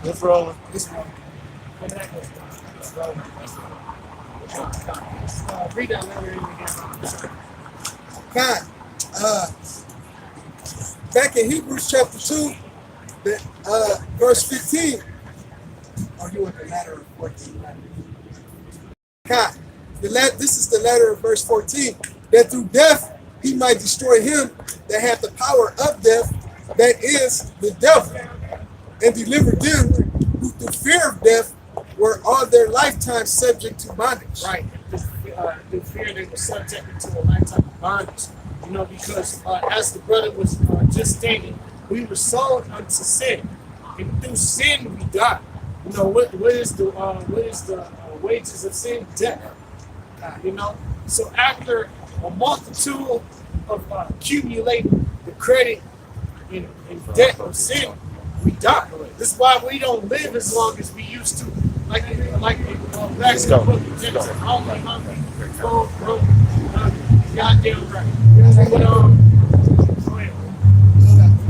Let's roll. Read that letter again. God, back in Hebrews chapter 2, verse 15. Or you want the letter of 14? God, this is the letter of verse 14. That through death he might destroy him that hath the power of death, that is the devil, and deliver them who through fear of death were all their lifetime subject to bondage. Right. The fear they were subjected to a lifetime of bondage. You know, because as the brother was just stating, we were sold unto sin, and through sin we die. You know, what is the wages of sin? Death. You know, so after a multitude of accumulating the credit and debt of sin, we die. This is why we don't live as long as we used to. Like back in the book of Genesis, hungry, bro, goddamn right. But go ahead.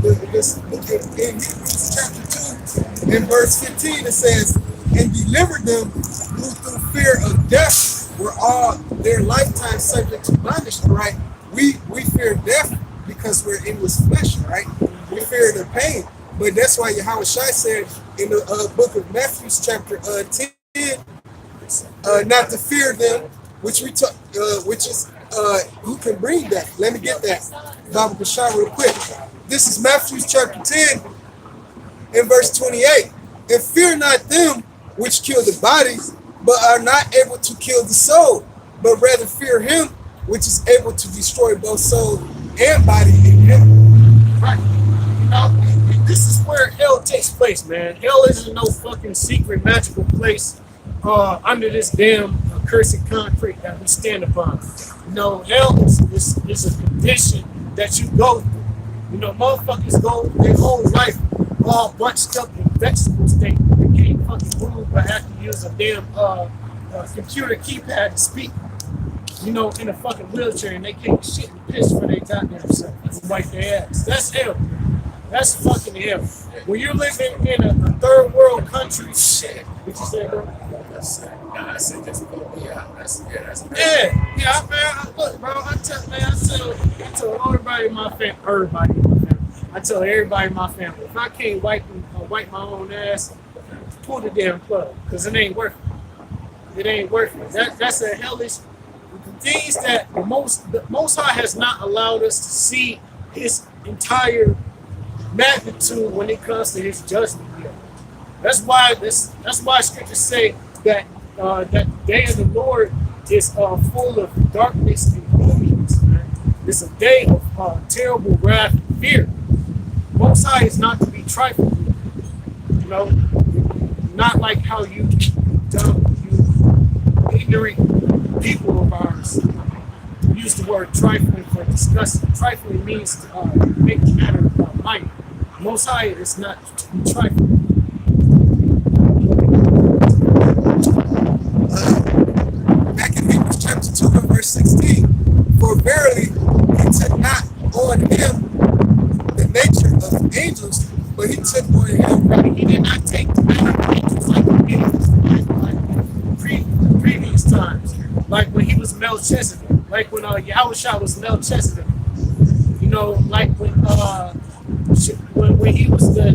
In Hebrews chapter 2, in verse 15, it says, and delivered them who through fear of death were all their lifetime subject to bondage, right? We fear death because we're in this flesh, right? We fear the pain. But that's why Yahweh Shai said in the book of Matthew, chapter 10, not to fear them, which is who can bring death. Let me get that Bible Kashai real quick. This is Matthew chapter 10 and verse 28. And fear not them which kill the bodies, but are not able to kill the soul, but rather fear him which is able to destroy both soul and body in heaven. Right. You know, this is where hell takes place, man. Hell isn't no fucking secret magical place under this damn cursed concrete that we stand upon. You know, hell is a condition that you go through. You know, motherfuckers go their whole life all bunched up in vegetable state. They can't fucking move but have to use a damn computer keypad to speak. You know, in a fucking wheelchair, and they can't shit and piss for their goddamn self and wipe their ass. That's hell. That's fucking hell. When you're living in a third world country, shit. What you say, bro? I said just that's yeah, man. Look, bro. I tell everybody in my family. I tell everybody in my family, if I can't wipe my own ass, pull the damn plug, cause it ain't worth it. It ain't worth it. That's a hellish. Things that the Most High has not allowed us to see his entire magnitude when it comes to his judgment yet. That's why scriptures say that that day of the Lord is full of darkness and gloominess. It's a day of terrible wrath and fear. Most High is not to be trifled with. You know, not like how you ignorant people of ours use the word trifling for disgusting. Trifling means to make the matter minor. Most High is not to be trifling. Back in Hebrews chapter 2 and verse 16, for verily he took not on him the nature of angels, but he took on him. Right? He did not take the manner of angels like the angels like previous times, like when he was Melchizedek, like when Yahushua was Melchizedek. You know, like when he was the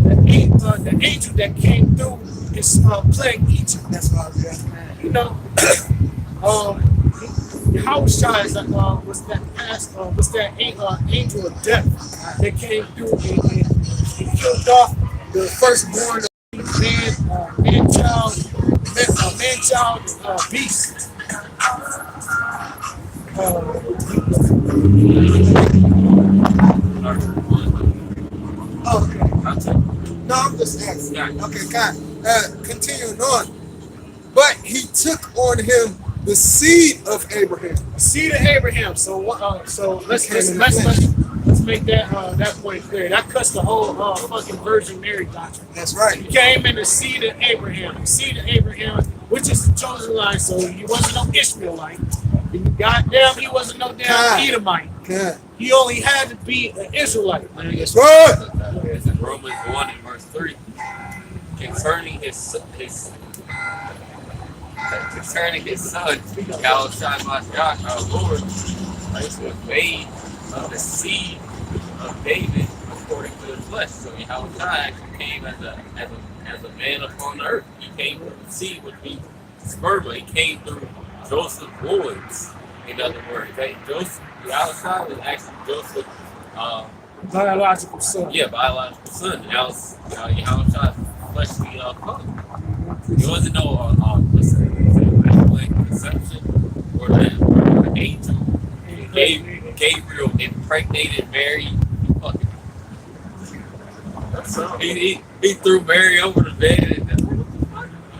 angel that came through his plague Egypt. That's what I was asking. You know, Yahushua was that angel of death that came through and killed off the firstborn of man-child beast. Okay. No, I'm just asking. Okay, God. Continuing on. But he took on him the seed of Abraham. The seed of Abraham. So let's make that point clear. That cuts the whole fucking Virgin Mary doctrine. That's right. He came in the seed of Abraham. The seed of Abraham, which is the chosen line. So he wasn't no Ishmaelite. Goddamn, he wasn't no damn Edomite. Yeah. He only had to be an Israelite. Man. Good. It's in Romans 1 and verse 3. Concerning his son, Yahushua Mashiach, our Lord, Christ was made of the seed of David according to the flesh. So Yahushua actually came as a man upon the earth. He came from the seed, which means sperma. He came through Joseph's loins. In other words, Yahushua was actually Joseph's Biological son. yeah, biological son. Yahushua's fleshly father. It wasn't no immaculate conception or the angel. Gabriel impregnated Mary. He threw Mary over the bed. Man,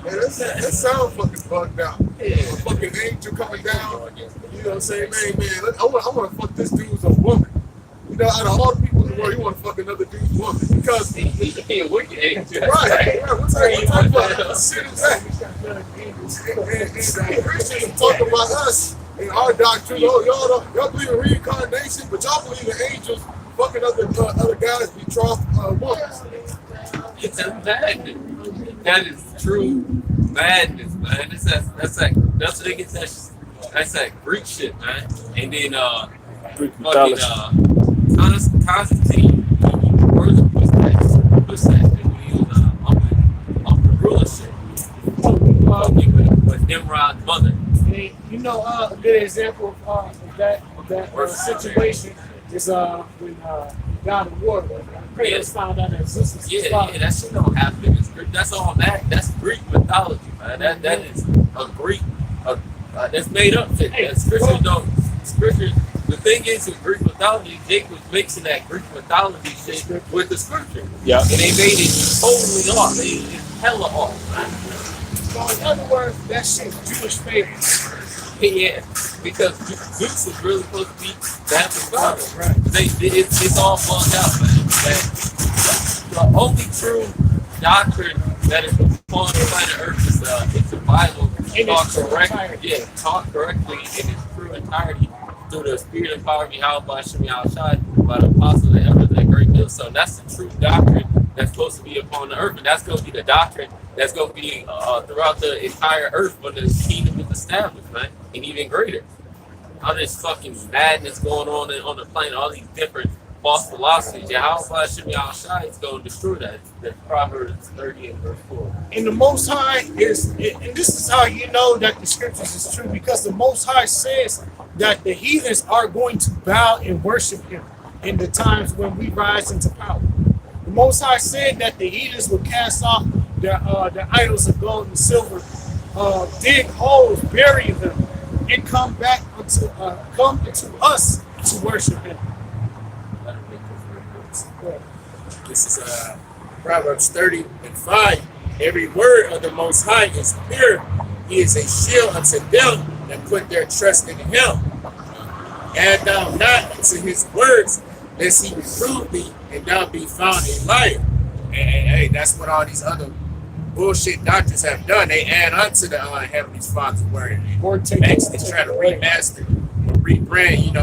that sound fucking bugged out. A fucking angel coming down. You know what I'm saying? Man, I want to fuck this dude's a woman. You know, out of all the people in the world, you want to fuck another dude's woman because He a wicked angel. right. What type of shit is that? And Christians are talking about us and our doctrine. Y'all believe in reincarnation, but y'all believe in angels fucking other guys betrothed women. It's a madness. That is true madness, man. That's that Greek shit, man. And then fucking Constantine, he further pushed that shit when he was up the ruler shit. With Nimrod's mother. You know, a good example of that situation is when God of War, Kratos found out that Zeus was his father. Yeah, that shit don't happen. That's all that's Greek mythology, man. That is a Greek, that's made up shit. That scriptures don't. Scriptures. The thing is, with Greek mythology, Jake was mixing that Greek mythology shit with the scripture. Yeah. And they made it totally off. It's hella off, man. So in other words, that shit's Jewish favorite. Yeah, because Zeus was really supposed to be that father. Right. It's all bugged out, man. The only true doctrine that is upon the planet Earth is the Bible taught correctly in its true entirety through the spirit and power of Yahweh Shem Yahushua by the apostles and elders of that great millstone. That's the true doctrine that's supposed to be upon the earth, and that's going to be the doctrine that's going to be throughout the entire earth when the kingdom is established, man, and even greater. All this fucking madness going on the planet, all these different false philosophies. Yahweh Shem Yahushua is going to destroy that. That's Proverbs 30 and verse 4. And the Most High and this is how you know that the scriptures is true, because the Most High says that the heathens are going to bow and worship him in the times when we rise into power. The Most High said that the heathens will cast off their idols of gold and silver, dig holes, bury them, and come into us to worship him. This is Proverbs 30 and 5. Every word of the Most High is pure. He is a shield unto them that put their trust in him. Add thou not unto his words, lest he reprove thee, and thou be found a liar. And hey, that's what all these other bullshit doctors have done. They add unto the Heavenly Father's word. Or take Next, they try to remaster, rebrand,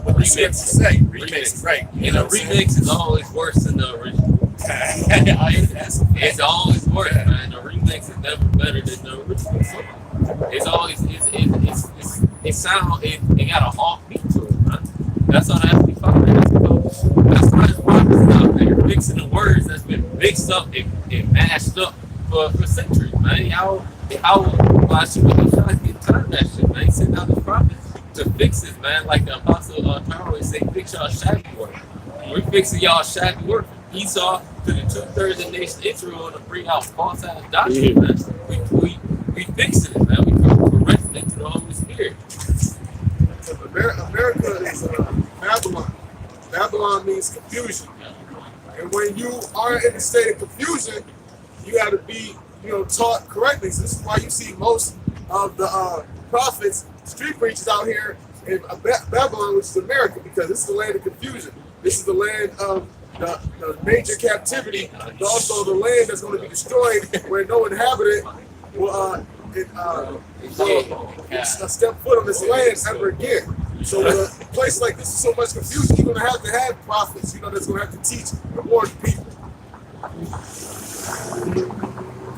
what the scriptures say. Remix, right. And a remix is always worse than the original. It's always worse, man. The remix is never better than the original song. It's always it got a off beat to it, man. That's how the Heavenly Father has to go. That's why his prophets out there mixing the words that's been mixed up and mashed up for centuries, man. How should we get tired of that shit, man? He sent out his prophets to fix it, man. Like the Apostle Paul say, fix y'all shabby work. We're fixing y'all shabby work from Esau to the 2/3 of the nation of Israel to bring out false ass doctrine, man. We fixing it, man. We correcting it to the Holy Spirit. America is Babylon. Babylon means confusion. And when you are in a state of confusion, you got to be, taught correctly. So this is why you see most of the prophets, street preachers out here in Babylon, which is America, because this is the land of confusion. This is the land of the major captivity, but also the land that's going to be destroyed, where no inhabitant will step foot on this land ever again. So in a place like this is so much confusion, you're gonna have to have prophets, that's gonna have to teach and warn people.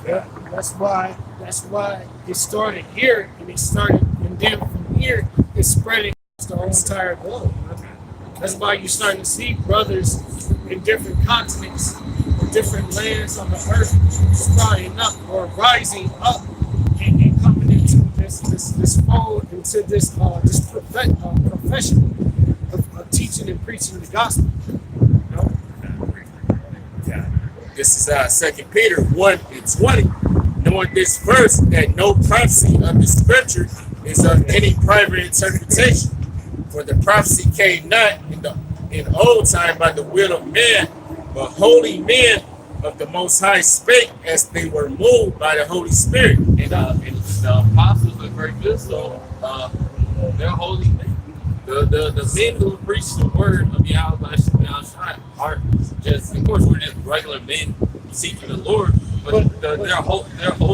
Yeah, that's why it started here, and then from here it's spreading across the whole entire globe. That's why you're starting to see brothers in different continents, or different lands on the earth, starting up or rising up and coming into this fold, into this profession of teaching and preaching the gospel. You know? Yeah. This is 2 Peter 1:20. Knowing this first, that no prophecy of the scripture is of any private interpretation. For the prophecy came not in old time by the will of man, but holy men of the Most High spake as they were moved by the Holy Spirit. And the apostles are very good, so they're holy men. The men who preach the word of Yahweh aren't just, of course, we're just regular men seeking the Lord, but they're holy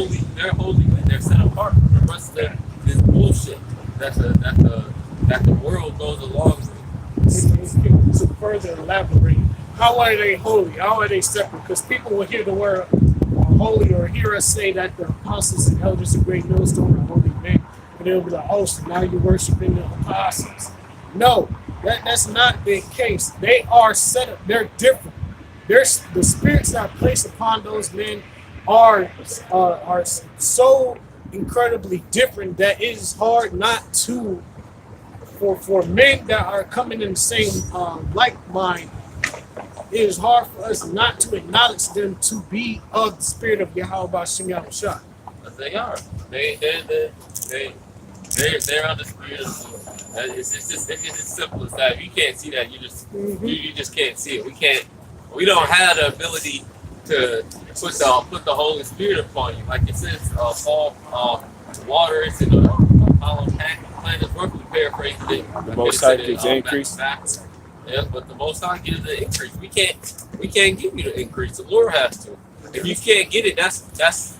men. They're set apart from the rest of this bullshit that the world goes along with. To further elaborate, how are they holy? How are they separate? Because people will hear the word holy, or hear us say that the apostles and elders of Great Millstone are holy men, and they'll be like, oh, so now you're worshiping the apostles. No, that's not the case. They are set up. They're different. The spirits that are placed upon those men are so incredibly different that it is hard not to, for men that are coming in the same like mind, it is hard for us not to acknowledge them to be of the spirit of Yahweh Bashim Yahushua. But they are. They're on the spirit of the Lord. It's just as simple as that. If you can't see that, you just can't see it. We don't have the ability to put the Holy Spirit upon you. Like it says, fall water is in the hollow plant is roughly paraphrased it. The Most High gives the increase. Yeah, but the Most High gives the increase. We can't give you the increase. The Lord has to. If you can't get it, that's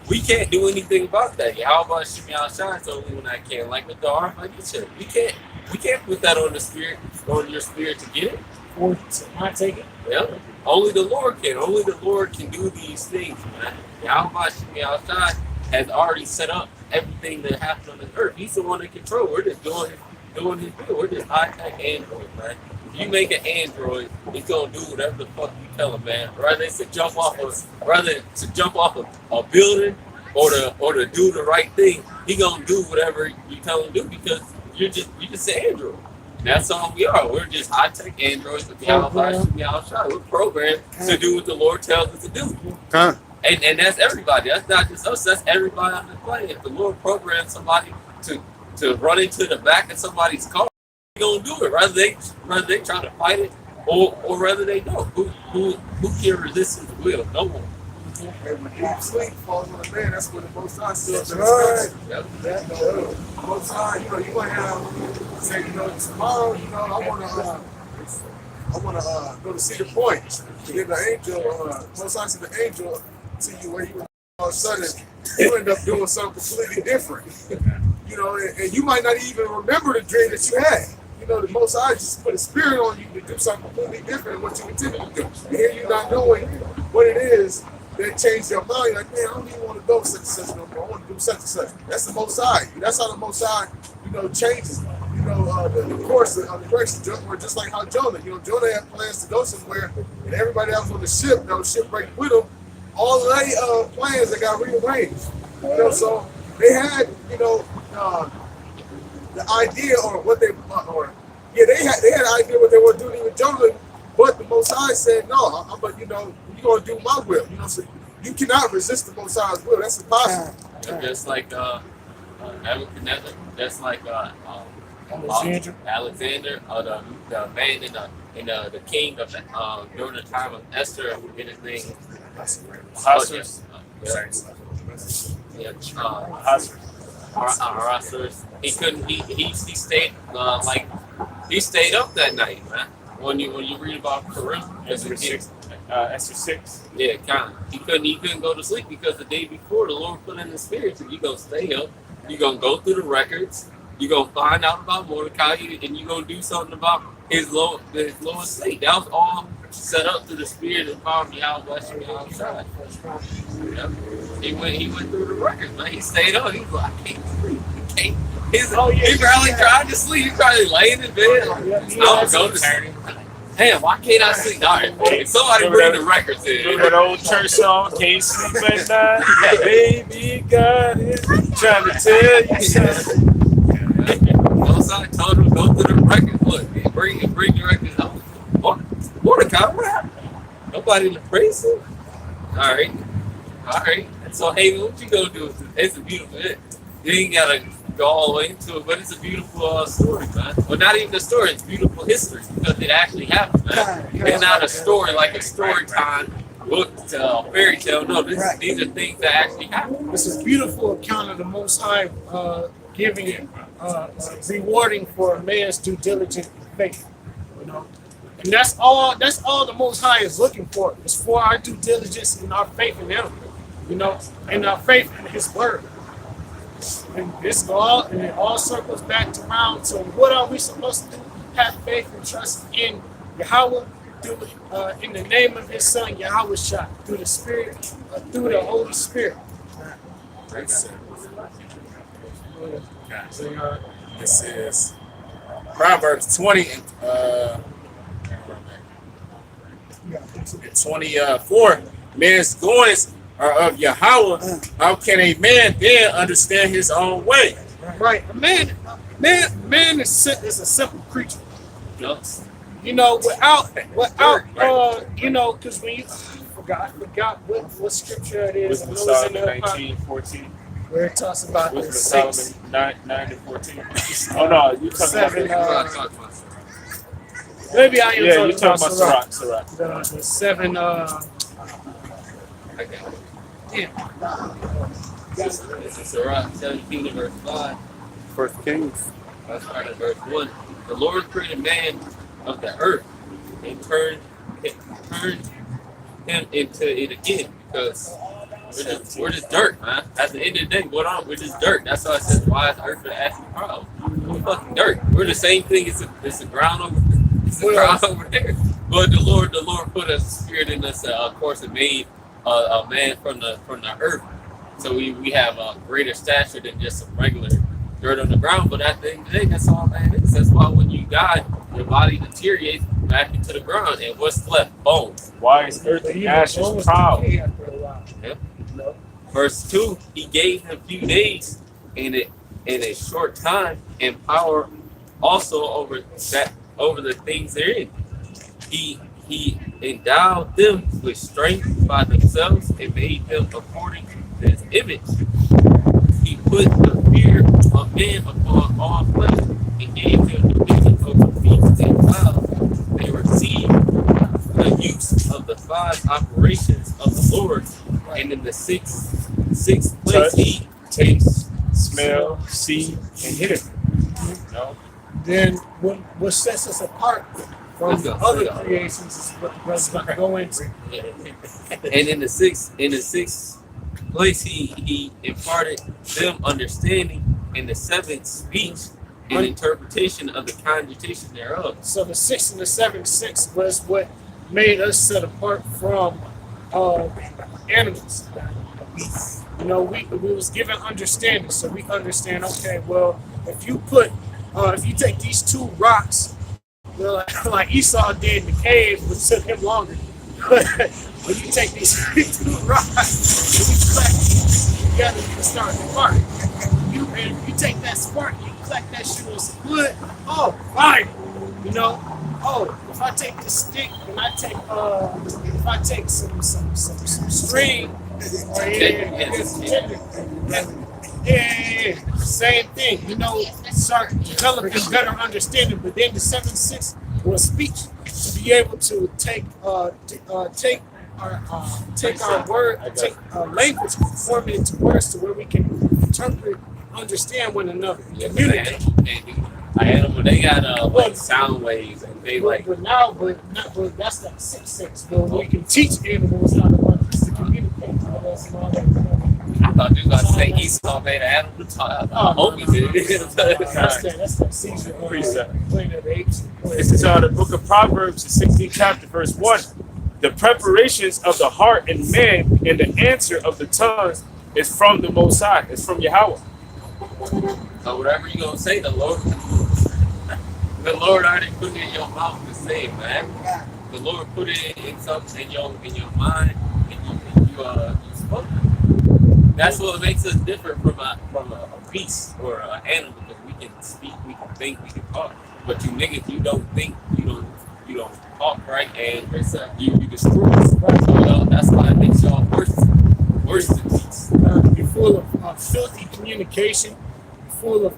we can't do anything about that. Yahweh Shemi Al-Shai is the only one that can. Like with the arm, like you said, we can't put that on your spirit to get it. Or to not take it. Yeah. Only the Lord can. Only the Lord can do these things, man. Yahweh Shemi Al-Shai has already set up everything that happens on this earth. He's the one in control. We're just doing his will. We're just high-tech Android, man. If you make an Android, it's gonna do whatever the fuck you tell him, man. Rather to jump off a building or to do the right thing, he gonna do whatever you tell him to do because you just an Android. And that's all we are. We're just high-tech Androids with We're programmed to do what the Lord tells us to do. Huh? And that's everybody. That's not just us. That's everybody on the planet. If the Lord programs somebody to run into the back of somebody's car, they're gonna do it. Rather they try to fight it, or rather they don't. Who can resist His will? No one. And when deep sleep falls on a man, that's when the Most High still That's right. Yep. The Most High, you might have say, tomorrow, I wanna go to Cedar Point. And then the angel, Most High said the angel to you where you all of a sudden you end up doing something completely different. And you might not even remember the dream that you had. The Most High just put a spirit on you to do something completely different than what you intended to do. And here you're not knowing what it is that changed your mind. Like, man, I don't even want to go such and such no more. I want to do such and such. That's the Most High. That's how the Most High, changes. The course of the direction. Or just like how Jonah. Jonah had plans to go somewhere, and everybody else on the ship, shipwreck with him, all of their plans that got rearranged. So they had, the idea or what they they had an idea what they were doing with Jonah, but the Most High said no. You're gonna do my will. So you cannot resist the Most High's will. That's impossible. Just like Nebuchadnezzar. Just like Alexander, the man in the king of during the time of Esther. I forget his name. Harassers. He couldn't. He stayed he stayed up that night, man. When you read about Purim, Esther 6. Yeah, kind of. He couldn't go to sleep because the day before the Lord put in the spirit, so you gonna stay up. You're gonna go through the records. You gonna find out about Mordecai, and you gonna do something about his low estate. That was all set up through the spirit and power of Yahweh blessing outside. Yep. He went through the records, man. He stayed up. He was like, I can't sleep. He probably tried to sleep. He probably laying in bed. I don't go to sleep. Damn, why can't I sleep? All right, if somebody bring the records in. Remember that old church song, Can't Sleep at Night? Baby, God is trying to tell you something. I told him go to the records. Look, bring the records home. Mordecai, what happened? Nobody to praise him. All right. So hey, what you gonna do? It's a beautiful. You ain't gotta go all the way into it, but it's a beautiful story, man. Well, not even a story; it's beautiful history because it actually happened, man. It's not a story like a story time book, fairy tale. No, these are things that actually happen. This is a beautiful account of the Most High giving, rewarding for a man's due diligence and faith. You know, and that's all the Most High is looking for. It's for our due diligence and our faith in Him. You know, and our faith in His Word. And it all circles back around to what are we supposed to do? Have faith and trust in Yahweh in the name of His Son Yahweh Shah, through the Spirit, through the Holy Spirit. This is Proverbs 20 and 24. Man's goings are of Yahweh. How can a man then understand his own way? Right. Man is a simple creature. Yes. You know, without you know, because when you I forgot what scripture it is. Wisdom of Solomon 19:14. Where it talks about the Wisdom of six. Solomon 9-14. Oh no, you talking Seven, about maybe I am yeah, you talking talking about Sirach. Sirach. The seven. This is Sirach 17 and verse 5. First Kings. That's part of verse 1. The Lord created man of the earth and turned him into it again because we're just dirt, man. At the end of the day, we're just dirt. That's why it says, why is the earth for the asking problem? We're fucking dirt. We're the same thing. It's the ground over there. It's the ground over there. But the Lord put a spirit in us, of course, and made a man from the earth. So we have a greater stature than just some regular dirt on the ground. But at the end of the day, that's all man is. That's why when you die, your body deteriorates back into the ground. And what's left? Bones. Why is earth and ashes proud? Yep. Verse 2, he gave him few days in a short time and power also over the things therein. He endowed them with strength by themselves and made them according to his image. He put the fear of man upon all flesh and gave them dominion over beasts and clouds. They received the use of the 5 operations of the Lord, and in the sixth place he taste, smell, see, and hear. No. Then what sets us apart from the other creations is what the brother's about to go into. And in the sixth place he imparted them understanding, in the 7th speech and interpretation of the conjutation thereof. So the 6 and the 7, 6 was what made us set apart from animals. You know, we was given understanding, so we understand. Okay, well, if you take these 2 rocks, like Esau did in the cave, which took him longer. When you take these 2 rocks and you clack together, you can start a spark. And if you take that spark, you clack that shit with some wood. Oh, fire! You know. Oh, if I take this stick and if I take some string, same thing. You know, start developing better understanding. But then the 7-6 was speech, to be able to take our word, take our language, form it into words to where we can interpret, understand one another, communicate. Animal, they got like sound waves, and they like. But that's that 6-6. Where we can teach animals how to communicate with us and all that. thought you was gonna say Esau made an animal. I hope he did. That's that Caesar Planet of the Apes. This is the book of Proverbs, the 16th chapter, verse 1. The preparations of the heart in man and the answer of the tongue is from the Most High. It's from Yahweh. So whatever you gonna say, the Lord already put it in your mouth to say, man. The Lord put it in something in your mind, and you spoke. That's what makes us different from a beast or an animal, because we can speak, we can think, we can talk. But you niggas, you don't think, you don't talk, right? And you destroy us. So that's why it makes y'all worse than beasts. You're full of filthy communication, full of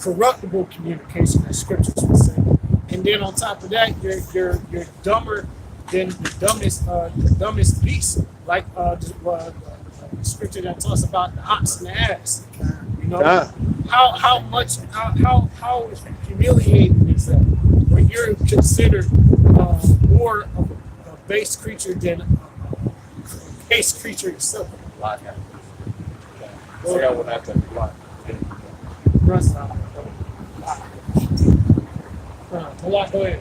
corruptible communication, as scriptures would say. And then on top of that, you're dumber than the dumbest beast, like the scripture that talks about the ox and the ass. You know, how humiliating is that when you're considered more of a base creature than a base creature yourself. Go ahead.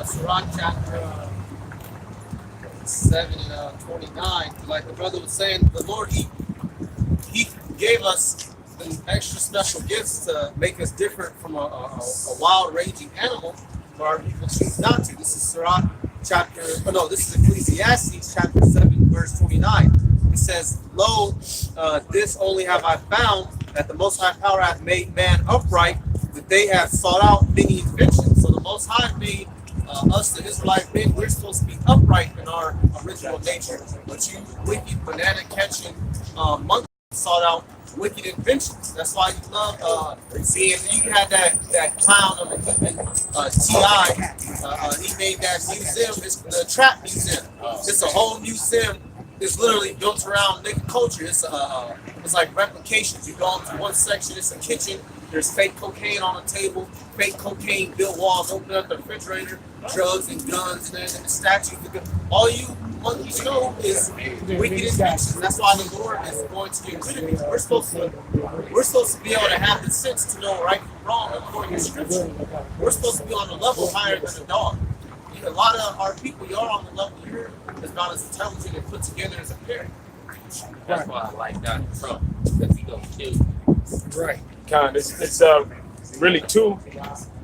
Sirach chapter 7 and 29. Like the brother was saying, the Lord, he gave us an extra special gifts to make us different from a wild raging animal for our people choose not to. This is Sirach chapter, this is Ecclesiastes chapter 7 verse 29. It says, lo, this only have I found, that the Most High Power hath made man upright, that they have sought out many inventions. So the Most High made us, the Israelite men, we're supposed to be upright in our original nature. But you wicked banana catching monkeys sought out wicked inventions. That's why you love seeing. You had that clown of a human T.I. He made that museum. It's the trap museum. It's a whole museum. It's literally built around nigga culture. It's like replications. You go into one section, it's a kitchen. There's fake cocaine on the table, fake cocaine built walls, open up the refrigerator, drugs and guns, and then the statues. All you monkeys know is wicked inventions. That's why the Lord is going to get rid of it. We're supposed to be able to have the sense to know right from wrong according to Scripture. We're supposed to be on a level higher than a dog. A lot of our people, you're on the level here, is not as intelligent and put together as a parent. That's why I like Donald Trump, because he gonna kill you. Right. It's really two.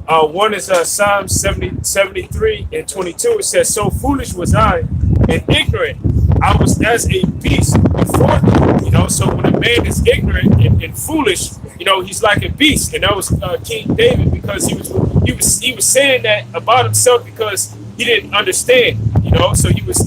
One is Psalm 73 and 22. It says, so foolish was I and ignorant. I was as a beast before thee. You know, so when a man is ignorant and foolish, you know, he's like a beast. And that was King David, because he was saying that about himself because he didn't understand, you know, so he was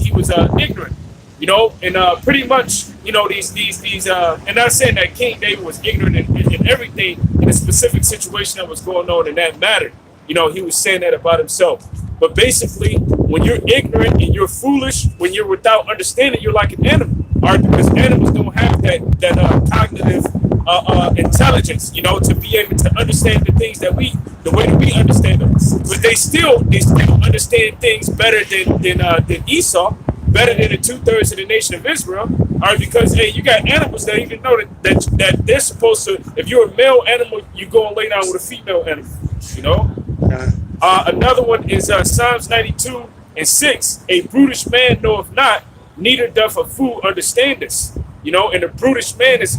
ignorant, you know, and pretty much, you know, these and not saying that King David was ignorant in everything in a specific situation that was going on in that matter. You know, he was saying that about himself. But basically, when you're ignorant and you're foolish, when you're without understanding, you're like an animal, all right? Because animals don't have that cognitive intelligence, you know, to be able to understand the things the way that we understand them. But they still understand things better than Esau, better than the 2/3 of the nation of Israel. All right, because hey, you got animals that even know that they're supposed to. If you're a male animal, you go and lay down with a female animal. You know. Another one is Psalms 92 and 6. A brutish man knoweth not, neither doth a fool understand this. You know, and a brutish man is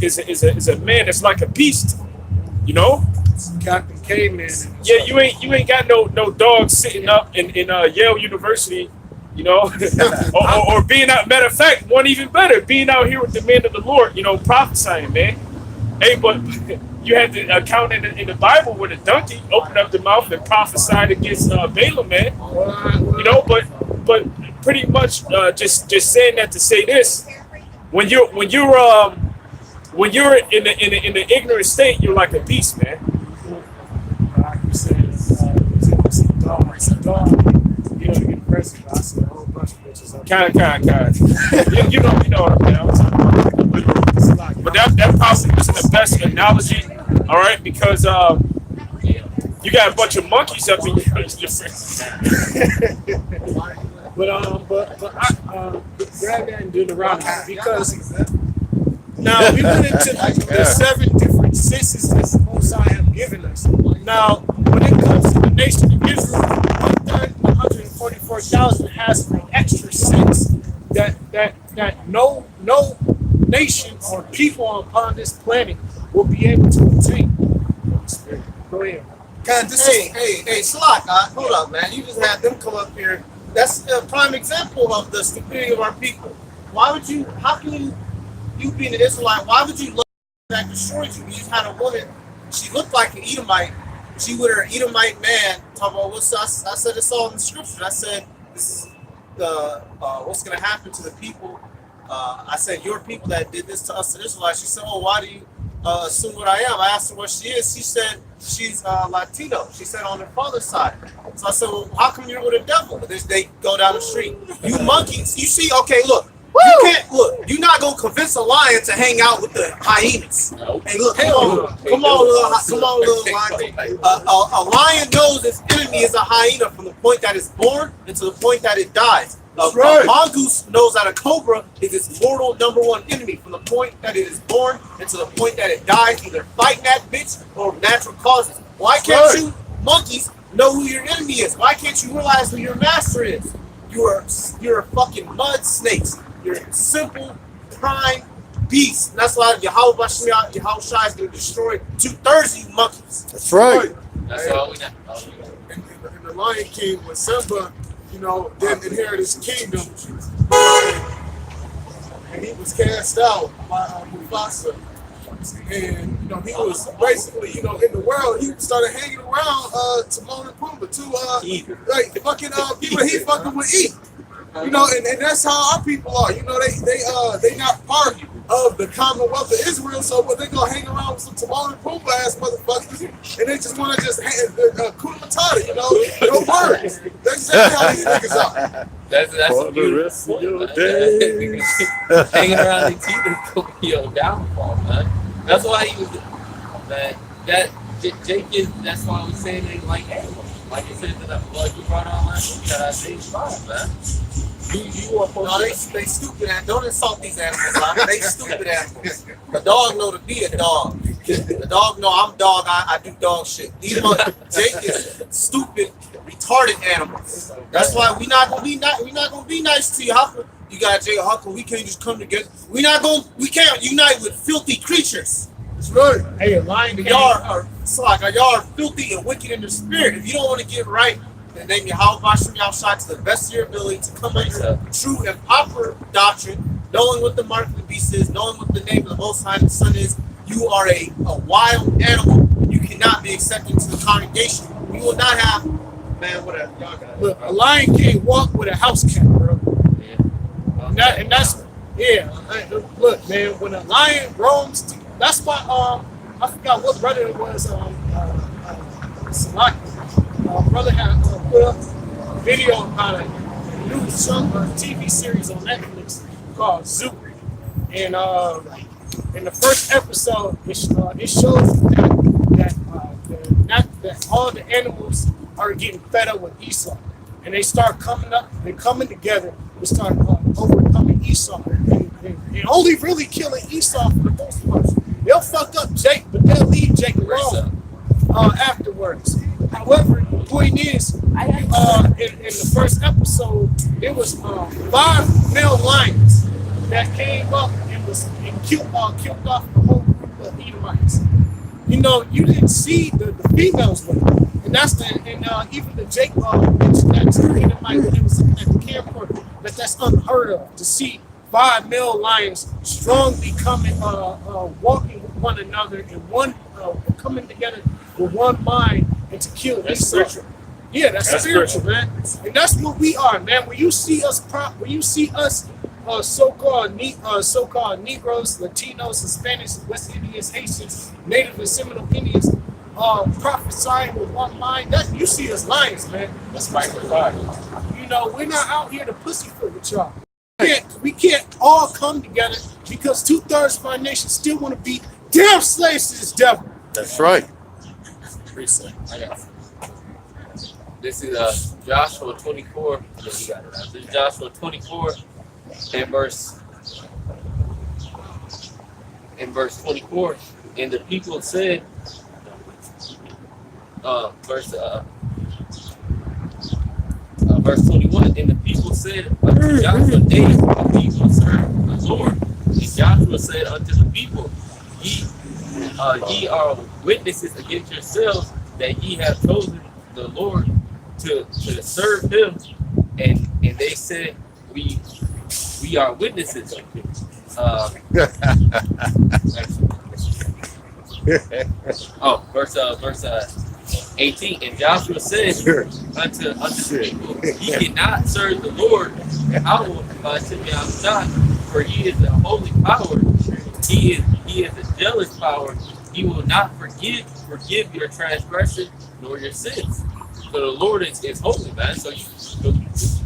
a man that's like a beast. You know. Captain Caveman. Yeah, you ain't got no dog sitting up in Yale University, you know, or being out. Matter of fact, one even better, being out here with the men of the Lord, you know, prophesying, man. Hey, but you had the account in the Bible where the donkey opened up the mouth and prophesied against Balaam, man. You know, but pretty much just saying that to say this: when you're in the ignorant state, you're like a beast, man. Like you said, it's a dog. You know, to get president, I see a whole bunch of bitches. Kind. You know what I'm saying. But that probably isn't the best analogy, all right? Because you got a bunch of monkeys up in your But grab that and Deuteronomy, because Now we went into the 7 different senses that the Most High have given us. Now, when it comes to the nation of Israel, 144,000 has an extra sense that no nation or people upon this planet will be able to obtain. Go ahead. God, this Hey, Slot, hold up, man. You just had them come up here. That's a prime example of the stupidity of our people. Why would you, how can you being an Israelite, why would you love that destroyed you? You just had a woman, she looked like an Edomite. She with her Edomite man, talking about what's, I said it's all in the scripture. I said, this is the, what's going to happen to the people. I said, your people that did this to us, the Israelites. She said, oh, why do you assume what I am? I asked her what she is. She said, she's Latino. She said on her father's side. So I said, well, how come you're with a devil? They go down the street. You monkeys. You see, okay, look. You can't, look, you're not going to convince a lion to hang out with the hyenas. Hey, look, come on, little lion. A lion knows its enemy is a hyena from the point that it's born and to the point that it dies. A mongoose knows that a cobra is its mortal #1 enemy from the point that it is born and to the point that it dies, either fighting that bitch or natural causes. Why can't you monkeys know who your enemy is? Why can't you realize who your master is? You're fucking mud snakes. You're simple prime beasts. And that's why Yahweh Shai is going to destroy 2/3 of you monkeys. That's right. That's all we know. and the Lion King, when Simba, didn't inherit his kingdom, and he was cast out by Mufasa. And he was basically, in the world, he started hanging around Timon and Pumbaa, people he fucking would eat. And that's how our people are. They not part of the Commonwealth of Israel, so they gonna hang around with some Timon and Pumbaa ass motherfuckers, and they just wanna just Kuna Matata, no words. That's exactly how these niggas are. That's For the rest of your days. Hanging around the teeth and your downfall, man. That's why he was, man. Jake is. That's why I was saying they like animals. Like you said that you brought on last week that I say 5, man. You are No, they stupid. Don't insult these animals, man. They stupid animals. The dog know to be a dog. The dog know I'm dog. I do dog shit. These Jake is stupid, retarded animals. That's why we not gonna be nice to you. How come you got Jake? How come we can't just come together? We can't unite with filthy creatures. That's right. Hey, a lion Y'all are filthy and wicked in the spirit. If you don't want to get right, then name Yahweh Bashim Yahshua to the best of your ability to come under true and proper doctrine, knowing what the mark of the beast is, knowing what the name of the Most High and the Son is. You are a wild animal. You cannot be accepted into the congregation. You will not have, man, whatever. Y'all got it. Look, a lion can't walk with a house cat, bro. Look, man, when a lion roams, that's why I forgot what brother it was. Salaki. Brother had put up a video about a new TV series on Netflix called Zoo, and in the first episode, it shows that all the animals are getting fed up with Esau, and they start coming together to start overcoming Esau, and only really killing Esau for the most part. They'll fuck up Jake, but they'll leave Jake alone afterwards. However, the point is, in the first episode, it was 5 male lions that came up and killed off the whole group of Edomites. You didn't see the females with them, and even the Jake mentioned that to the Edomite when he was looking at the camera, that's unheard of to see 5 male lions strongly coming, walking with one another and coming together with one mind and to kill Esau. Spiritual. Yeah, that's spiritual, man. And that's what we are, man. When you see us, so-called Negroes, Latinos, Hispanics, West Indians, Haitians, Native and Seminole Indians, prophesying with one mind, you see us lions, man. That's Michael 5. We're not out here to pussyfoot with y'all. We can't all come together because 2/3 of our nation still want to be damn slaves to this devil. That's right. Reset. I got it. This is Joshua 24. Yeah, you got it. This is Joshua 24 and verse in verse 24, and the people said, verse 21, and the people said unto Joshua, Nay, we will serve the Lord. And Joshua said unto the people, ye are witnesses against yourselves that ye have chosen the Lord to serve him. And they said, we are witnesses. Verse 18. And Joshua said unto the people, ye cannot serve the Lord for he is a holy power. He is a jealous power. He will not forgive your transgression nor your sins. So the Lord is holy, man. So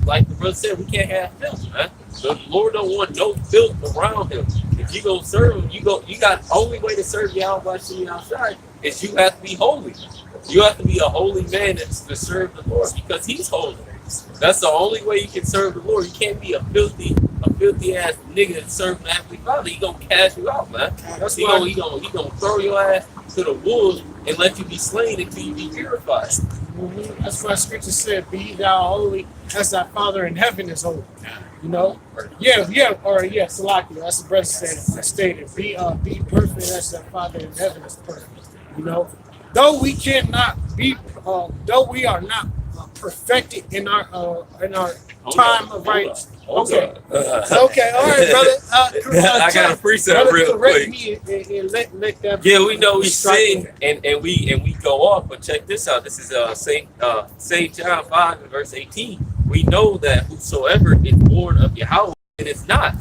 like the brother said, we can't have filth, man. The Lord don't want no filth around him. If you go serve him, you got the only way to serve Yahweh outside is you have to be holy. You have to be a holy man to serve the Lord because he's holy. That's the only way you can serve the Lord. You can't be a filthy ass nigga that serve the Heavenly Father. He gonna cast you out, man. He gonna throw your ass to the wolves and let you be slain until you be purified. Mm-hmm. That's why Scripture said, "Be thou holy, as thy Father in heaven is holy." You know, Salaki. That's the brother stated. Be perfect, as thy Father in heaven is perfect. You know, though we are not perfected in our time of right. Okay, all right, brother. I got a freestyle real quick. And let that we know we sing and we go off, but check this out. This is Saint John 5 and verse 18. We know that whosoever is born of Yahweh, it is not,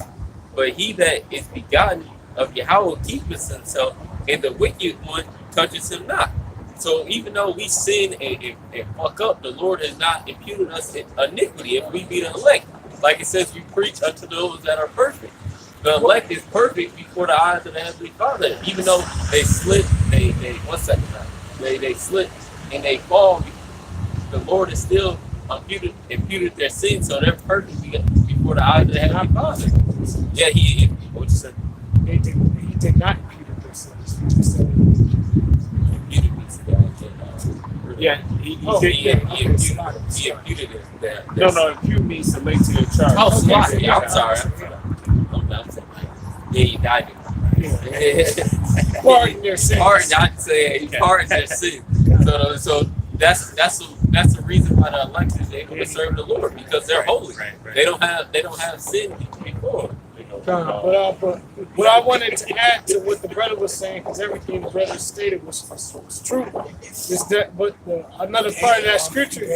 but he that is begotten of Yahweh keepeth himself, and the wicked one touches him not. So even though we sin and fuck up, the Lord has not imputed us iniquity if we be the elect. Like it says, we preach unto those that are perfect. The elect is perfect before the eyes of the Heavenly Father. Even though they slip, they slip and they fall, the Lord is still imputed their sins, so they're perfect before the eyes of the Heavenly Father. Yeah, he is. What you said? He did not impute their sins. Yeah, he imputed it. No, impute means to lay to your charge. Oh, Salaki. I'm sorry. Yeah, he died. Pardon their sins. Pardon their sins. So that's the reason why the elect is able to serve the Lord, because they're holy. They don't have sin before. But what I wanted to add to what the brother was saying, because everything the brother stated was true, is that another part of that scripture,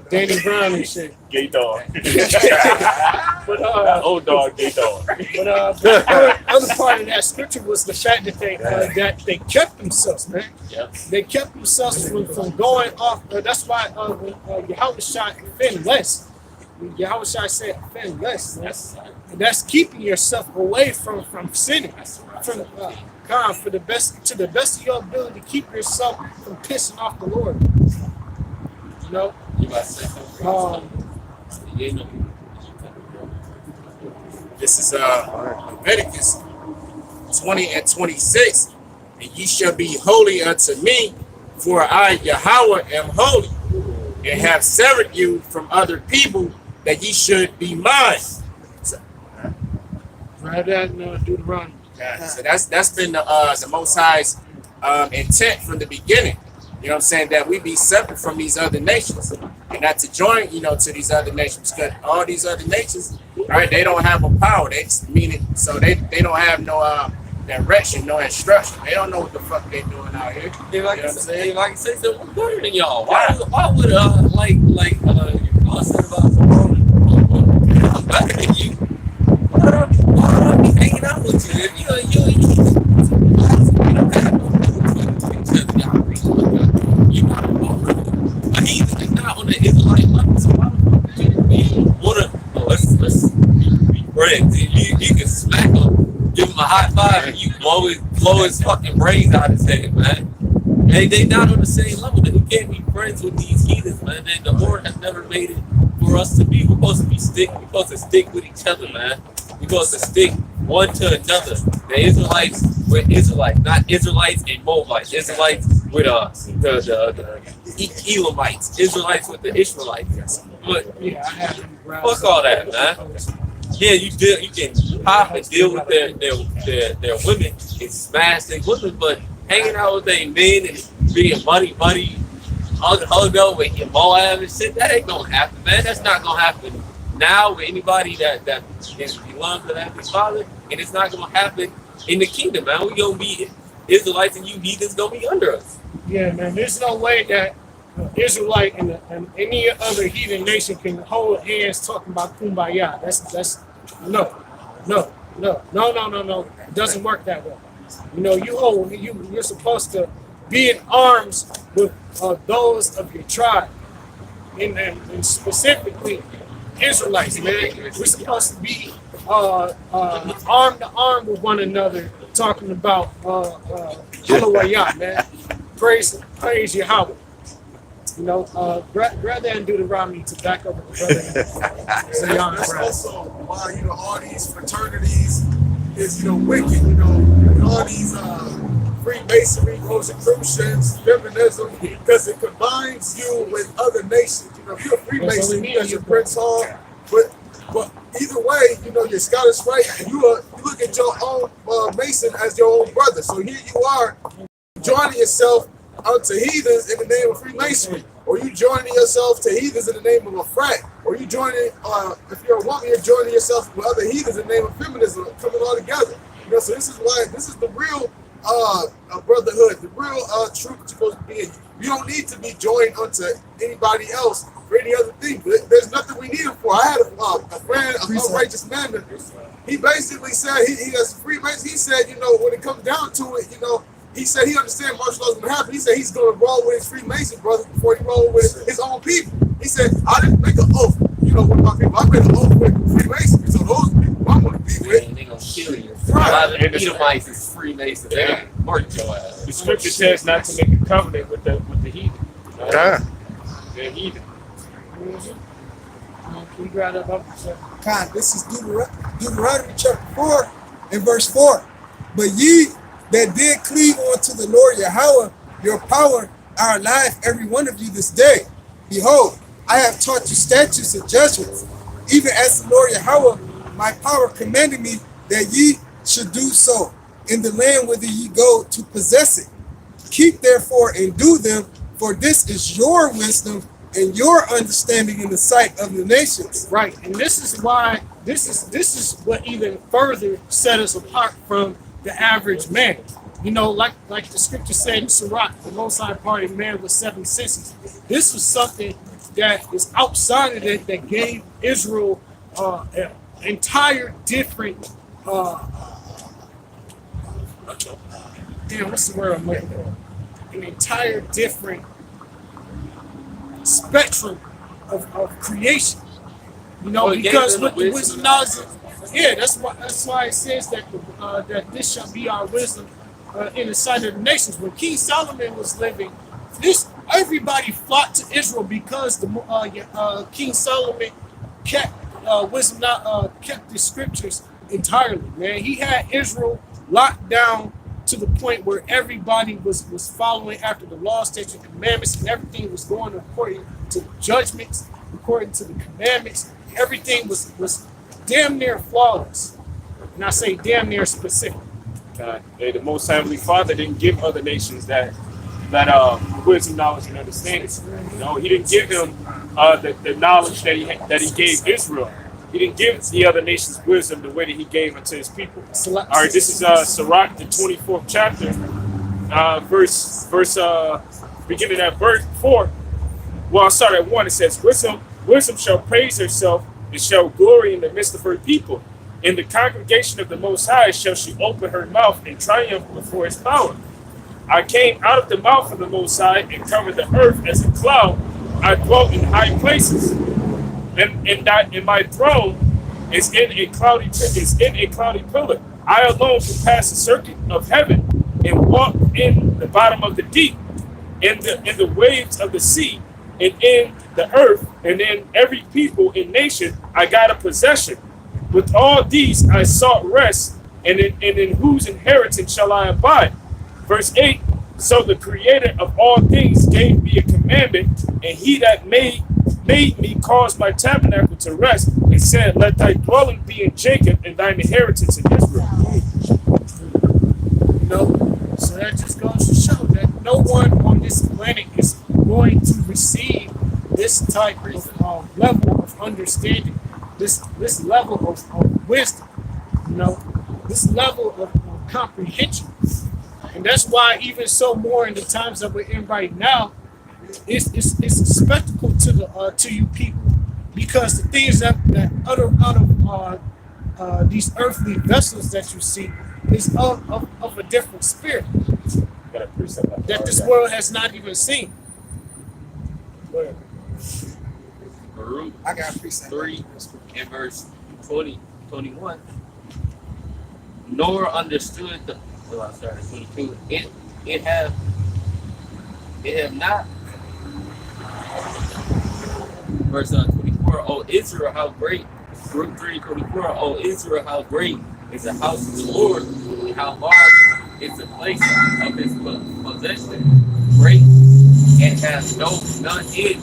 Danny Brown and shit. Gay dog. Old dog, gay dog. But the other part of that scripture was the fact that they kept themselves, man. Yeah. They kept themselves from going off. That's why when Yahweh shot offend less. Yahweh said offend less. That's keeping yourself away from sinning. To the best of your ability, keep yourself from pissing off the Lord. You know. This is Leviticus 20 and 26. And ye shall be holy unto me, for I, Yahweh, am holy, and have severed you from other people, that ye should be mine. Right that Deuteronomy. So that's been the Most High's intent from the beginning. You know what I'm saying? That we be separate from these other nations, and not to join, to these other nations, because all these other nations, right? They don't have a power. They don't have no direction, no instruction. They don't know what the fuck they doing out here. If I can say something better than y'all, why would y'all said about I'm better than you? Why would I be hanging out with you? If you a heathen is not on the Israelite level, so why the fuck you wanna let's be friends? You can smack him, give him a high five, and you blow his fucking brains out his head, man. They not on the same level. We can't be friends with these heathens, man. The Lord has never made it for us to be. We're supposed to stick with each other, man. We're supposed to stick one to another. The Israelites with Israelites, not Israelites and Moabites. Israelites with the Elamites. Israelites with the Ishmaelites. But Yeah, I have them fuck all that, man. Yeah, you can pop and deal with their women and smash their women, but hanging out with their men and being buddy, hug up with your Moab and shit, that ain't gonna happen, man. That's not gonna happen now with anybody that belongs to that Father, and it's not gonna happen in the kingdom, man. We gonna be Israelites and you heathens gonna be under us. Yeah, man. There's no way that Israelite and any other heathen nation can hold hands talking about kumbaya. That's no. It doesn't work that way. You know, you're supposed to be in arms with those of your tribe, and specifically Israelites, man. We're supposed to be arm to arm with one another, talking about Hallelujah, man. Praise Yahweh. You know, rather than Deuteronomy to back up with the brother. That's also why, you know, all these fraternities is, you know, wicked, you know, and all these Freemasonry, Rosicrucians, feminism, because it combines you with other nations. You know, if you're a Freemason, because you're Prince Hall, but either way, you know, you're Scottish Rite, you look at your own Mason as your own brother. So here you are joining yourself unto heathens in the name of Freemasonry, or you joining yourself to heathens in the name of a frat, or you joining, if you're a woman, you're joining yourself with other heathens in the name of feminism, coming all together. You know, so this is the real brotherhood, the real truth you're supposed to be in. You don't need to be joined unto anybody else for any other thing. There's nothing we need him for. I had a friend, a righteous man, that he basically said he has Freemason. He said, you know, when it comes down to it, you know, he said he understands martial law is going to happen. He said he's going to roll with his Freemason brothers before he roll with his own people. He said, I didn't make an oath, you know, with my people. I made an oath with Freemasons. So those people I'm going to be with. And they gonna kill you. Right. Edomites is Freemasons. They gonna murder your ass. The scripture says not to make a covenant with the heathen. They're heathen. Can you grab that up? God, this is Deuteronomy chapter 4 and verse 4. But ye that did cleave unto the Lord Yahweh, your power, our life, every one of you this day. Behold, I have taught you statutes and judgments, even as the Lord Yahweh, my power, commanded me that ye should do so in the land whither ye go to possess it. Keep therefore and do them, for this is your wisdom and your understanding in the sight of the nations. Right, and this is why this is what even further set us apart from the average man. You know, like the scripture said in Sirach, the Most High parted man with 7 senses. This was something that is outside of it that gave Israel an entire different what's the word I'm looking for? An entire different spectrum of creation. You know, because with the wisdom knowledge, yeah, that's why it says that that this shall be our wisdom in the sight of the nations. When King Solomon was living, everybody flocked to Israel because the King Solomon kept kept the scriptures entirely. Man, he had Israel locked down to the point where everybody was following after the law, statutes, and commandments, and everything was going according to the judgments, according to the commandments. Everything was damn near flawless. And I say damn near specific. The Most Heavenly Father didn't give other nations that wisdom, knowledge, and understanding. You know, He didn't give him the knowledge that he gave Israel. He didn't give the other nations wisdom the way that He gave unto His people. All right, this is Sirach, the 24th chapter, beginning at verse 4. Well, I'll start at 1. It says, Wisdom shall praise herself and shall glory in the midst of her people. In the congregation of the Most High shall she open her mouth and triumph before His power. I came out of the mouth of the Most High and covered the earth as a cloud. I dwelt in high places, and my throne is in a cloudy pillar. I alone can pass the circuit of heaven and walk in the bottom of the deep, in the waves of the sea, and in the earth, and in every people and nation I got a possession. With all these I sought rest, and in whose inheritance shall I abide? Verse 8, so the creator of all things gave me a commandment, and he that made me caused my tabernacle to rest, and said, let thy dwelling be in Jacob, and thine inheritance in Israel. You know, so that just goes to show that no one on this planet is going to receive this type of level of understanding, this level of wisdom, you know, this level of comprehension. And that's why even so more in the times that we're in right now, it's a spectacle to the to you people, because the things that utter out of these earthly vessels that you see is of a different spirit that this world has not even seen. Baruch I got a precept. 3 and verse 20, 21. Nor understood the 22. It have not. Verse 24. O Israel, how great. Baruch 3:24. O Israel, how great is the house of the Lord, and how large is the place of his possession. Great and has none in,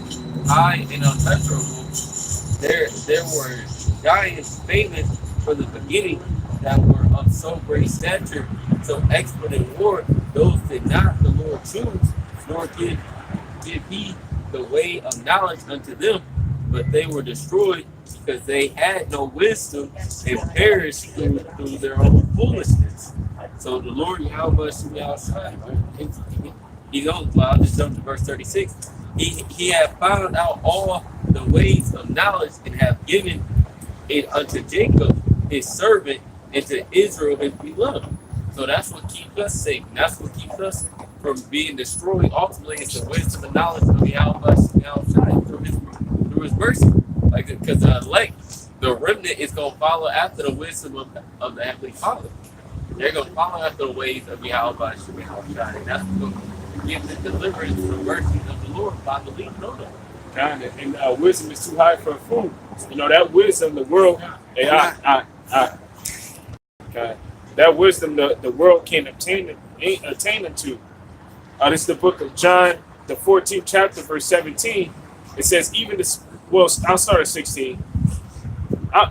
high and untouchable. There were giants famous from the beginning that were of so great stature, so expert in war. Those did not the Lord choose, nor give he the way of knowledge unto them, but they were destroyed because they had no wisdom and perished through their own foolishness. So the Lord Yahweh he goes, well, I'll just jump to verse 36. He have found out all the ways of knowledge, and have given it unto Jacob his servant, and to Israel his beloved. So that's what keeps us safe. And that's what keeps us from being destroyed. Ultimately, it's the wisdom and knowledge of Yahweh through his mercy. Like, because the remnant is going to follow after the wisdom of the Heavenly Father. They're going to follow after the ways of Yahweh. And that's what's going to give the deliverance from the mercy of the Lord by believing on them. And wisdom is too high for food. You know, that wisdom, the world, that wisdom, the world can't attain unto. This is the book of John, the 14th chapter, verse 17. It says, well, I'll start at 16.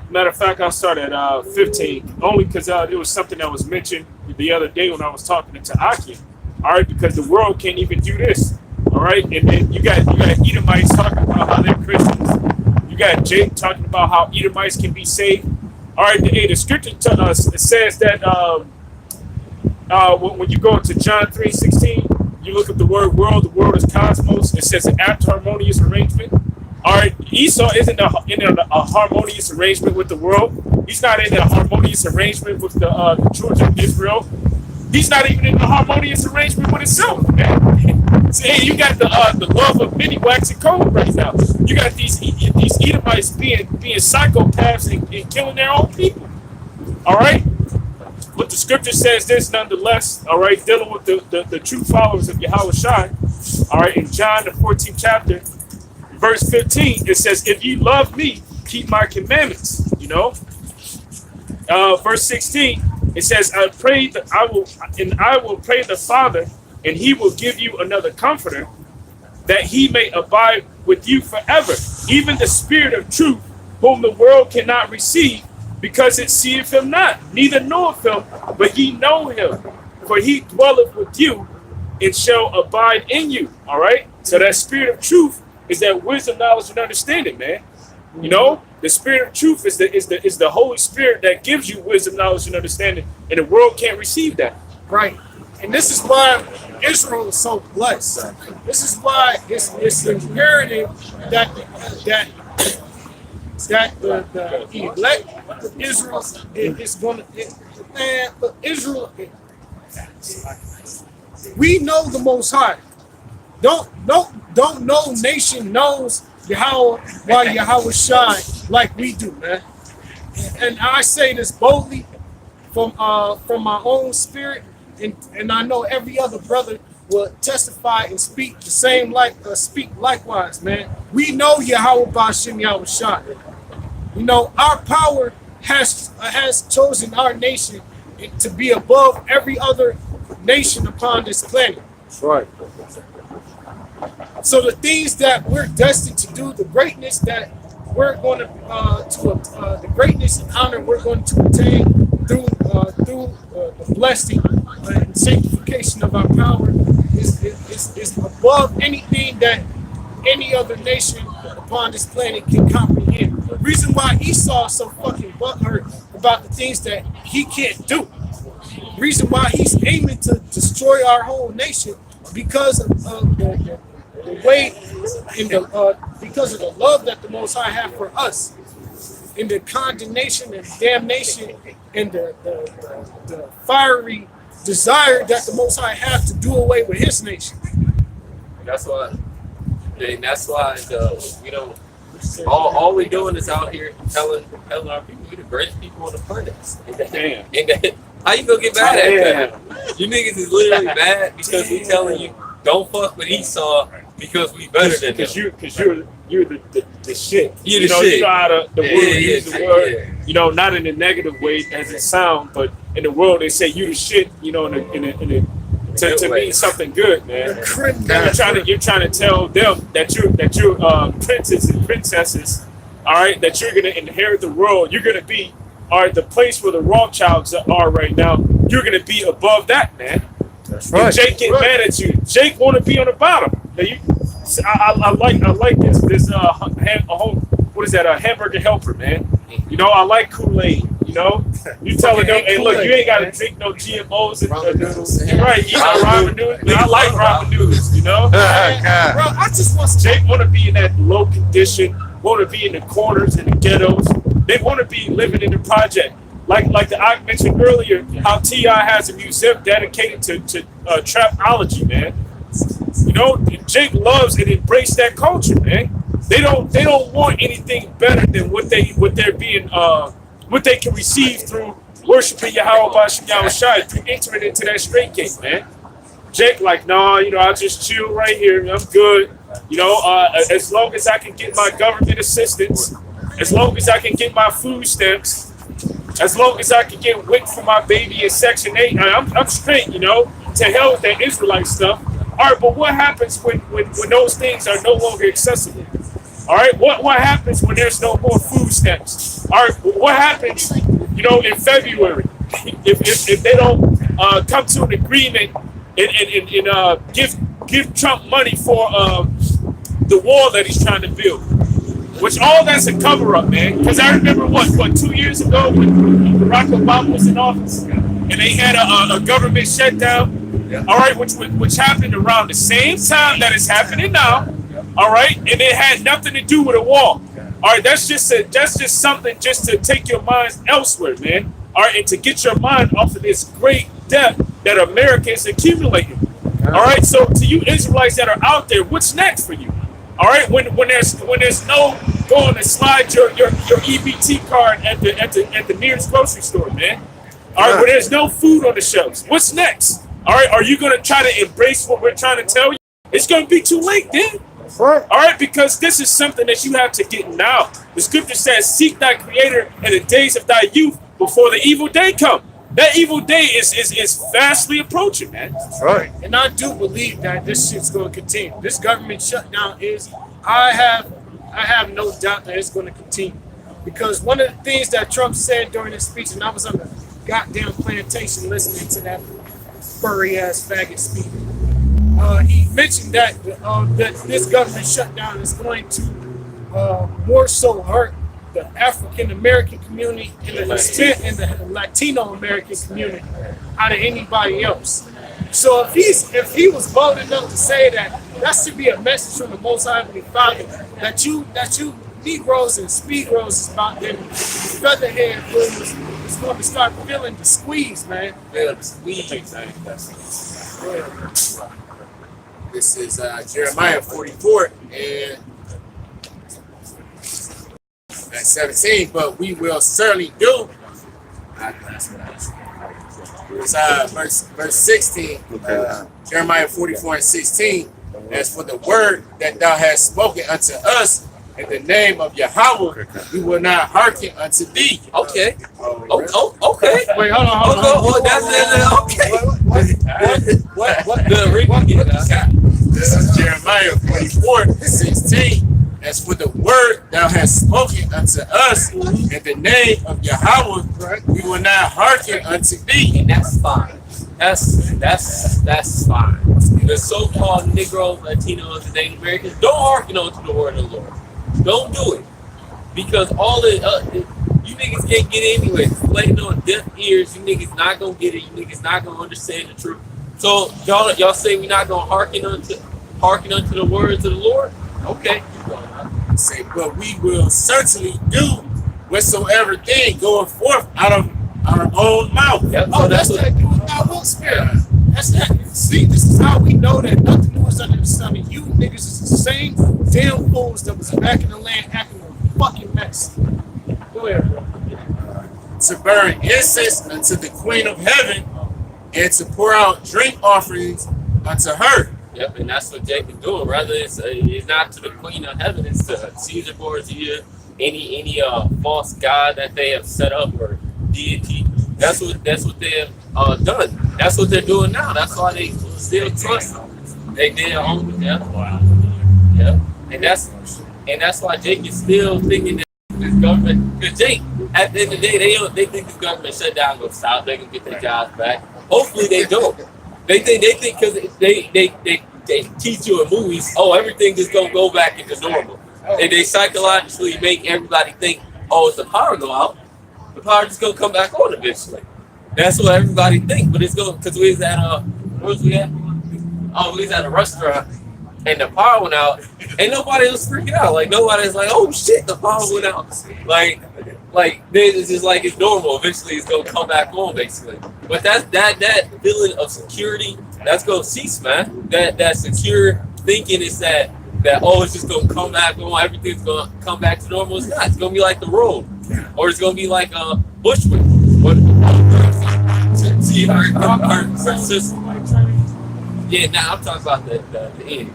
Matter of fact, I'll start at 15, only because it was something that was mentioned the other day when I was talking to Aki. All right, because the world can't even do this. All right, and then you got Edomites talking about how they're Christians. You got Jake talking about how Edomites can be saved. All right, the scripture to us, it says that when you go into John 3:16, you look at the word world. The world is cosmos. It says an apt harmonious arrangement. All right, Esau isn't in a harmonious arrangement with the world. He's not in a harmonious arrangement with the children of Israel. He's not even in a harmonious arrangement with himself, man. See, you got the love of many waxing cold right now. You got these Edomites being psychopaths and killing their own people. All right, but the scripture says this nonetheless. All right, dealing with the true followers of Yahweh Shai. All right, in John the 14th chapter, verse 15, it says, "If ye love me, keep my commandments." You know, verse 16. It says, I will pray the Father, and he will give you another comforter, that he may abide with you forever, even the Spirit of truth, whom the world cannot receive, because it seeth him not, neither knoweth him, but ye know him, for he dwelleth with you, and shall abide in you. All right? So that Spirit of truth is that wisdom, knowledge, and understanding, man. You know, the Spirit of truth is the Holy Spirit that gives you wisdom, knowledge, and understanding, and the world can't receive that. Right. And this is why Israel is so blessed. This is why it's imperative that the elect of Israel is going to Israel. We know the Most High. Don't no nation knows Yahweh Shai like we do, man. And I say this boldly from my own spirit, and I know every other brother will testify and speak the same speak likewise, man. We know Yahweh Ba'Shem Yahweh Shai. You know, our power has chosen our nation to be above every other nation upon this planet. That's right. So the things that we're destined to do, the greatness that we're going to the greatness and honor we're going to attain through the blessing and sanctification of our power is above anything that any other nation upon this planet can comprehend. The reason why Esau is so fucking butthurt about the things that he can't do. The reason why he's aiming to destroy our whole nation because of the way in the because of the love that the Most High have for us, in the condemnation and damnation and the fiery desire that the Most High have to do away with His nation. That's why. And that's why we don't. All we're doing is out here telling our people we're the greatest people on the planet. Damn. And how you gonna get mad at that? You niggas is literally mad because we telling you don't fuck with Esau because we better than them. Because you're the shit. You're you the know, shit. you know how the world use the word. Yeah. You know, not in a negative way as it sounds, but in the world they say you the shit. You know, to mean something good, man. You're trying to tell them that you're princes and princesses. All right, that you're gonna inherit the world. You're gonna be the place where the Rothschilds are right now. You're gonna be above that, man. That's And Jake get mad at you. Jake want to be on the bottom. Now I like this what is that, a hamburger helper, man. You know, I like Kool-Aid. You know, you telling them, hey, look, you ain't got to drink no GMOs. You're right, you know, ramen noodles. I like ramen noodles, you know. Bro, I just want Jake want to be in that low condition, want to be in the corners, in the ghettos. They want to be living in the project. Like I mentioned earlier, how T.I. has a museum dedicated to trapology, man. You know, Jake loves and embrace that culture, man. They don't want anything better than what they can receive through worshiping Yahweh Bashim Yahushai, through entering into that straight gate, man. Jake like, nah, you know, I'll just chill right here. I'm good. You know, as long as I can get my government assistance, as long as I can get my food stamps, as long as I can get WIC for my baby in Section 8, I'm straight, you know. To hell with that Israelite stuff. All right, but what happens when those things are no longer accessible? All right, what happens when there's no more food stamps? All right, what happens, you know, in February if they don't come to an agreement and give Trump money for the wall that he's trying to build? Which all that's a cover up, man. Because I remember what 2 years ago when Barack Obama was in office and they had a government shutdown. All right, which happened around the same time that is happening now. All right, and it had nothing to do with a wall. All right, that's just something just to take your mind elsewhere, man. All right, and to get your mind off of this great debt that America is accumulating. All right, so to you Israelites that are out there, what's next for you? All right, when there's no going to slide your EBT card at the nearest grocery store, man. All right, when there's no food on the shelves, what's next? All right, are you gonna try to embrace what we're trying to tell you? It's gonna be too late, then. All right, because this is something that you have to get now. The scripture says, "Seek thy Creator in the days of thy youth, before the evil day come." That evil day is fastly approaching, man. That's right. And I do believe that this shit's going to continue. This government shutdown I have no doubt that it's going to continue. Because one of the things that Trump said during his speech, and I was on the goddamn plantation listening to that furry ass faggot speak, he mentioned that this government shutdown is going to more so hurt the African American community and the Latino American community out of anybody else. So if he was bold enough to say that, that should be a message from the Most High Heavenly Father that you Negroes and Speedros is about them featherhead fools is going to start feeling the squeeze, man. Feel the squeeze. This is Jeremiah 44 and at 17, but we will certainly do. It's verse 16, Jeremiah 44 and 16. As for the word that thou hast spoken unto us, In the name of Yahweh, we will not hearken unto thee. Okay. Okay. Wait, hold on. Oh, that's it. Okay. What? Read it. This is Jeremiah 44:16. As for the word thou hast spoken unto us in the name of Yahweh, we will not hearken unto thee. And that's fine. That's fine. The so-called Negroes, Latinos, and Native Americans don't hearken on to the word of the Lord. Don't do it, because all the you niggas can't get it anyway. It's playing on deaf ears. You niggas not gonna get it. You niggas not gonna understand the truth. So y'all say we not gonna hearken unto the words of the Lord? Okay. Say, but we will certainly do whatsoever thing going forth out of our own mouth. Yep. Oh, that's that do without will spirit. That's that. See, this is how we know that nothing new is under the sun. And you niggas is the same damn fools that was back in the land acting a fucking mess. Go ahead, bro. To burn incense unto the Queen of Heaven, and to pour out drink offerings unto her. Yep, and that's what Jacob's doing. Rather, it's not to the Queen of Heaven, it's to Caesar Borgia, any false god that they have set up or deity. That's what they have done. That's what they're doing now. That's why they still trust them. They did own. Yeah. Wow. Yeah. And that's why Jake is still thinking that this government. Because Jake, at the end of the day, they think this government shut down gonna stop. They can get their jobs back. Hopefully they don't. They think because they teach you in movies, oh, everything is gonna go back into normal. And they psychologically make everybody think, oh, if the power go out, the power just gonna come back on eventually. That's what everybody think. But it's going because we was at where was we at? Oh, we was at a restaurant and the power went out and nobody was freaking out. Like nobody's like, oh shit, the power went out. Like it's just like it's normal. Eventually it's gonna come back on basically. But that feeling of security, that's gonna cease, man. That secure thinking is that oh, it's just gonna come back on, everything's gonna come back to normal. It's not. It's gonna be like the road. Or it's gonna be like Bushwick. What see her sister. Yeah, now I'm talking about the end.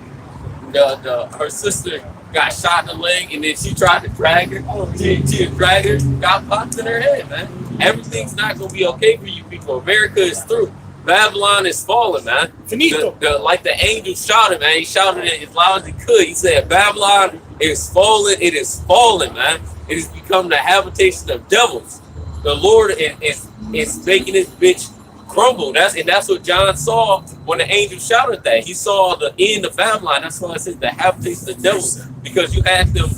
Her sister got shot in the leg and then she tried to drag her. She dragged her, got popped in her head, man. Everything's not gonna be okay for you people. America is through. Babylon is falling, man. Finito. Like the angel shouted, man. He shouted it as loud as he could. He said, Babylon is falling. It is falling, man. It has become the habitation of devils. The Lord is making this bitch crumble. That's what John saw when the angel shouted that. He saw the end of Babylon. That's why I said the habitation of devils. Because you had them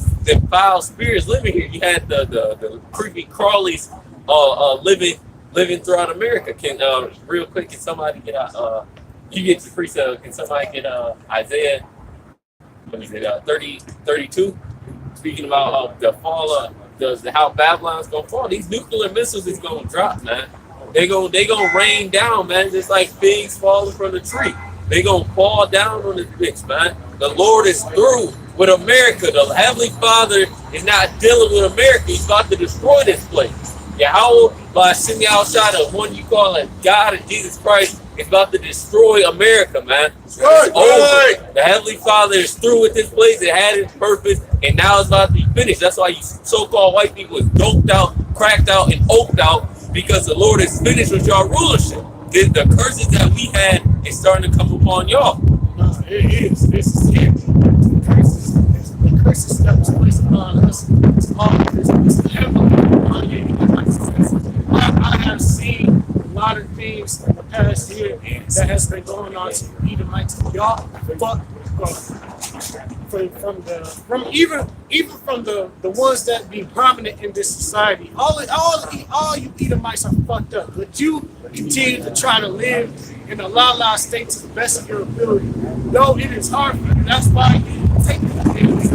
foul spirits living here. You had the creepy crawlies living throughout America. Can real quick, can somebody get you get the free sale, can somebody get Isaiah 32? Speaking about the fall of how Babylon's gonna fall. These nuclear missiles is gonna drop, man. They gonna rain down, man, just like figs falling from the tree. They gonna fall down on this bitch, man. The Lord is through with America. The Heavenly Father is not dealing with America. He's about to destroy this place. Yahweh, by sending outside of one you call it God and Jesus Christ, is about to destroy America, man. It's over. The Heavenly Father is through with this place. It had its purpose, and now it's about to be finished. That's why you so-called white people is doped out, cracked out, and oaked out, because the Lord is finished with y'all rulership. The curses that we had is starting to come upon y'all. No, it is. This is it. The curses that was placed upon us. It's heavily upon you. I have seen a lot of things in the past year that has been going on to Edomites. Y'all fuck even from the ones that be prominent in this society. All you Edomites are fucked up. But you continue to try to live in a la-la state to the best of your ability. Though it is hard for you, that's why you take the things.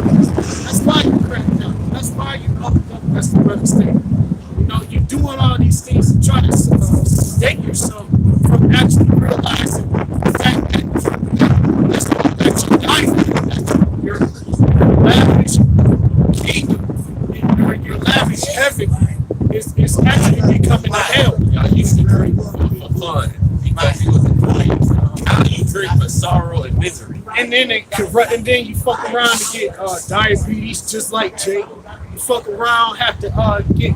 That's why you crack down. That's why you open up as the brother state. You know, you're doing all these things to try to sedate yourself from actually realizing the fact that your life, your lavish kingdom, your lavish heaven is actually becoming a hell. Y'all used to drink for fun because it was a drink. Now you drink for sorrow and misery. And then and then you fuck around and get diabetes, just like Jake. You fuck around, have to get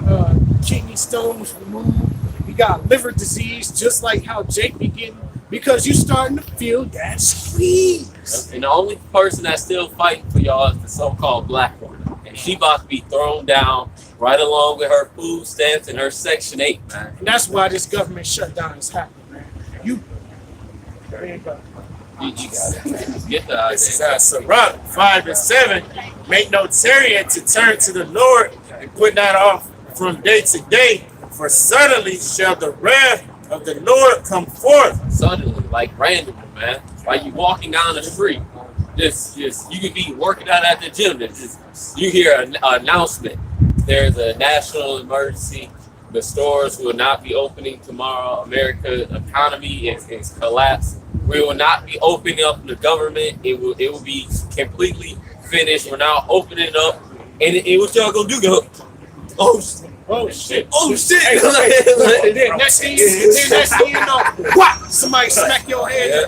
kidney stones removed. You got liver disease, just like how Jake be getting, because you starting to feel that squeeze. And the only person that's still fighting for y'all is the so-called black woman. And she about to be thrown down right along with her food stamps and her Section 8, man. And that's why this government shutdown is happening, man. You got it. Get the This idea. is Sirach 5 and 7. Make no tarrying to turn to the Lord and put not off from day to day, for suddenly shall the wrath of the Lord come forth. Suddenly, like randomly, man. While you walking down the street, just you could be working out at the gym. Just you hear an announcement. There's a national emergency. The stores will not be opening tomorrow. America's economy is collapsed. We will not be opening up the government. It will be completely finished. We're now opening up. And what y'all gonna do? Go, oh shit. Oh shit! Oh shit! And then next thing you know, what? Somebody smack your head in the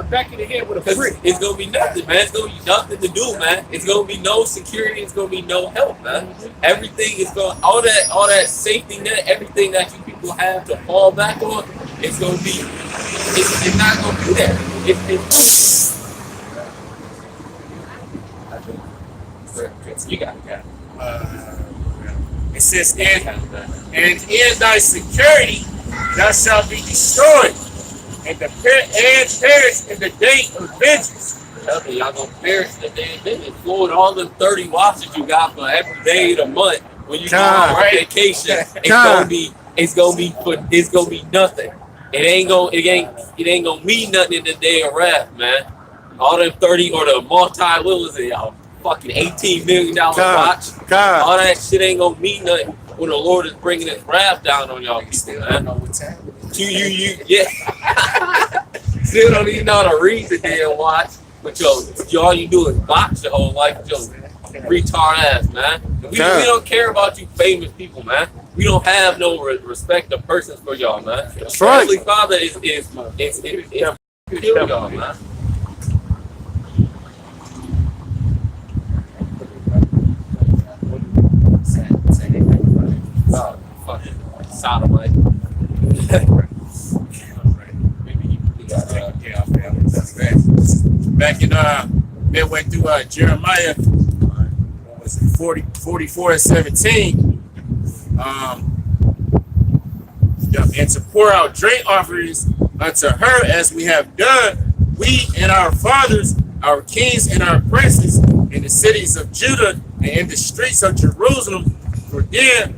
back of the head with a brick. It's gonna be nothing, man. It's gonna be nothing to do, man. It's gonna be no security. It's gonna be no help, man. Everything is going, all that safety net, everything that you people have to fall back on, it's gonna be, it's not gonna be there. You got it. It says, and in thy security thou shalt be destroyed, and perish in the day of vengeance. Y'all gonna perish the day of vengeance. Floyd, all them 30 watches you got for every day of the month when you go on vacation, it's gonna be nothing. It ain't gonna mean nothing in the day of wrath, man. All them 30 or the what was it, y'all? Fucking $18 million watch. All that shit ain't gonna mean nothing when the Lord is bringing His wrath down on y'all people, man. Still don't even know how to read the damn watch, but all you do is box your whole life with your retard ass, man. We don't care about you famous people, man. We don't have no respect or persons for y'all, man. That's right. Heavenly Father is kill y'all, man. Oh, fucking sodomite. Back in midway through Jeremiah, what was it, 44 and 17. And to pour out drink offerings unto her as we have done, we and our fathers, our kings and our princes, in the cities of Judah and in the streets of Jerusalem. For then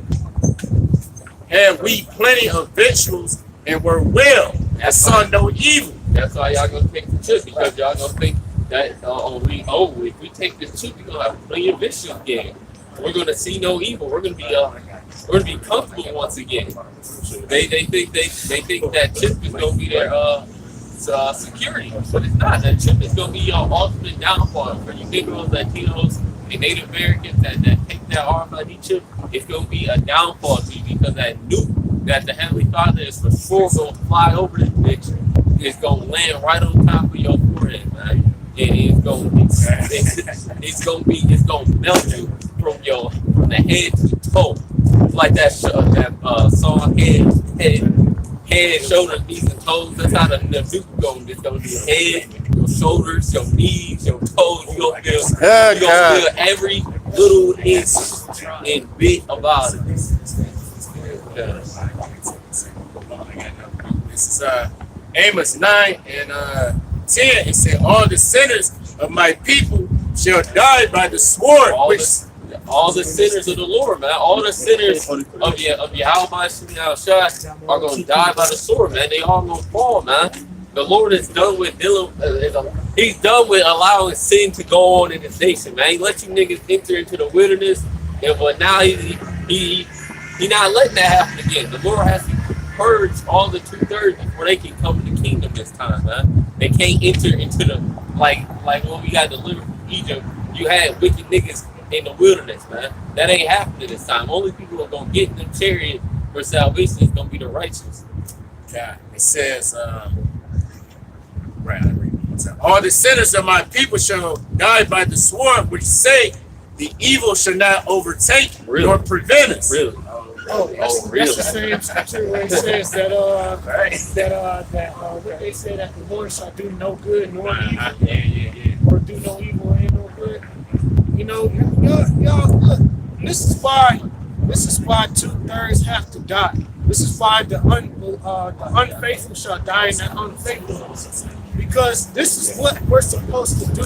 had we plenty of victuals and were well, and saw no evil. That's why y'all gonna take the chip, because y'all gonna think that if we take this chip, we're gonna have plenty of victuals again. We're gonna see no evil. We're gonna be comfortable once again. They think that chip is gonna be their security, but it's not. That chip is gonna be your ultimate downfall for you Negroes, Latinos, and Native Americans that take that RFID chip. It's gonna be a downfall to you, because that nuke that the Heavenly Father is for sure gonna fly over this bitch. It's gonna land right on top of your forehead, man. And it's gonna melt you from the head to toe. It's like that song head, shoulders, knees, and toes. That's how the nuke goes. It's gonna be head, your shoulders, your knees, your toes. You're gonna feel every little inch and bit about it. This is Amos 9 and 10. It said, all the sinners of my people shall die by the sword. All the sinners of the Lord, man. All the sinners of Yahweh are going to die by the sword, man. They all going to fall, man. The Lord is done with He's done with allowing sin to go on in His nation, man. He let you niggas enter into the wilderness, but now he not letting that happen again. The Lord has to purge all the 2/3 before they can come to the kingdom this time, man. They can't enter into the like when we got delivered from Egypt. You had wicked niggas in the wilderness, man. That ain't happening this time. Only people who are gonna get in them chariot for salvation is gonna be the righteous. God, it says, All the sinners of my people shall die by the sword, which say the evil shall not overtake nor prevent us. Really? Oh, that's the same scripture where it says that what they say, that the Lord shall do no good nor evil, or do no evil and no good. You know, y'all look. This is why 2/3 have to die. This is why the unfaithful shall die in that unfaithfulness, because this is what we're supposed to do.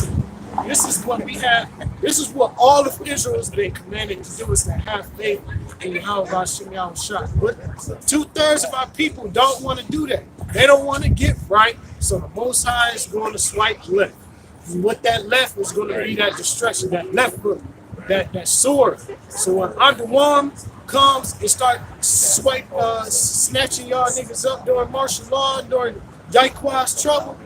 This is what we have. This is what all of Israel has been commanded to do, is to have faith in Yahweh Shem Shah. But 2/3 of our people don't want to do that. They don't want to get right. So the Most High is going to swipe left. And what that left is going to be that destruction, that left foot, that sword. So when Underworm comes and start snatching y'all niggas up during martial law, during Yaqua's trouble,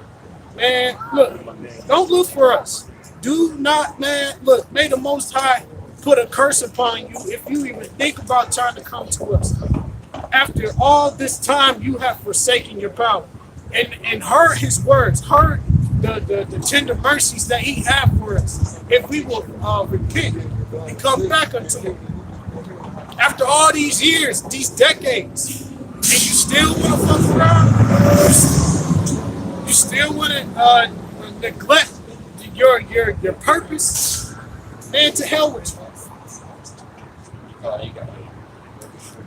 man, look, don't look for us. Do not, man, look, may the Most High put a curse upon you if you even think about trying to come to us. After all this time, you have forsaken your power. And heard his words, heard the tender mercies that he have for us. If we will repent and come back unto him. After all these years, these decades, and you still want to fuck around? You still want to neglect your purpose? Man, to hell with you.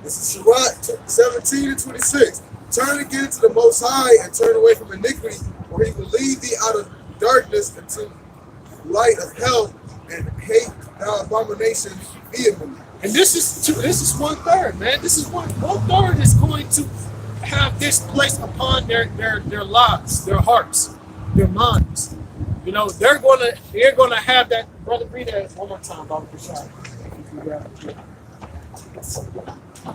This is Sirach 17-26. Turn again to the Most High and turn away from iniquity, or he will lead thee out of darkness into light of health, and hate thou abomination vehemently. And this is 1/3, man. This is one third is going to have this placed upon their lives, their hearts, their minds. You know, they're gonna have that. Brother, read that one more time, Baba Bashar.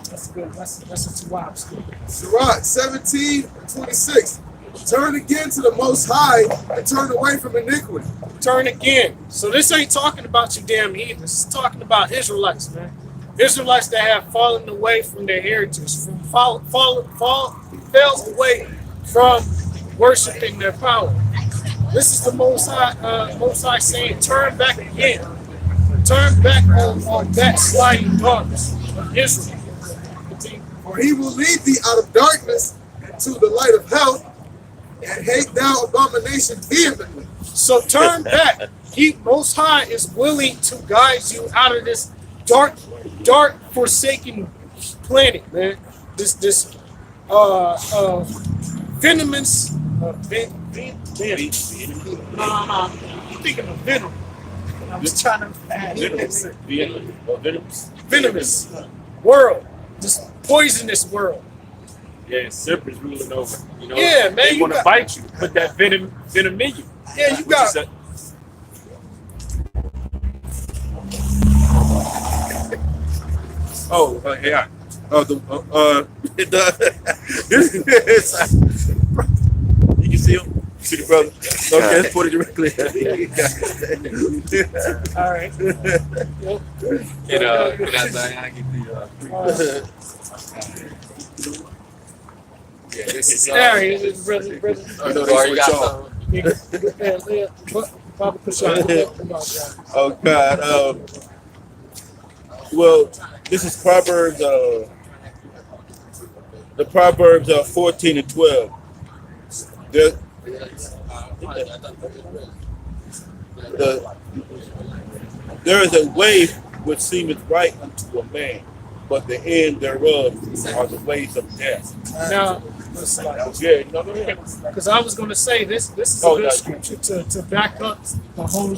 That's good. That's a 2 hours. Sirach 17-26. Turn again to the Most High and turn away from iniquity. Turn again. So this ain't talking about you damn heathens. This is talking about Israelites, man. Israelites that have fallen away from their heritage, fell away from worshiping their power. This is the Most High saying, turn back again. Turn back on that sliding darkness of Israel. For he will lead thee out of darkness into the light of health, and hate thou abomination vehemently. So turn back. He, Most High, is willing to guide you out of this dark, forsaken planet, man. This venomous, I'm thinking of venom. I was trying to add venomous world, this poisonous world. Yeah, serpents ruling over. You know, Yeah, man, they you want to got- bite you, put that venom in you. Yeah, you got. Yeah. This is, you can see him. See the brother. Okay, let's put it directly. All right. Get out there. I get Yeah, this is There he is, brother. you got something? Baba Kushai. Oh God. Well, this is Proverbs. The Proverbs 14-12. There is a way which seemeth right unto a man, but the end thereof are the ways of death. Now, Yeah, you know what I mean? because I was going to say this is a good scripture to back up the whole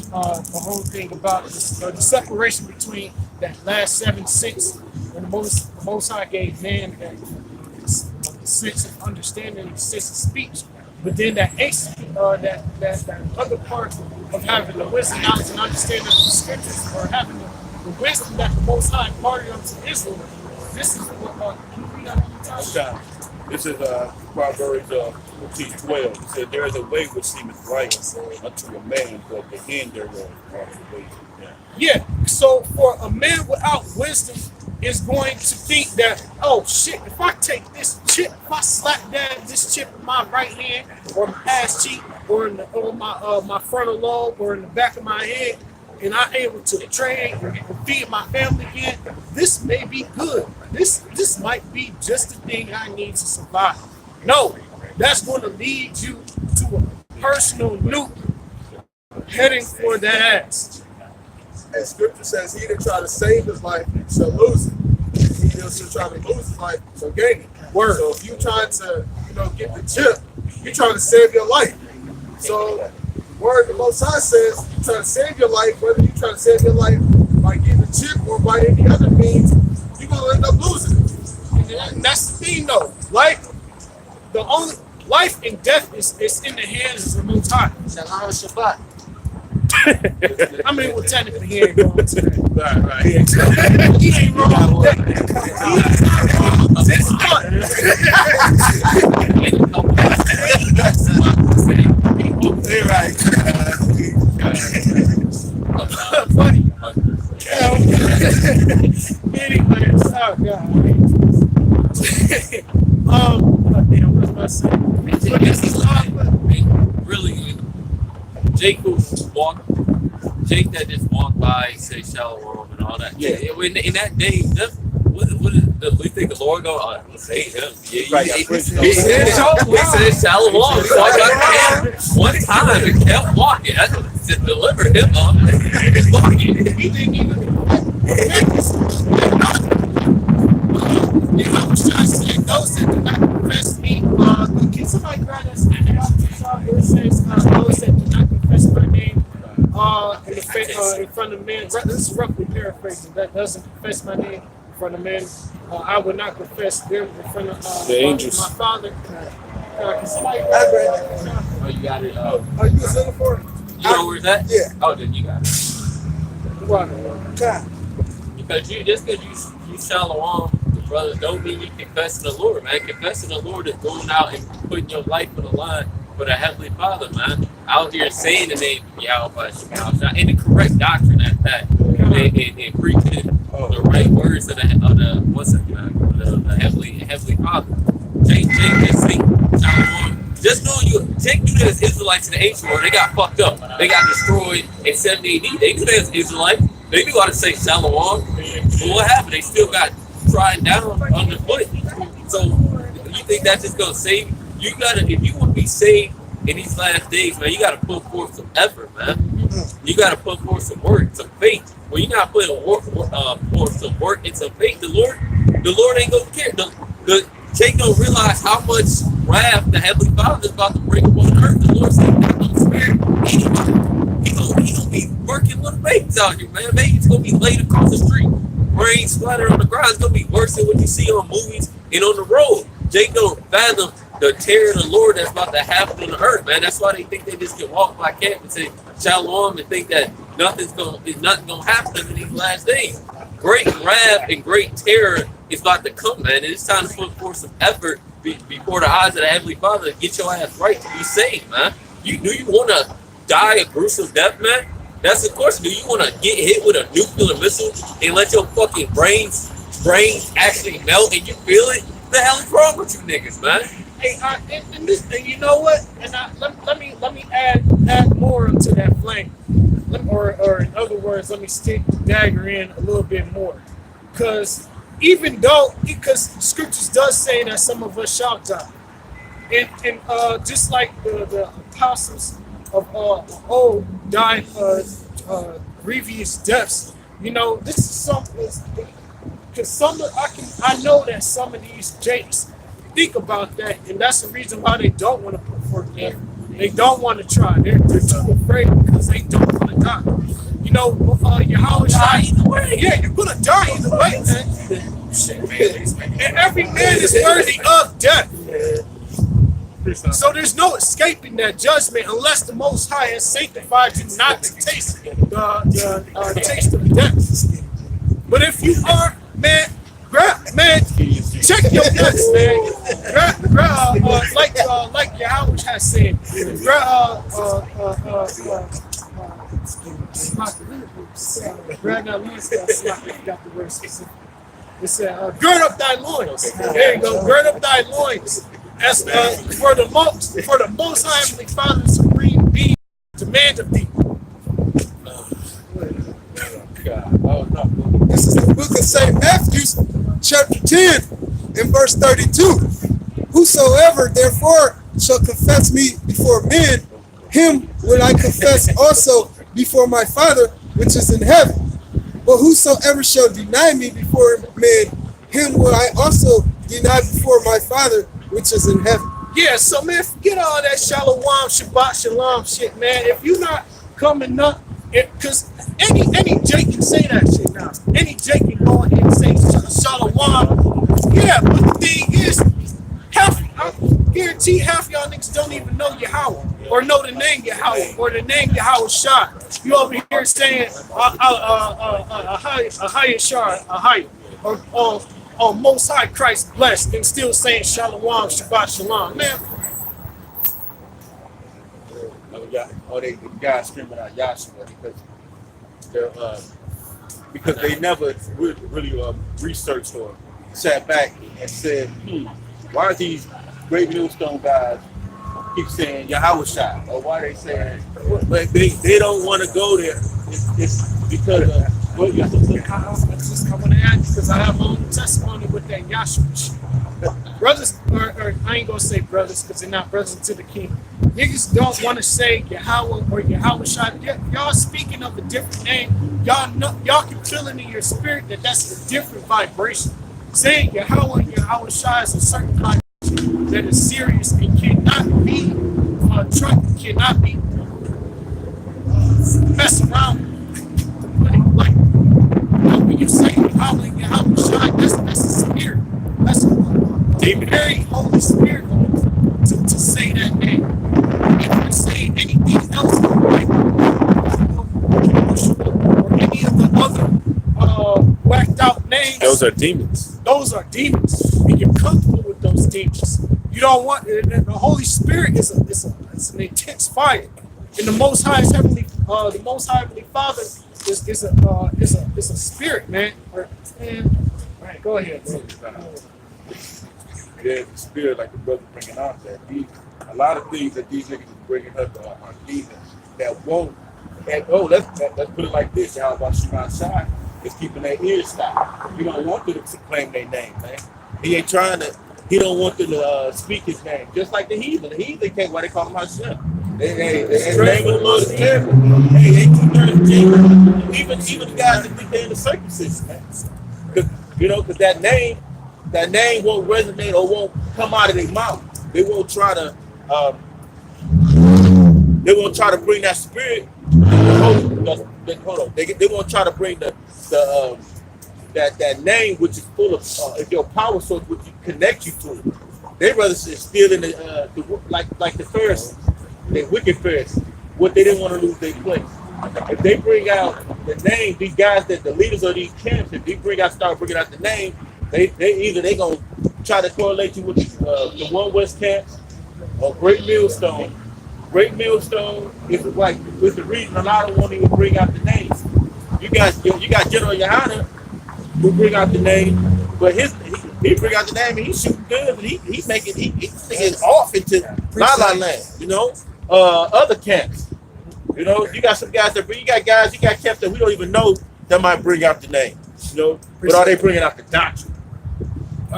thing about this, the separation between that last 7/6 and the most High gave man that sense of understanding, the sense of speech, but then that that other part of having the wisdom, knowledge, and understanding of the scriptures, or having the wisdom that the Most High imparted unto Israel. This is what can you read out of the time? This is Proverbs 14:12. It says, there is a way which seemeth right unto a man, but the end thereof are the ways of death. Yeah, so for a man without wisdom is going to think that, oh shit, if I take this chip, if I slap this chip in my right hand or my ass cheek, or in the, or my frontal lobe or in the back of my head, and I'm able to train and feed my family again, this may be good. This might be just the thing I need to survive. No, that's going to lead you to a personal nuke heading for that ass. And scripture says, he that try to save his life shall lose it. He that shall try to lose his life shall gain it. Word. So if you're trying to, get the chip, you're trying to save your life. So word the Most High says, you're trying to save your life, whether you're trying to save your life by getting the chip or by any other means, you're going to end up losing it. And that's the thing though. Life and death is in the hands of the Most High. Shalom Shabbat. I mean, well, technically he ain't going to that. Right. He ain't wrong. This funny. Anyways, oh god. Damn, what was I saying? But this is Really, Jake that just walked by, say shalom and all that. Yeah, in that day, we think the Lord go, save him. Yeah, he said shalom. He walked by one time and kept walking. That's what just delivered him on. He's walking. he didn't even. I was trying to say those that do not confess me. Can somebody grab that scripture? It says those that do not confess my name in front of men. This is roughly paraphrasing. That doesn't confess my name in front of men. I would not confess them in front of the angels. My Father. Can somebody grab that? Oh, you got it. Are you a sinner for it? You know where's that? Yeah. Oh, then you got it. God. Because you shalom, brother, don't mean you confessing the Lord, man. Confessing the Lord is going out and putting your life on the line for the Heavenly Father, man. Out here saying the name of Yahweh Shemashah and the correct doctrine at that, and preaching the right words of the Heavenly Father. Jake just say shalom. Just knowing Jake knew that as Israelites in the ancient world, they got fucked up. They got destroyed in 70 AD. They knew they was Israelites. They knew how to say shalom. But what happened? They still got trying down underfoot. So you think that's just gonna save you? If you want to be saved in these last days, man, you gotta put forth some effort, man. You gotta put forth some work, some faith. When you're not putting forth some work and some faith, the Lord ain't gonna care. Jake don't realize how much wrath the Heavenly Father is about to bring upon earth. The Lord said, "I'm spared anybody." He gonna be working little babies out here, man. Babies gonna be laid across the street. Brain splattered on the ground. It's gonna be worse than what you see on movies and on the road. Jake don't fathom the terror of the Lord that's about to happen on the earth, man. That's why they think they just can walk by camp and say shalom and think that nothing gonna happen in these last days. Great wrath and great terror is about to come, man. And it's time to put forth some effort before the eyes of the Heavenly Father to get your ass right to be saved, man. Do you want to die a gruesome death, man? That's the question. Do you want to get hit with a nuclear missile and let your fucking brains actually melt and you feel it? What the hell is wrong with you niggas, man? Hey, and you know what? And let me add more to that flame. Or in other words, let me stick the dagger in a little bit more. Because scriptures does say that some of us shall die. And just like the apostles of old died grievous deaths, this is something. Because I know that some of these jakes think about that, and that's the reason why they don't want to put forth effort. They don't want to try. They're too afraid because they don't want to die. Yahweh die either way. Yeah, you're gonna die either way, man. Shit, man. And every man is worthy of death. So there's no escaping that judgment unless the Most High has sanctified you not to taste the taste of death. But if you are, man, check your guts, man. Like Yahweh has said, it said, gird up thy loins. There you go, gird up thy loins. As for the most high heavenly Father, supreme being, demand of thee. This is the book of St. Matthew, chapter 10, and verse 32. Whosoever therefore shall confess me before men, him will I confess also before my Father which is in heaven. But whosoever shall deny me before men, him will I also deny before my Father which is in heaven. Yeah, so man, forget all that Shalom, Shabbat, Shalom shit, man. If you're not coming up, because any Jake can say that shit now. Any Jake can go ahead and say Shalom. Yeah, but the thing is, I guarantee half y'all niggas don't even know Yahweh or know the name Yahweh or the name Yahweh Shah. You over here saying Ahaya Shah, Ahaya, or Most High Christ blessed, and still saying Shalom, Shabbat Shalom, man. The guys screaming out Yahshua because they never really researched or sat back and said, why are these great millstone guys keep saying Yahweh Shai? Or why they saying, but they don't want to go there. It's because of what you're supposed to. I want to add because I have my own testimony with that Yahshua. Brothers, or I ain't gonna say brothers because they're not brothers to the king. Niggas don't want to say Yahweh or Yahweh Shai. Y'all speaking of a different name. Y'all know, y'all can feel it in your spirit that that's a different vibration. Saying Yahweh and Yahweh Shai is a certain vibration that is serious and cannot be cannot be messed around with. Put it like, when you say Yahweh and Yahweh Shai, that's a spirit. That's a very Holy Spirit to say that name. If you say anything else like or any of the other whacked out names, Those are demons. those are demons, and you're comfortable with those demons. You don't want the Holy Spirit is an intense fire, and the Most High Heavenly Father is a spirit, man. All right, go ahead, bro. There's a spirit like the brother bringing out that a lot of things that these niggas is bringing up are demons that won't. And let's put it like this: how about Shema Shai is keeping their ears stopped. You don't want them to claim their name, man. He ain't trying to. He don't want them to speak his name, just like the heathen. The heathen can't. Why they call him Hashem? The name of the Lord is terrible. Hey, they too dirty. Even the guys that think they're in the circumcision, man. Because that name won't resonate or won't come out of their mouth. They won't try to bring that spirit. Hold on. They won't try to bring that name which is full of your power source, which connect you to it. They rather still in like the Pharisees, the wicked Pharisees, what they didn't want to lose their place. If they bring out the name, these guys that the leaders of these camps, if they start bringing out the name, they gonna try to correlate you with the One West camps or Great Millstone. Great Millstone is like with the reason a lot of them won't even bring out the names. You got General Yohana who bring out the name, but he bring out the name and he's shooting good, and he's making it off into La La Land, other camps. You got some guys you got camps that we don't even know that might bring out the name. But are they bringing out the doctrine?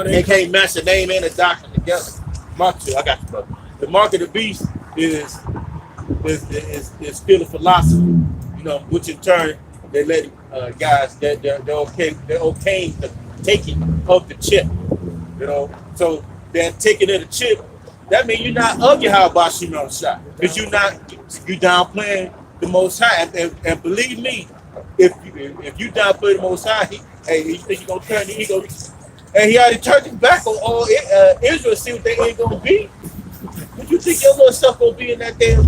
They can't match the name and the doctrine together. I got you, brother. The mark of the beast is still a philosophy, which in turn they let guys that they're okay the taking of the chip, So then taking of the chip, that means you're not of Yahweh Shimon Shah, because you downplaying the Most High, and believe me, if you downplay the Most High, you think you're gonna turn the ego, and he already turned his back on all Israel. See what they ain't gonna be. What you think your little stuff gonna be in that damn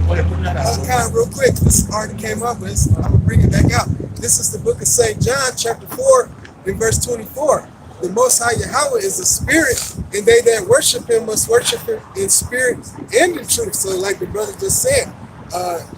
Kind of real quick, this already came up, but I'm gonna bring it back out. This is the book of St. John, chapter 4, and verse 24. The Most High Yahweh is a spirit, and they that worship him must worship him in spirit and in truth. So like the brother just said,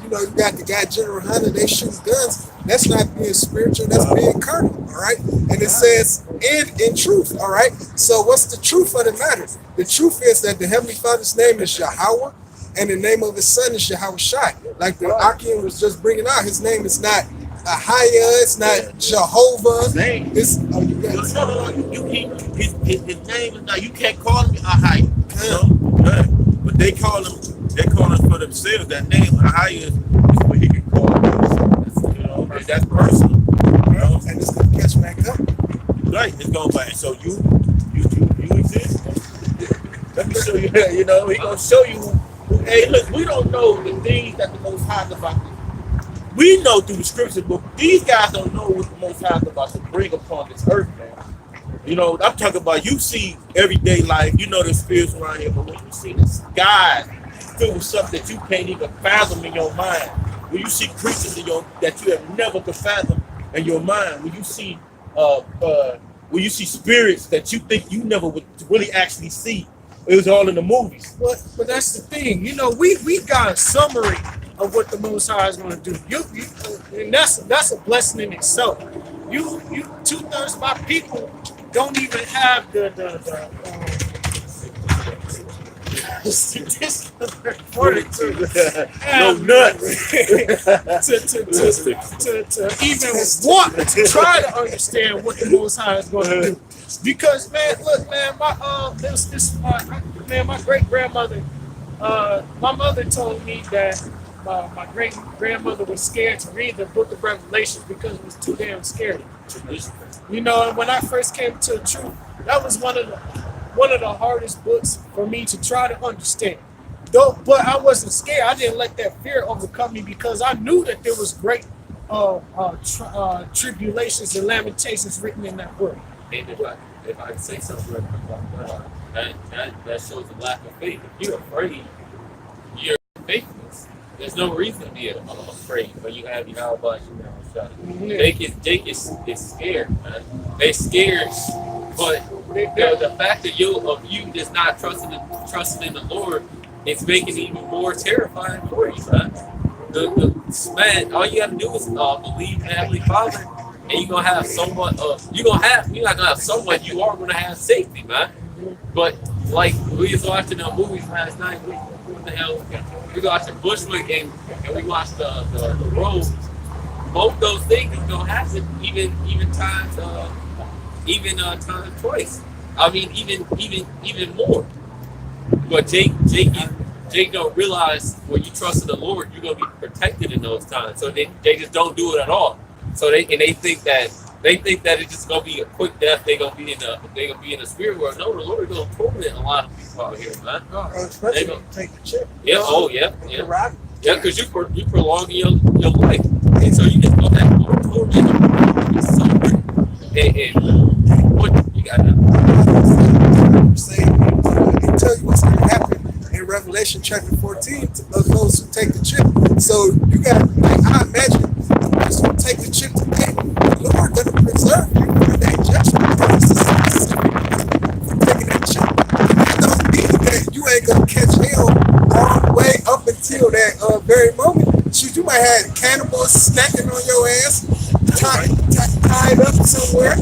you got the guy General Hunter, they shoot guns. That's not being spiritual, that's being carnal, all right? And it says and in truth. All right. So what's the truth of the matter? The truth is that the Heavenly Father's name is Yahweh, and the name of His Son is Yahweh Shai. Like the Akim was just bringing out, His name is not Ahia, it's not Jehovah. His name. It's No, his name is not. You can't call him Ahia. You know? But they call him. They call him for themselves. That name Ahia is what he can call him. You know, and that's personal. You know? And it's gonna catch back up. Right, it's going back. So you exist. Let me show you. You know, he gonna show you. Hey, look, we don't know the things that the Most High is about. We know through the scriptures, but these guys don't know what the Most High is about to bring upon this earth, man. You know, I'm talking about, you see everyday life, you know there's spirits around here, but when you see the sky filled with something that you can't even fathom in your mind, when you see creatures that you have never could fathom in your mind, when you see spirits that you think you never would really actually see, it was all in the movies. But that's the thing, you know, we got a summary of what the Most High is going to do. You and that's a blessing in itself. You 2/3 of our people don't even have the No nuts. to even want to try to understand what the Most High is going to do. Because man, look, man, my great grandmother, my mother told me that my great grandmother was scared to read the Book of Revelations because it was too damn scary. You know, and when I first came to the truth, that was one of the hardest books for me to try to understand. Though, but I wasn't scared. I didn't let that fear overcome me because I knew that there was great tribulations and lamentations written in that book. And if I say something about that shows a lack of faith. If you're afraid, you're faithless. There's no reason to be afraid when you have your body. Jake is scared, man. They scared, but the fact that you just not trusting in the Lord, it's making it even more terrifying for you, man. Man, all you have to do is believe in Heavenly Father, and you're gonna have someone. You're not gonna have someone. You are gonna have safety, man. But like we was watching the movies last night. What the hell? We watched Bushwick and we watched the Road. Both those things is gonna happen, even times twice. I mean, even more. But Jake don't realize when you trust in the Lord, you're gonna be protected in those times. So they just don't do it at all. So they think that it's just gonna be a quick death. They're gonna be in the spirit world. No, the Lord is gonna torment a lot of people out here, man. Especially if you take the chip. Yeah. Oh yeah. Yeah. Yeah, because you prolong your life, and so you just go back and torment them. It's so great. And what you got now? Say, it tell you what's going to happen in Revelation chapter 14 of those who take the chip. So you got, like, I imagine those who take the chip today, the Lord going to preserve you from that judgment. For taking that chip. It don't mean that you ain't going to catch hell all the way up until that very moment. Shoot, you might have cannibals snacking on your ass, tied up somewhere,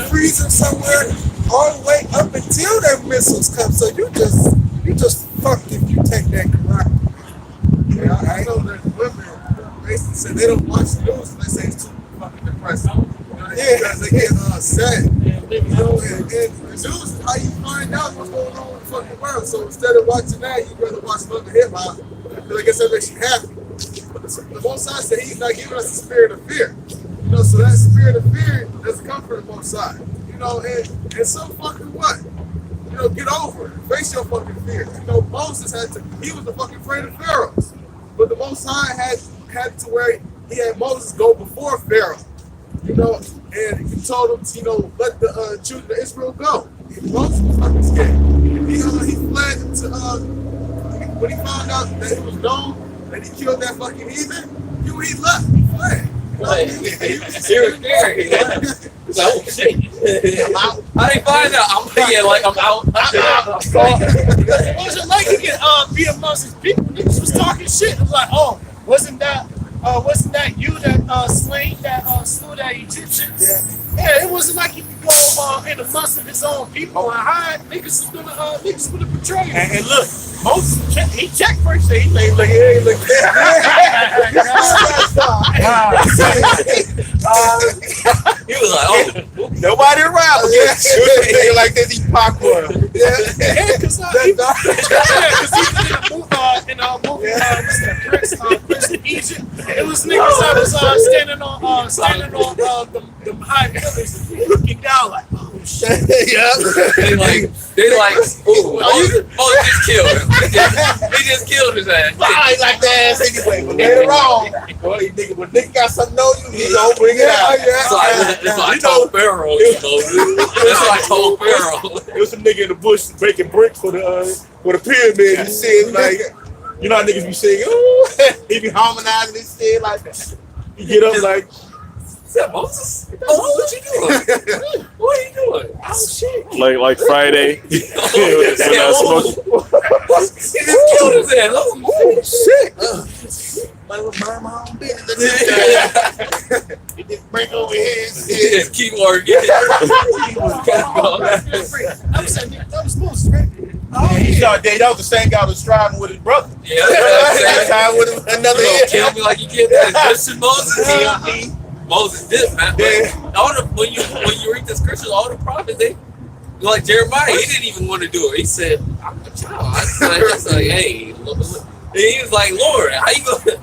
freezing somewhere, all the way up until their missiles come. So you just fucked if you take that karate. Yeah, I know that women basically say they don't watch the news unless they too fucking depressed. Yeah, because they get sad. And the news is how you find out what's going on in the fucking world. So instead of watching that, you'd rather watch another hip hop because I guess that makes you happy. But the Most High said He's not giving us the spirit of fear. You know, so that spirit of fear doesn't come from the Most High. You know, and so fucking what? You know, get over it. Face your fucking fear. You know, Moses he was the fucking afraid of pharaohs. But the Most High had to where he had Moses go before Pharaoh. You know, and he told him to, let the children of Israel go. Moses was fucking scared. He fled to, when he found out that it was known that he killed that fucking heathen, he left. He fled. He was scared. He's like, oh shit. I didn't find out. I'm out. It wasn't like he could be amongst his people. Niggas was talking shit. It was like, oh, wasn't that wasn't that you that slew that Egyptian? Yeah, it wasn't like he could go in the midst of his own people and hide. Niggas was gonna betray him. And look, Moses, he checked first. He look here, he look there. He was like, oh, Nobody around. Yeah, like this, he popcorn. Because he was in a movie, Prince of Egypt. It was niggas that was standing on the high pillars, looking down like, oh shit. they like, ooh, Moses just killed him. He just killed his ass. I ain't like that ass anyway, but they're wrong. Boy, when nigga got something on you, he gonna bring it out. That's why I told Pharaoh, That's why I told Pharaoh. There was some nigga in the bush breaking bricks for the pyramid and shit. Like, you know how niggas be saying, ooh, he be harmonizing this shit like that. You get up like, Is that Moses? Oh, what you doing? What are you doing? Oh shit! Like Friday. He just killed his ass. Oh shit. Like, we'll burn my own business. He just break over here. just keep working. That was Moses, right? He saw that was the same guy who was striving with his brother. Yeah, Time with another you gonna kill me like you killed that Egyptian Moses. Moses did, man. But when you read the scriptures, all the prophets, they like Jeremiah, he didn't even want to do it. He said, "I'm a child." It's like, hey, and he was like, "Lord, how you gonna?"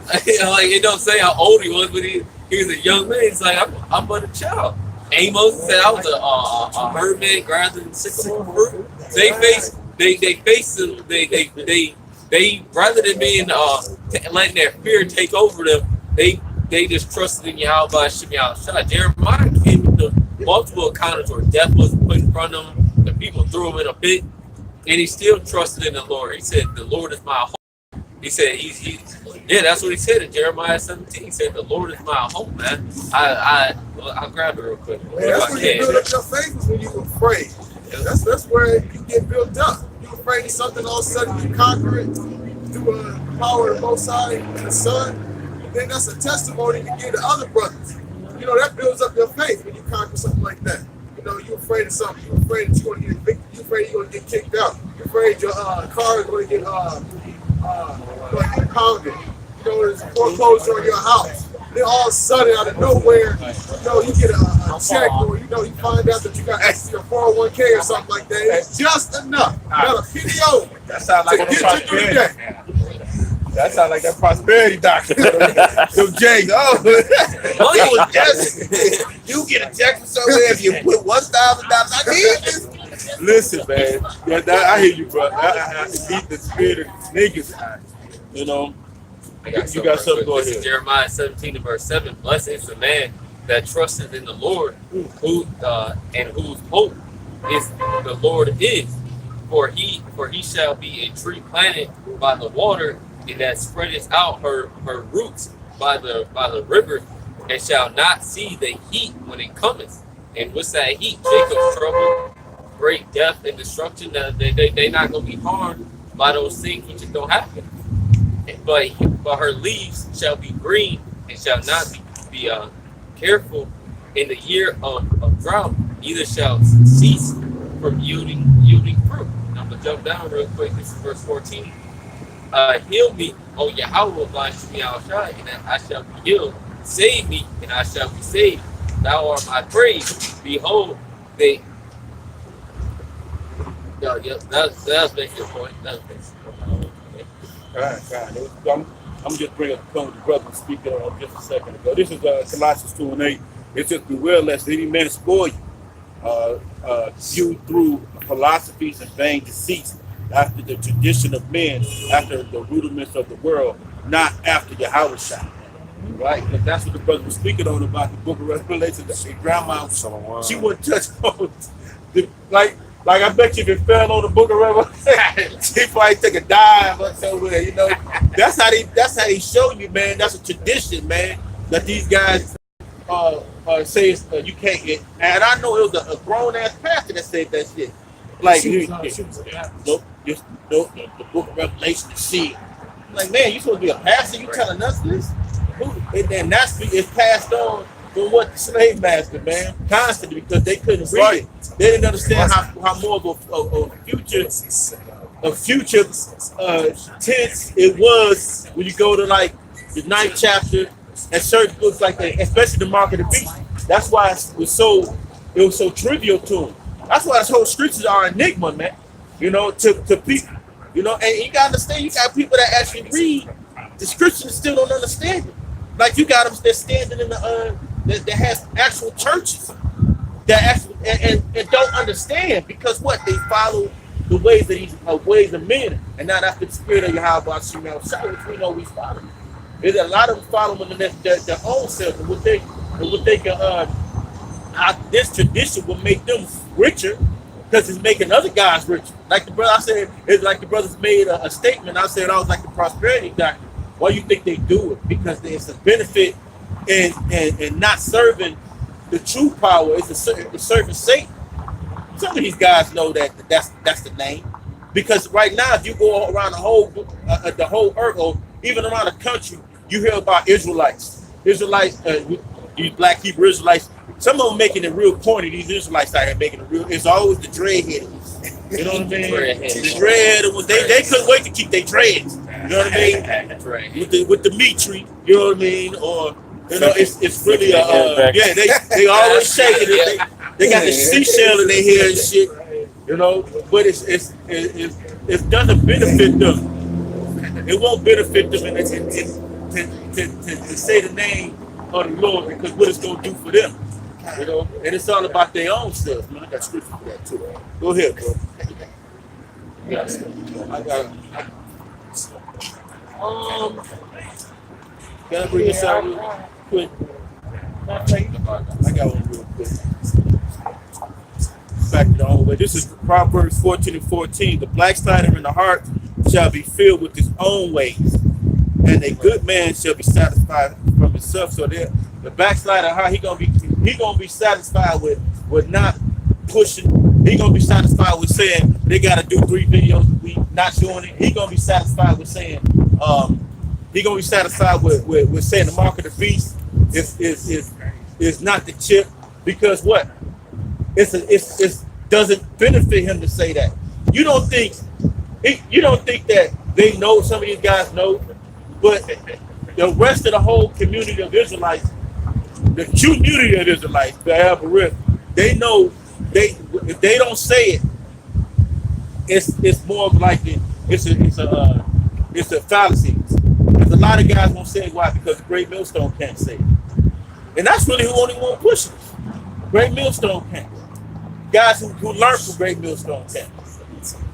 Like it don't say how old he was, but he was a young man. He's like, "I'm but a child." Amos said, "I was a hermit gathering sycamore fruit." They rather than being letting their fear take over them, they just trusted in Yahweh by Shah. Jeremiah came into multiple encounters where death was put in front of him, the people threw him in a pit, and he still trusted in the Lord. He said, "The Lord is my hope." He said, that's what he said in Jeremiah 17. He said, "The Lord is my hope, man." I'll grab it real quick. Man, that's when you build up your faith is when you're afraid. That's where you get built up. You're afraid of something, all of a sudden you conquer it through the power of the Most High and the Son. Then that's a testimony to give to other brothers. You know, that builds up your faith when you conquer something like that. You know, you're afraid of something. You're afraid that you're going to get evicted. You're afraid you're going to get kicked out. You're afraid your car is going to get pounded. You know, there's foreclosure on your house. Then all of a sudden, out of nowhere, you know, you get a check or, you know, you find out that you got access to your 401k or something like that. It's just enough. Not a PDO. That sounds like to get you through the day. That sounds like that prosperity doctor. Them James. Oh, you get a check from somewhere if you put $1,000. I need this. Listen, man. I hear you, bro. I beat the spirit of niggas. You know. You got something going here. Jeremiah 17 and verse 7. Blessed is the man that trusteth in the Lord, whose hope is the Lord is. For he shall be a tree planted by the water, and that spreadeth out her roots by the river, and shall not see the heat when it cometh. And what's that heat? Jacob's trouble, great death and destruction. They not gonna be harmed by those things which is gonna happen. But her leaves shall be green and shall not be careful in the year of drought, neither shall cease from yielding fruit. I'm gonna jump down real quick. This is verse 14. Heal me, O Yahweh, by Shemi Al-Shai, and I shall be healed. Save me, and I shall be saved. Thou art my praise. Behold, they. That's basically the point. That's basically the point. I'm just bringing up the brother speaking just a second ago. This is Colossians 2:8. It says, "Beware lest any man spoil you through philosophies and vain deceits, after the tradition of men, after the rudiments of the world, not after Yahweh Shai." Right? Because that's what the brother was speaking on about the book of Revelation. That grandma, she wouldn't touch on like I bet you if it fell on the book of Revelation, she probably take a dive or somewhere, you know. That's how they show you, man. That's a tradition, man, that these guys say you can't get. And I know it was a grown ass pastor that said that shit. Like, the book of Revelation is sealed. Like, man, you supposed to be a pastor? You telling us this? And then that's it's passed on from what the slave master, man, constantly because they couldn't read it. They didn't understand how more of a future tense it was when you go to like the 9th chapter and certain books like that, especially the Mark of the Beast. That's why it was so trivial to them. That's why this whole scriptures are an enigma, man. You know, to people. You know, and you gotta understand, you got people that actually read the scriptures and still don't understand it. Like you got them that's standing in the that has actual churches that actually and don't understand because what they follow the ways of these ways of men, and not after the spirit of Yahweh Shemel Shah, which we know we follow. There's a lot of them following their own self and what they can this tradition will make them richer because it's making other guys richer. Like the brother I said, it's like the brothers made a statement. I said I was like the prosperity doctor. Why you think they do it? Because there's a benefit in not serving the true power. It's serving Satan. Some of these guys know that's the name. Because right now, if you go around the whole earth, or even around the country, you hear about Israelites. These black Hebrew Israelites. Some of them making it real pointy. These Israelites out here making it real. It's always the dreadhead. You know what I mean? The dread was they couldn't wait to keep their dreads. You know what I mean? With the meat treat. You know what I mean? Or you know, it's really yeah. They always shaking it. They got the seashell in their hair and shit. You know, but it doesn't benefit them. It won't benefit them to say the name of the Lord because what it's gonna do for them. You know, and it's all about their own stuff. Man, I got scripture for that too. Go ahead, bro. I got it. Can I bring this out real quick? I got one real quick. Back to the old way. This is Proverbs 14:14. The backslider in the heart shall be filled with his own ways, and a good man shall be satisfied from himself. So there, the backslider heart, he gonna be satisfied with not pushing. He gonna be satisfied with saying they gotta do 3 videos a week, not doing it. He gonna be satisfied with saying he gonna be satisfied with saying the mark of the beast is not the chip because what? It doesn't benefit him to say that. You don't think that they know, some of these guys know, but the rest of the whole community of Israelites, the community of Israelites, the algorithm, they know if they don't say it, it's more of like it's a fallacy. Because a lot of guys won't say it. Why? Because the Great Millstone can't say it. And that's really who only one pushes. Great Millstone can't. Guys who learn from Great Millstone can't.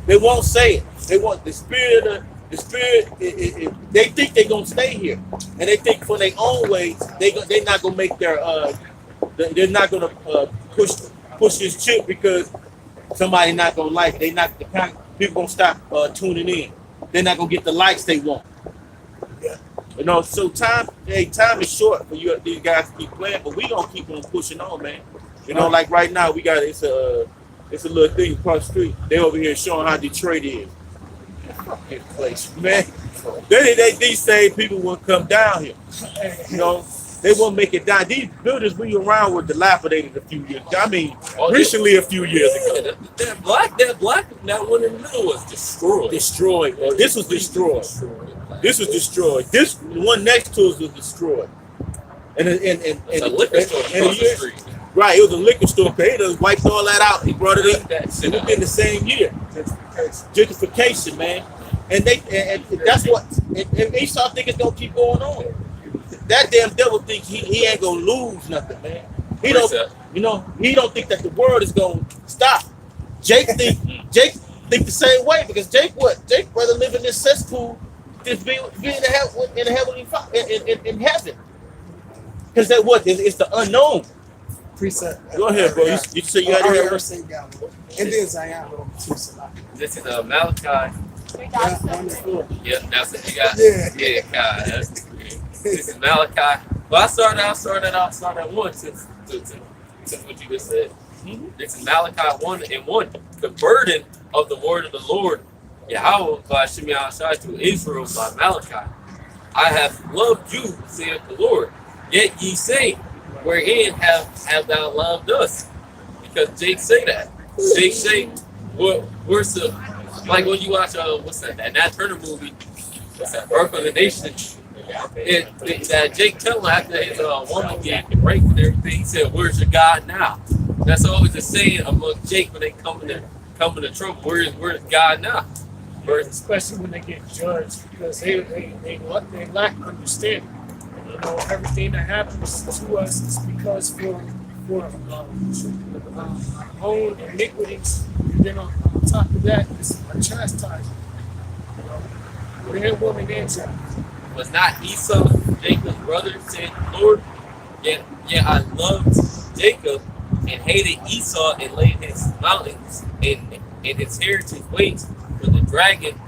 They won't say it. They want the spirit. They think they're gonna stay here, and they think for their own ways they're not gonna make they're not gonna push this chip because somebody not gonna like it. They not the kind of people gonna stop tuning in. They're not gonna get the likes they want. You know, so time is short for you these guys to keep playing, but we gonna keep on pushing on, man. You know, like right now we got it's a little thing across the street. They over here showing how Detroit is. Fucking place, man. These same people will come down here. You know, they won't make it down. These buildings we around were dilapidated a few years ago. I mean, recently a few years ago. That black, that one in the middle was destroyed. This was destroyed. This one next to us was destroyed. And a liquor store across the street. Right, it was a liquor store. They just wiped all that out. He brought it up. It was in the same year. Gentrification, man. And that's what. And Esau think it's gonna keep going on. That damn devil think he ain't gonna lose nothing, man. He don't think that the world is gonna stop. Jake think the same way because Jake rather live in this cesspool just be in the heavenly in heaven. Because that what it's the unknown. Precept. Go ahead, bro. You say you got to hear it. And then Zion. This is Malachi. Yep, that's what you got. Yeah, God. This is Malachi. Well, I started out 1 since what you just said. This is Malachi 1:1. The burden of the word of the Lord Yahweh by Shemi to Israel by Malachi. I have loved you, saith the Lord. Yet ye say, wherein have thou loved us? Because Jake say that. Jake say, where's the, like when you watch what's that Nat Turner movie? What's that? Birth of the Nation. That Jake tell him after his woman get raped and everything, he said, "Where's your God now?" That's always the saying among Jake when they come to trouble. Where's God now? Especially when they get judged, because they lack understanding. You know, everything that happens to us is because for our own iniquities, and then on top of that, it's a chastisement. You know, man, woman, and child. Was not Esau Jacob's brother, said the Lord? Yet I loved Jacob and hated Esau and laid his mountains and his heritage waste for the dragon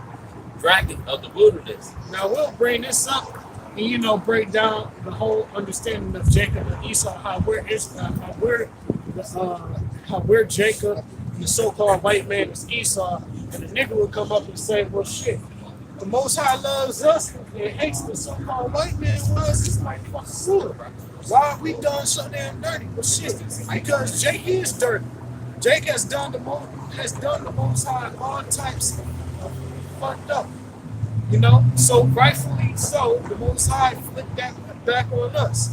of the wilderness. Now we'll bring this up and break down the whole understanding of Jacob and Esau, how we're Jacob and the so-called white man is Esau, and the nigga will come up and say, well shit, the Most High loves us and hates the so-called white man was. It's like fucking good. Why are we done so damn dirty? Well shit, because Jake is dirty. Jake has done the Most High all types of fucked up. So rightfully so, the Most High flipped that back on us.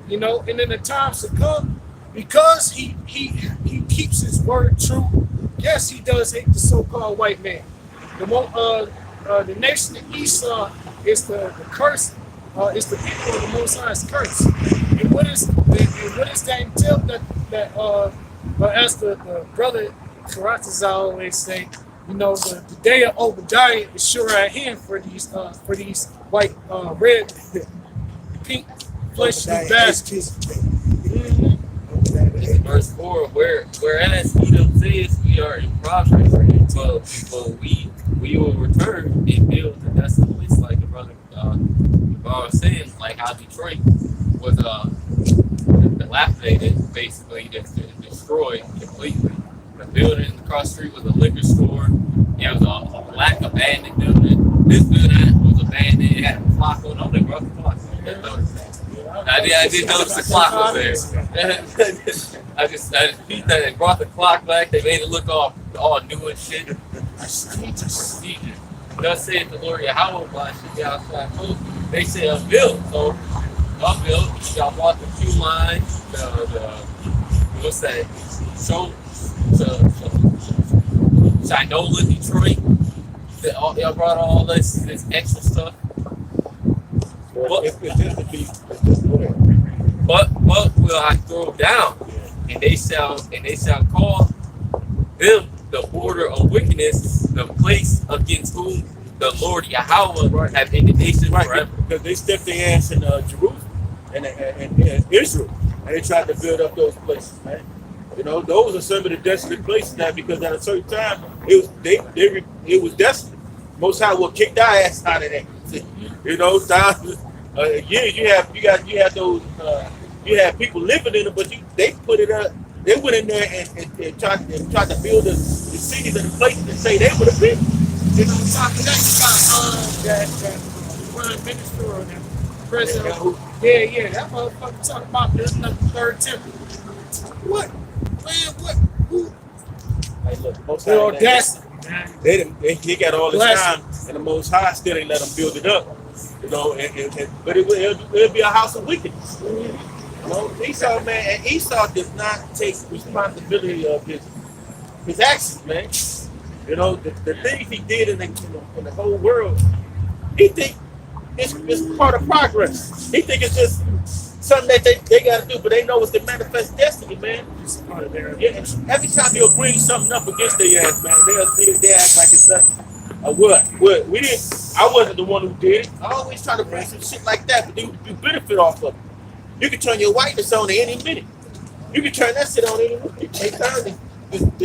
And in the times to come, because he keeps his word true, yes, he does hate the so-called white man. The nation of Esau is the curse, it's the people of the Most High's curse. And what is that entail? As the brother Karatazal always say, the day of Obadiah is sure at hand for these white, red, pink, fleshy bastards. Verse 4, whereas Edom says we are in progress, but we will return and build the desolate place, like the brother was saying, like how Detroit was dilapidated, basically destroyed completely. The building across the street was a liquor store. It was a black abandoned building. This building was abandoned. It had a clock on it. They brought the clock. I didn't notice the clock was there. I just beat that. They brought the clock back. They made it look all new and shit. Thus saith the Lord Yahweh, by outside food. They say built. So built. Y'all bought the queue line. What's that? Shinola, Detroit. Y'all brought all this extra stuff. But will I throw down, and they shall call them the border of wickedness, the place against whom the Lord Yahweh have indignation forever. Because they stepped their ass in Jerusalem and Israel, and they tried to build up those places, man. Those are some of the desolate places now, because at a certain time it was desolate. Most High will kick their ass out of that. Years you have those you have people living in it, but they put it up. They went in there and tried to build the cities and the places and say they would have been. Talking that prime minister or the president. Yeah, that motherfucker talking about building up the third temple. What? Man, what? Who? Hey, look, Most The High, audacity, man. they got all this time, and the Most High still ain't let them build it up. But it'll be a house of wickedness. Esau, man, and Esau does not take responsibility of his actions, man. The things he did in the whole world, he think it's part of progress. He think it's just something that they got to do, but they know it's the manifest destiny, man. Every time you'll bring something up against their ass, man, they act like it's nothing. What? We didn't. I wasn't the one who did it. I always try to bring some shit like that, but you benefit off of it. You can turn your whiteness on at any minute. You can turn that shit on any minute. You can't turn this. You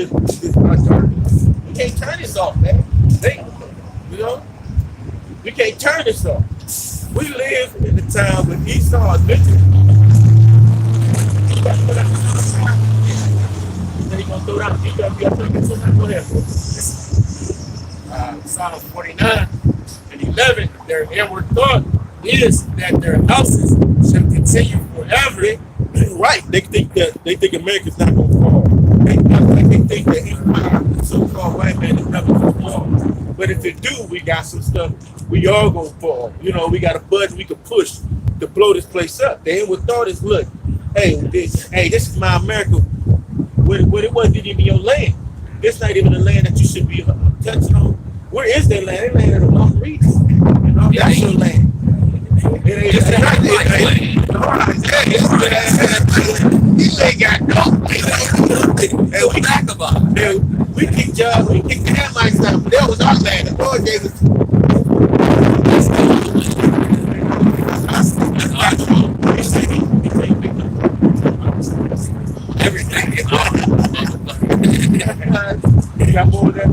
can't turn this off, man. You can't turn this off. We live in the time when Esau is mentioned. Then he gonna throw down the go ahead. Psalm 49 and 11, their inward thought is that their houses shall continue forever. Right. They think America's not gonna fall. They think the empire, the so-called white man, is never gonna fall. But if it do, we got some stuff. We all gonna fall. You know, we got a button we can push to blow this place up. The inward thought is, look, this is my America. When it wasn't even your land. It's not even the land that you should be touching on. Where is their land? Their land is the Long Reach. You know, that's your land. It's not their land. He ain't got no. And we talk about it. We kicked y'all, we kicked the Hamites out, but that was our land. The Lord gave us. Everything is You got more of that?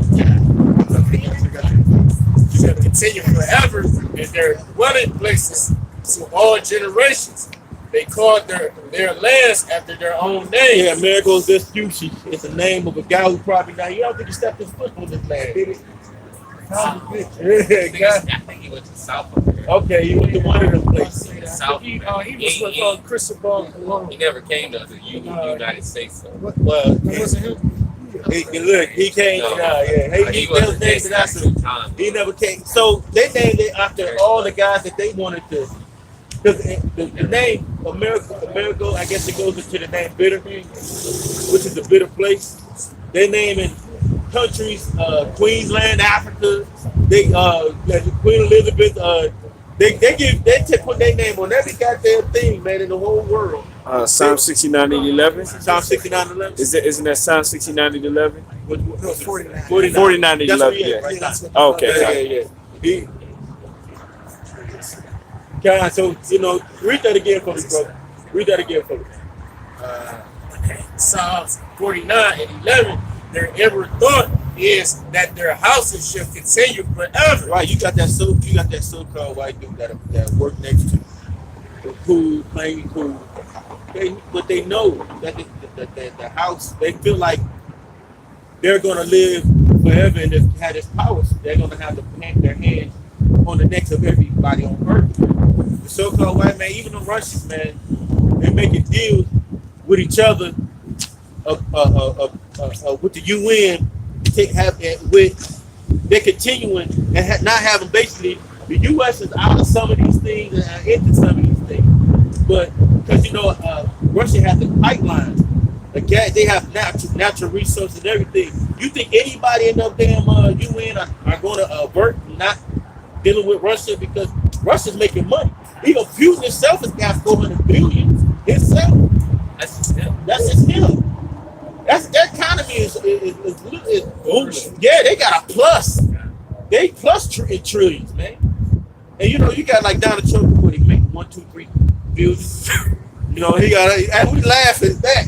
Shall continue forever in their dwelling places to all generations. They called their lands after their own name. Yeah, Marigold Vespucci is the name of a guy who probably now you don't think he stepped his foot on this land, did he? I think he went to South America. Okay, he went to one of them places. South He America. was with Cristobal Colon. He never came to the United States. So. Well, That wasn't him. look, he came. No. Yeah, He he wasn't named it after. time. He never came. So they named it after all the guys that they wanted to. Because the name America, I guess it goes into the name bitter, which is a bitter place. They name in countries, Queensland, Africa. They Queen Elizabeth. They put their name on every goddamn thing, man, in the whole world. Psalm 69 and 11. Psalm 69 and 11. Isn't that Psalm 69 and 11? No, 49. 49 and That's 11, what he is yeah. right now. Oh, okay. Yeah. God, so read that again for me, brother. Read that again for me. Psalms 49 and 11, their inward thought is that their houses shall continue forever. Right, you got that so-called white dude that work next to you. Cool, plain cool. But they know that the house, they feel like they're gonna live forever and just have this power. So they're gonna have to plant their hands on the necks of everybody on earth. The so-called white man, even the Russians, man, they making deals with each other, with the UN, they're continuing and not having basically the U.S. is out of some of these things and into some of these things, but because Russia has the pipelines, the gas, they have natural resources and everything. You think anybody in the damn UN are going to avert not dealing with Russia because Russia's making money? Even Putin himself has got 400 billion himself. That's just him. That's just him. That economy is booming. Yeah, they got a plus. They plus trillions, man. And you got like Donald Trump, what he make 1, 2, 3 billions. He got. And we laugh at that.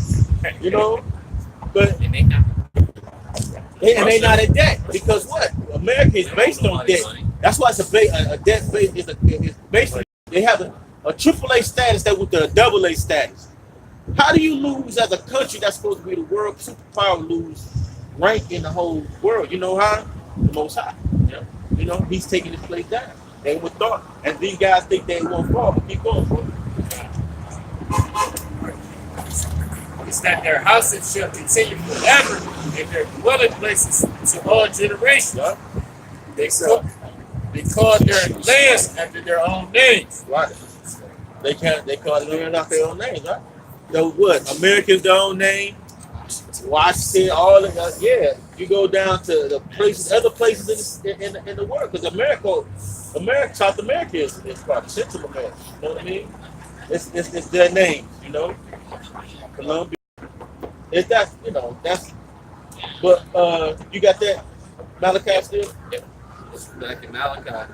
But And they not. they not in debt because what? America is based on debt. That's why it's a debt base. It's based on, they have a AAA status that with the AA status. How do you lose as a country that's supposed to be the world superpower lose rank in the whole world? You know how? The Most High. Yeah. He's taking his place down. They would thought. And these guys think they won't fall, but keep going, bro. It's that their houses shall continue forever and their dwelling places to all generations. Yeah. They call their lands after their own names. Right. They call it out their own names, right? So what? America's their own name. Washington, all of us. Yeah, you go down to the places, other places in the world, because America, South America is probably Central America. You know what I mean? It's their names, Colombia. It's that, that's. But you got that Malachi still? Yep. It's back in Malachi.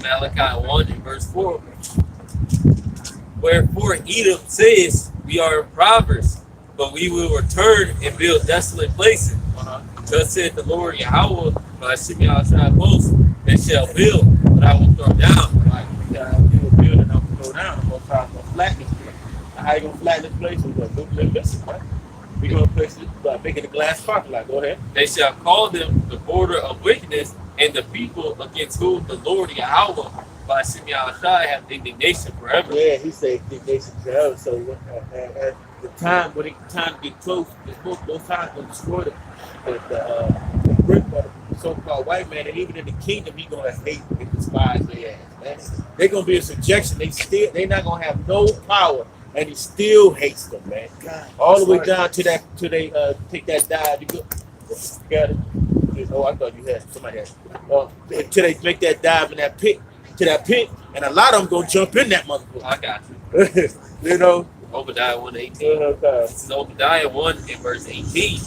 Malachi 1 and verse 4. Wherefore Edom says, we are impoverished, but we will return and build desolate places. Thus said the Lord Yahweh, by Shimei outside post, and shall build, but I will throw down. Right. You will build and I'm going to throw down. I'm going to flatten this place. How you going to flatten this place? We're going to nuclear missiles, right? We're gonna place it make it a glass parking lot. Go ahead. They shall call them the border of wickedness, and the people against whom the Lord Yahweh by Shimei Shai have indignation forever. Yeah, he said indignation forever. So at the time when time get close, those times gonna destroy the brick by the so-called white man, and even in the kingdom, he gonna hate and despise their ass, man. They gonna be in subjection. They not gonna have no power, and he still hates them, man. All the way down to that till they take that dive. You got it. Oh, I thought you had somebody had. Until they make that dive in that pit, and a lot of them gonna jump in that motherfucker. I got you. You know. Obadiah 1:18. This is Obadiah 1 in verse 18.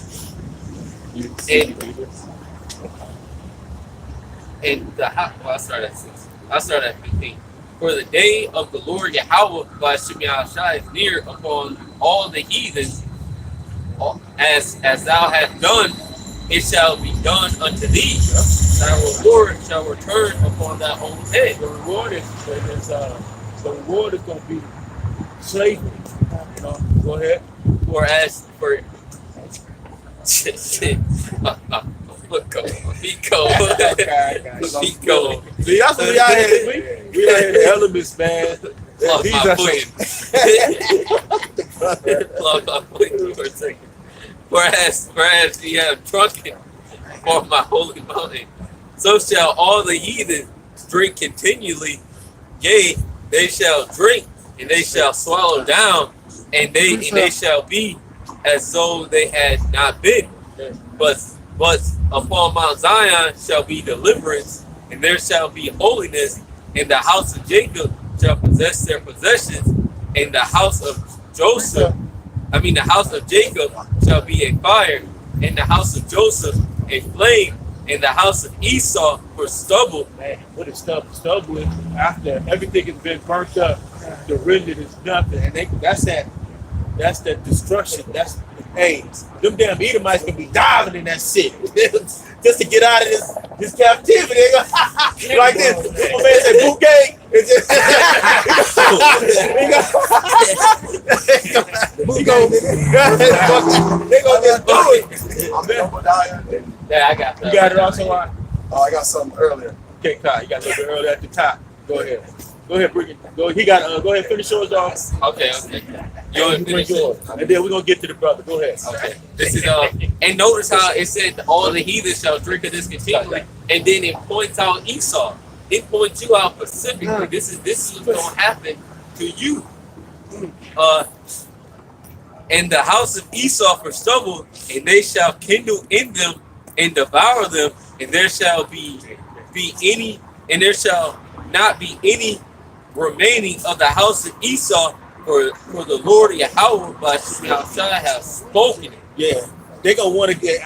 And I started at 6. I started at 15. For the day of the Lord Yahweh by Shimei Shai is near upon all the heathens, as thou hast done, it shall be done unto thee. Thy reward shall return upon thy own head. The reward is going to be slavery. You know, go ahead. For Pico. See, that's what we out here. We out here the elements, man. These are Whereas ye have drunken for my holy mountain, so shall all the heathen drink continually. Yea, they shall drink, and they shall swallow down, and they shall be as though they had not been. But upon Mount Zion shall be deliverance, and there shall be holiness, and the house of Jacob shall possess their possessions, and the house of the house of Jacob shall be a fire, and the house of Joseph a flame, and the house of Esau for stubble. Man, what is stubble? Stubble is after everything has been burnt up, the remnant is nothing, and that's that destruction. Hey, them damn Edomites gonna be diving in that shit just to get out of this captivity. They go like this. My man said, "Bouquet." They gonna just do it. Yeah, I got that. You got it also. I got something earlier. Okay, Kai, you got a little bit earlier at the top. Go ahead. Go ahead, bring it. Go. He got. Go ahead, finish yours off. Okay. You want to finish yours, and then we're gonna get to the brother. Go ahead. Okay. This is and notice how it said all the heathen shall drink of this continually, and then it points out Esau. It points you out specifically. This is what's gonna happen to you. And the house of Esau for stubble, and they shall kindle in them and devour them, and there shall be any, and there shall not be any remaining of the house of Esau, for the Lord Yahweh by Shai has spoken it. Yeah, they gonna want to get.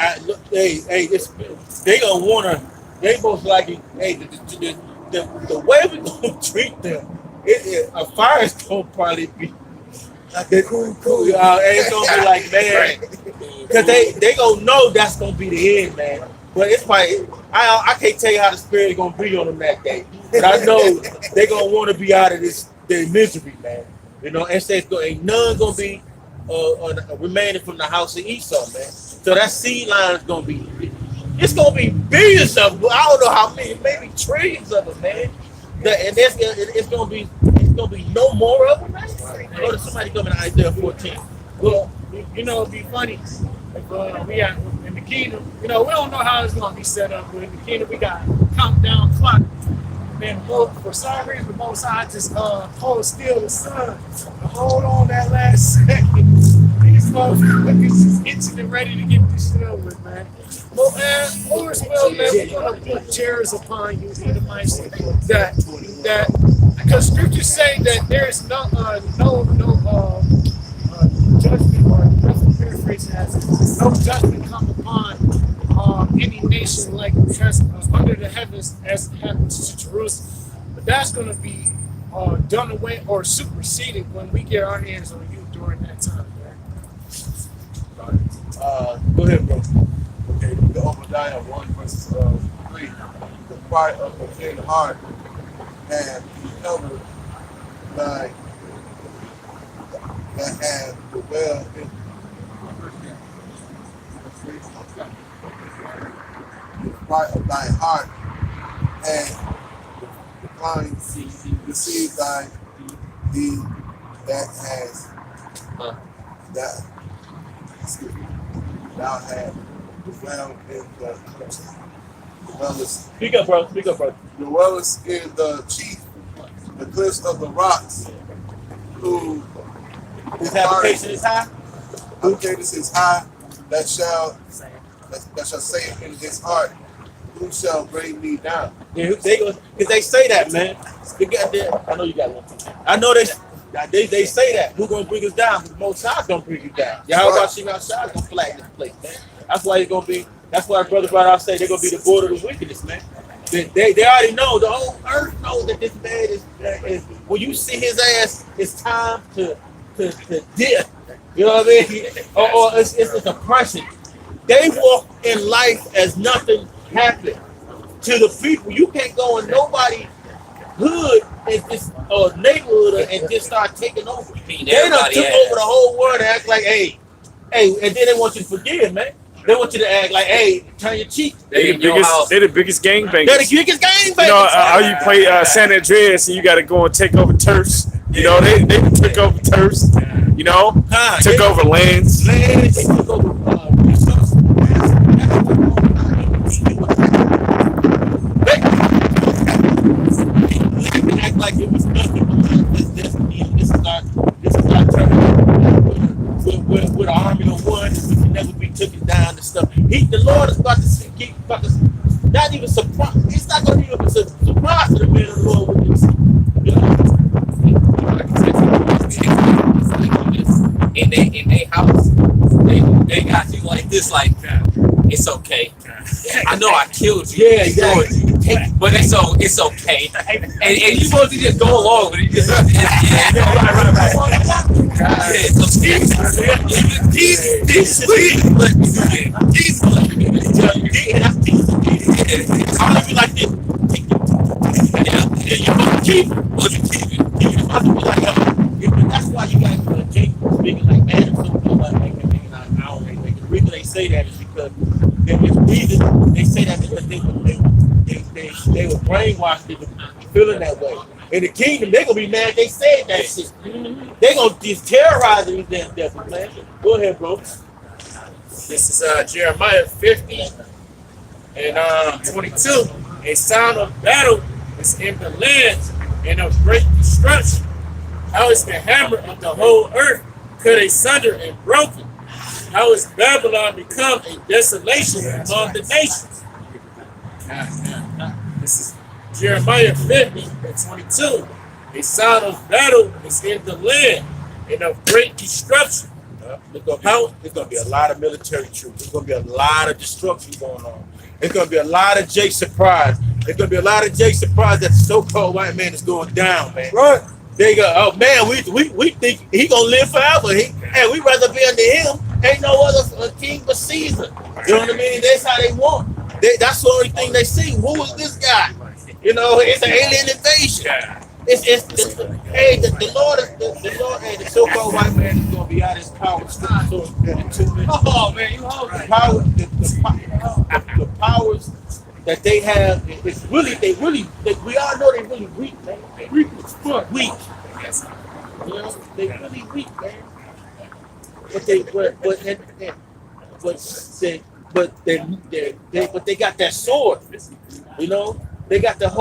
They gonna want to. They most likely. Hey, the way we gonna treat them, a fire is gonna probably be. Cool. It's gonna be like, man, because they gonna know that's gonna be the end, man. But it's probably I can't tell you how the spirit is gonna be on them that day. But I know they gonna want to be out of their misery, man. You know, and say ain't none gonna be remaining from the house of Esau, man. So that seed line is gonna be. It's gonna be billions of them. I don't know how many, maybe trillions of them, man. And it's gonna be no more of them, man. Go to somebody coming to Isaiah 14. Well, you know, it'd be funny. We are in the kingdom. You know, we don't know how it's gonna be set up, but in the kingdom we got a countdown clock. Man, for some reason, the Most High just hold still the sun to hold on that last second. These motherfuckers is itching and ready to get this shit over with, man. Well, man, all is well, man. We're gonna put chairs upon you, Edomites. Because scriptures say that there is no judgment, or paraphrasing as no judgment come upon any nation like has under the heavens as it happens to Jerusalem. But that's going to be done away or superseded when we get our hands on you during that time, man. Go ahead, bro. Okay, the Obadiah 1 verse 3. The cry of the faint heart and the elder that have dwelled in right of thy heart, and decline receive thy thee that has that excuse me, thou hast dwelled in the dwellest. Speak up, bro. Speak up, bro. Dwellest in the chief, the cliffs of the rocks, who His habitation is high. habitation is high, that shall say in his heart, who shall bring me down? Yeah, because they say that, man. They got that. I know you got one. I know they say that. Who gonna bring us down? The Most High gonna bring you down. Y'all about to outside gonna flag this place, man. That's why it's gonna be. That's why brother brought out say they're gonna be the border of the wickedness, man. They already know. The whole earth knows that this man is when you see his ass, it's time to death. You know what I mean? Or it's oppression. They walk in life as nothing happened to the people. You can't go in nobody's hood and just neighborhood and just start taking over. They done took over the whole world and act like, hey, and then they want you to forgive, man. They want you to act like, hey, turn your cheek. They the biggest gangbangers. They're the biggest gangbangers. You know, how you play San Andreas and you got to go and take over turfs. You know, they took over turfs. You know, took over lands. They took over resources. They act like it was nothing but this destiny. This is our turn. With an army of one, we can never be taken down and stuff. The Lord is about to not even surprise. It's not going to even be a surprise to the man of the Lord with this. You know? In their house, they got you like this, like it's okay. I know I killed you, yeah, exactly. but it's okay. And you supposed to just go along with it. Just, I'm gonna be like this. You must keep it. That's why you got Jake speaking like man. The reason they say that is because they say that because they were brainwashed into feeling that way. In the kingdom, they're gonna be mad they said that shit. They're gonna just terrorize these damn devils, man. Go ahead, bro. This is Jeremiah 50 and 22. A sound of battle is in the land and of great destruction. How is the hammer of the whole earth cut asunder and broken? How is Babylon become a desolation among the nations? This is Jeremiah 50 and 22. A sound of battle is in the land and of great destruction. There's gonna be a lot of military troops. There's gonna be a lot of destruction going on. There's gonna be a lot of Jake surprise. There's gonna be a lot of Jake surprise that the so-called white man is going down, man. Right. They go, oh man, we think he gonna live forever. And we rather be under him. Ain't no other king but Caesar. You know what I mean? That's how they want. That's the only thing they see. Who is this guy? You know, it's an alien invasion. The Lord, hey, the so-called white man is gonna be out of his power. Oh man, you hold the power, the powers that they have. It's really, we all know they really weak, man. They weak as fuck. Weak. You know, they really weak, man. But they got that sword. You know, they got that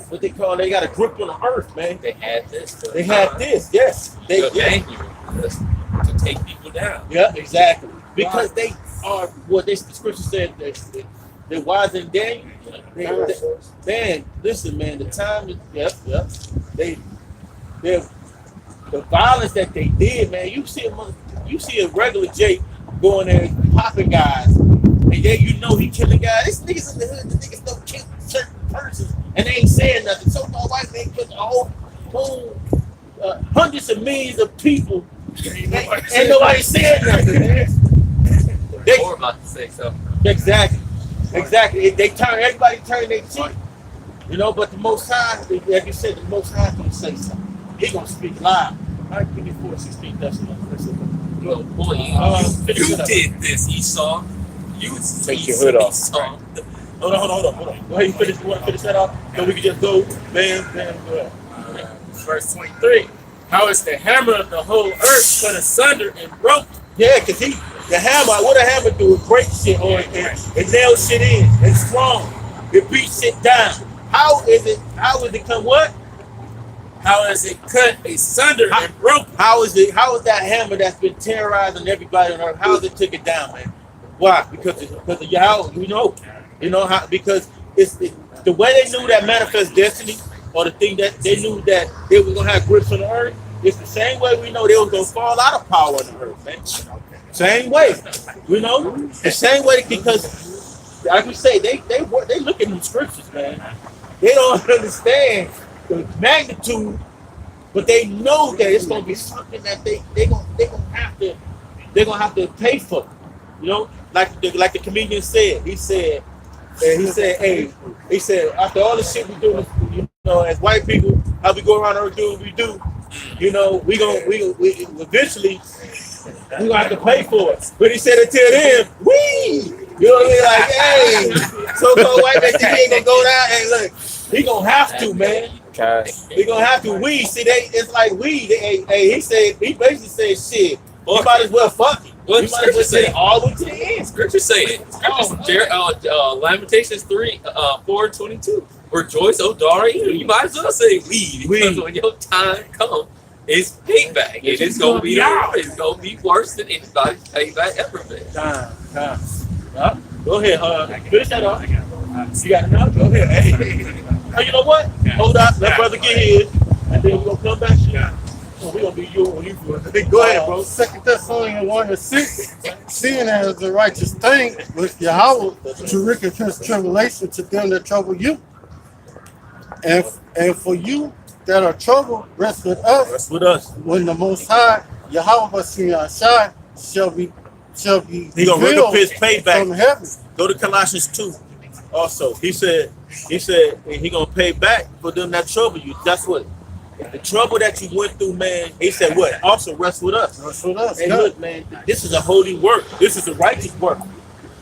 what they got a grip on the earth, man. They had this. They had this, yes. To take people down. Yeah, exactly. Because they are what the scripture said they're wise than Daniel. Man, listen, man, the time is the violence that they did, man. You see a regular Jake going there popping guys, and you know he killing guys. These niggas in the hood, the niggas don't kill certain persons, and they ain't saying nothing. So-called white man killed a whole hundreds of millions of people, and nobody said nothing, man. They were about to say something. Exactly. Everybody turn their cheek, you know. But the Most High, like you said, the Most High gonna say something. He gonna speak loud. All right, give me 4:16. That's enough. little boy. You did this, Esau. You Take your hood off. Esau. Hold on. Go ahead, you finish. You want to finish that off? So we can just go, bam, go ahead. Verse 23. How is the hammer of the whole earth cut asunder and broken? Yeah, because the hammer, what a hammer do is break shit or it nails shit in. It's strong. It beats shit down. How is it come what? How is it cut asunder and broken? How is that hammer that's been terrorizing everybody on earth? How is it took it down, man? Why? Because of Yahweh, you know how, because it's the way they knew that manifest destiny, or the thing that they knew that they were gonna have grips on the earth. It's the same way we know they was gonna fall out of power on the earth, man. Same way, the same way, because like we say, they look at the scriptures, man. They don't understand the magnitude, but they know that it's gonna be something that they're gonna have to pay for. Like the comedian said. He said, after all the shit we do, as white people, how we go around and do what we do, we eventually we gonna have to pay for it. But he said until then, like, hey, so-called white man think he ain't gonna go down. Hey, look, he gonna have to, man. He gonna have to. It's like weed. He basically said, shit, you might as well fuck it. What You might as well say say? all the way to the end. Scripture say it. Lamentations 4:22. Rejoice, O daughter. You might as well say weed. Because when your time comes, it's payback. And it's gonna be it's gonna be worse than anybody's payback ever been. Time. Go ahead. Finish that off. You got enough? Go ahead. Hey. Oh, you know what? Hold up. Let brother get his. And then we're gonna come back to you. We're gonna be you. Go ahead, bro. 2 Thessalonians 1:6, seeing as the righteous thing with Yahweh to recompense tribulation to them that trouble you, and for you that are troubled, rest with us. Rest with us. When the Most High Yahweh Shai shall be He gonna recompense payback from heaven. Go to Colossians 2. Also, he said he gonna pay back for them that trouble you. That's what. The trouble that you went through, man, he said what? Also rest with us. Rest with us. And look, man, this is a holy work. This is a righteous work.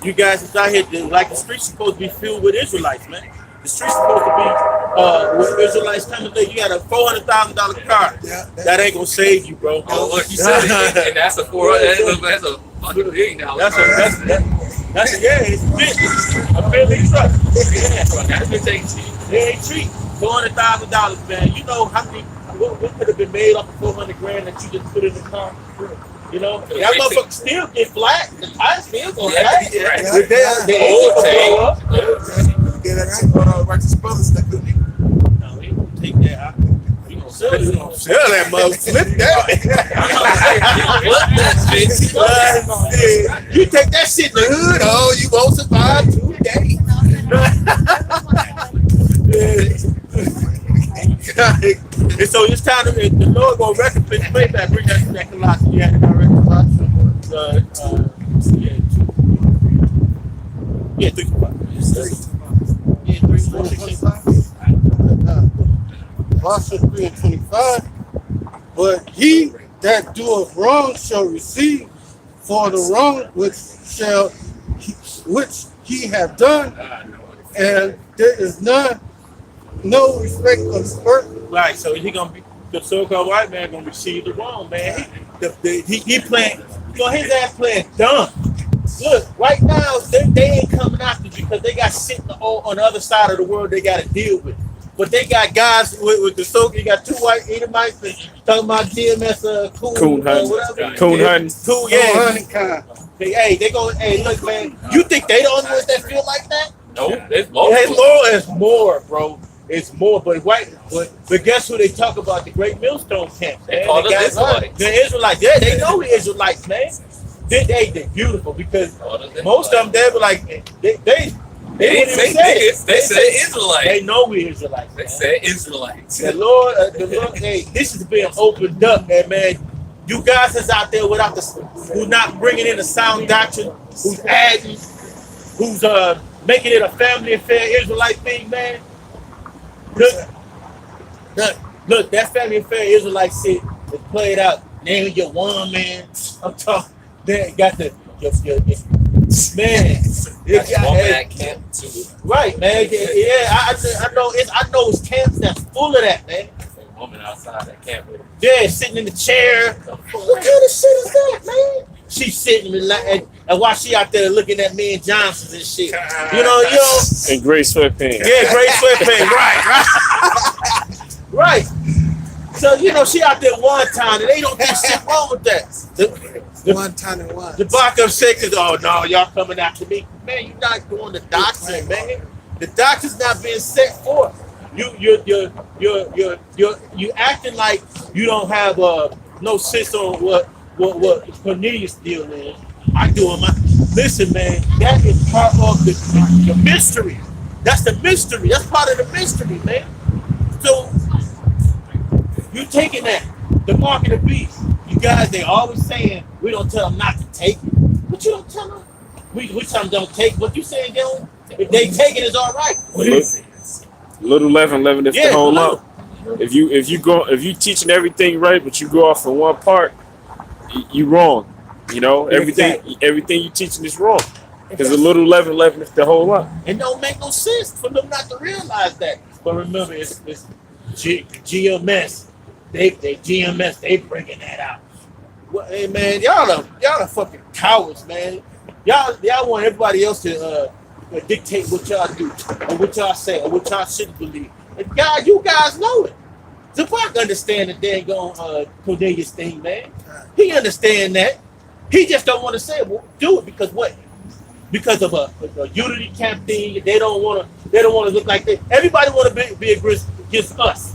You guys is out here, like the streets supposed to be filled with Israelites, man. The streets supposed to be with Israelites coming there. You got a $400,000 car. That ain't gonna save you, bro. Oh, look, you said it. And that's a fucking $1 billion. That's it's a Bentley truck. That's been taken to you. It ain't cheap. $400,000, man. You know how many? What could have been made off of $400,000 that you just put in the car? That motherfucker still get flat. The tires still go flat. The oil blow up. Yeah, that's righteous brothers that could be. No, we don't take that out. We gonna sell that mother. Flip that. You take that shit in the hood. Oh, you won't survive 2 days. And so it's time to the Lord gonna recompense payback. Bring that Colossians. You had it already. Yeah, 3:25. Colossians 3:25. But he that doeth wrong shall receive for the wrong which he hath done, and there is no respect of person. Right, so he gonna be the so-called white man gonna receive the wrong, man. He playing, his ass playing dumb. Look, right now they ain't coming after you because they got shit on the other side of the world they got to deal with. But they got guys with the so you got 2 white Edomites talking about GMS coon hunting. Cool, yeah. Hey, look, man. You think they the only ones that feel like that? No, there's It's more, bro. It's more, but guess who they talk about? The Great Millstone Camp. They call them Israelites. The Israelites. Yeah, they know the Israelites, man. They're beautiful because most of them they were like they didn't say niggas. They said Israelites. They know we Israelites. They said Israelites. The Lord, hey, this is being opened up, man. You guys is out there without who's not bringing in a sound doctrine, who's adding, who's making it a family affair Israelite thing, man. Look, that family affair Israelite shit is played out name your woman. I'm talking. Then got your man. That's woman at camp too. Right, man. Yeah, I know. I know it's camps that's full of that, man. Woman outside at camp. Yeah, sitting in the chair. What kind of shit is that, man? She's sitting and while she out there looking at me and Johnson's and shit. You know. And gray sweatpants. Yeah, great sweatpants. Right. So she out there one time and they don't think shit wrong with that. One time and one. The backup shakers, oh no, y'all coming after me. Man, you're not doing the doctrine, man. The doctrine's not being set forth. You acting like you don't have no sense on what Cornelius deal is. I do it. Listen, man, that is part of the mystery. That's the mystery. That's part of the mystery, man. So you taking that, the mark of the beast. You guys, they always saying we don't tell them not to take it. But you don't tell them. We tell them don't take. What you saying, they don't? If they take it, it's all right. What is it? Little leaven if the whole lump. If you teaching everything right, but you go off in one part, you wrong. Everything you teaching is wrong. Because a little leaven if the whole lump. It don't make no sense for them not to realize that. But remember, it's GMS. They GMS. They bringing that out. Well, hey man, y'all are fucking cowards, man. Y'all want everybody else to dictate what y'all do or what y'all say or what y'all shouldn't believe. And God, you guys know it. Zabak understand the dang Cornelius thing, man. He understand that. He just don't want to say, well, do it because what? Because of a unity camp thing. They don't want to look like that. Everybody want to be against us.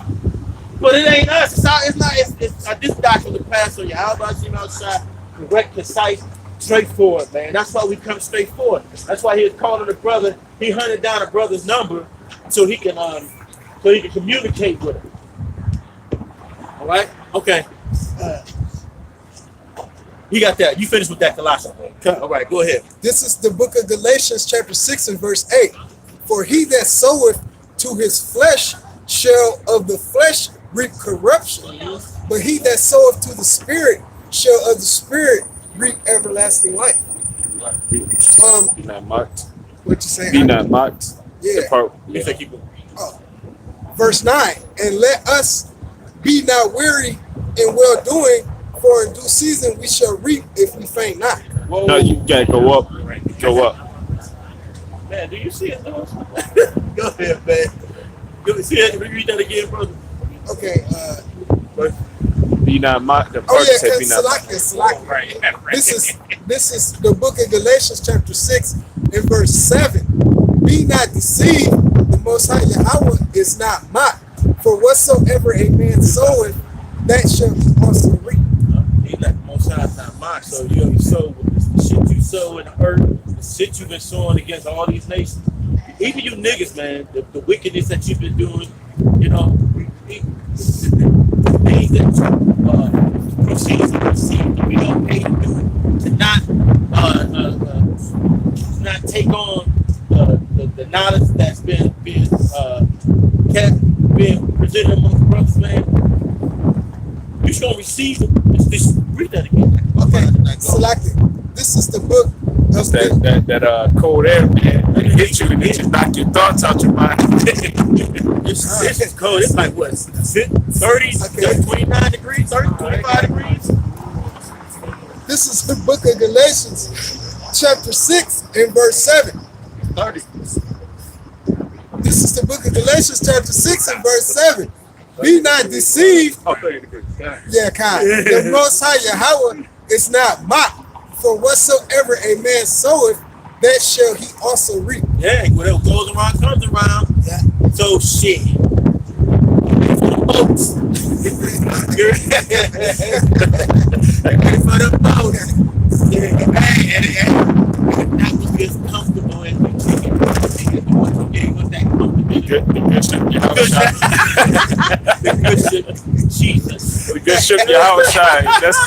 But it ain't us. It's this doctrine of the pastor. How about you outside? Correct, concise, straightforward, man. That's why we come straightforward. That's why he was calling the brother. He hunted down a brother's number so he can communicate with him. All right. Okay. You got that. You finished with that Colossians. All right. Go ahead. This is the book of Galatians, chapter 6 and verse 8. For he that soweth to his flesh shall of the flesh reap corruption, but he that soweth to the Spirit shall of the Spirit reap everlasting life. Be not mocked. What you saying? Be not mocked. Yeah. Verse 9. And let us be not weary in well doing, for in due season we shall reap if we faint not. Whoa. No, you gotta go up. Go up. Man, do you see it, Lewis? Go ahead, man. See it? Read that again, brother. Okay. Be not mocked. The Oh part yeah, said be not mocked. Salakia. This is the book of Galatians, chapter 6 and verse 7. Be not deceived, the Most High Yahweh is not mocked. For whatsoever a man soweth, that shall he also reap. He not the Most High is not mocked. So you sow the shit you sow in the earth, the shit you've been sowing against all these nations. Even you niggas, man, the wickedness that you've been doing, the things that proceeds to receive to be okay to do it, to not take on the knowledge that's been presented amongst brothers, man. You should receive it. Just read that again. Okay, Salakia. This is the book of That cold air, man. It hit you and it just knock your thoughts out your mind. This is cold. It's like what? 30, 29 degrees, 30, 25 degrees. This is the book of Galatians, chapter 6 and verse 7. 30. This is the book of Galatians, chapter 6 and verse 7. Be not deceived. Yeah, Kai. The Most High Yahweh is not mocked. For whatsoever a man soweth, that shall he also reap. Yeah, whatever goes around comes around. Yeah. So shit. For the boats. You're ready for the boats. Yeah, and that was just comfortable as we take it. What you gave us that comfortability. The good ship Jesus. The good ship your house shine. That's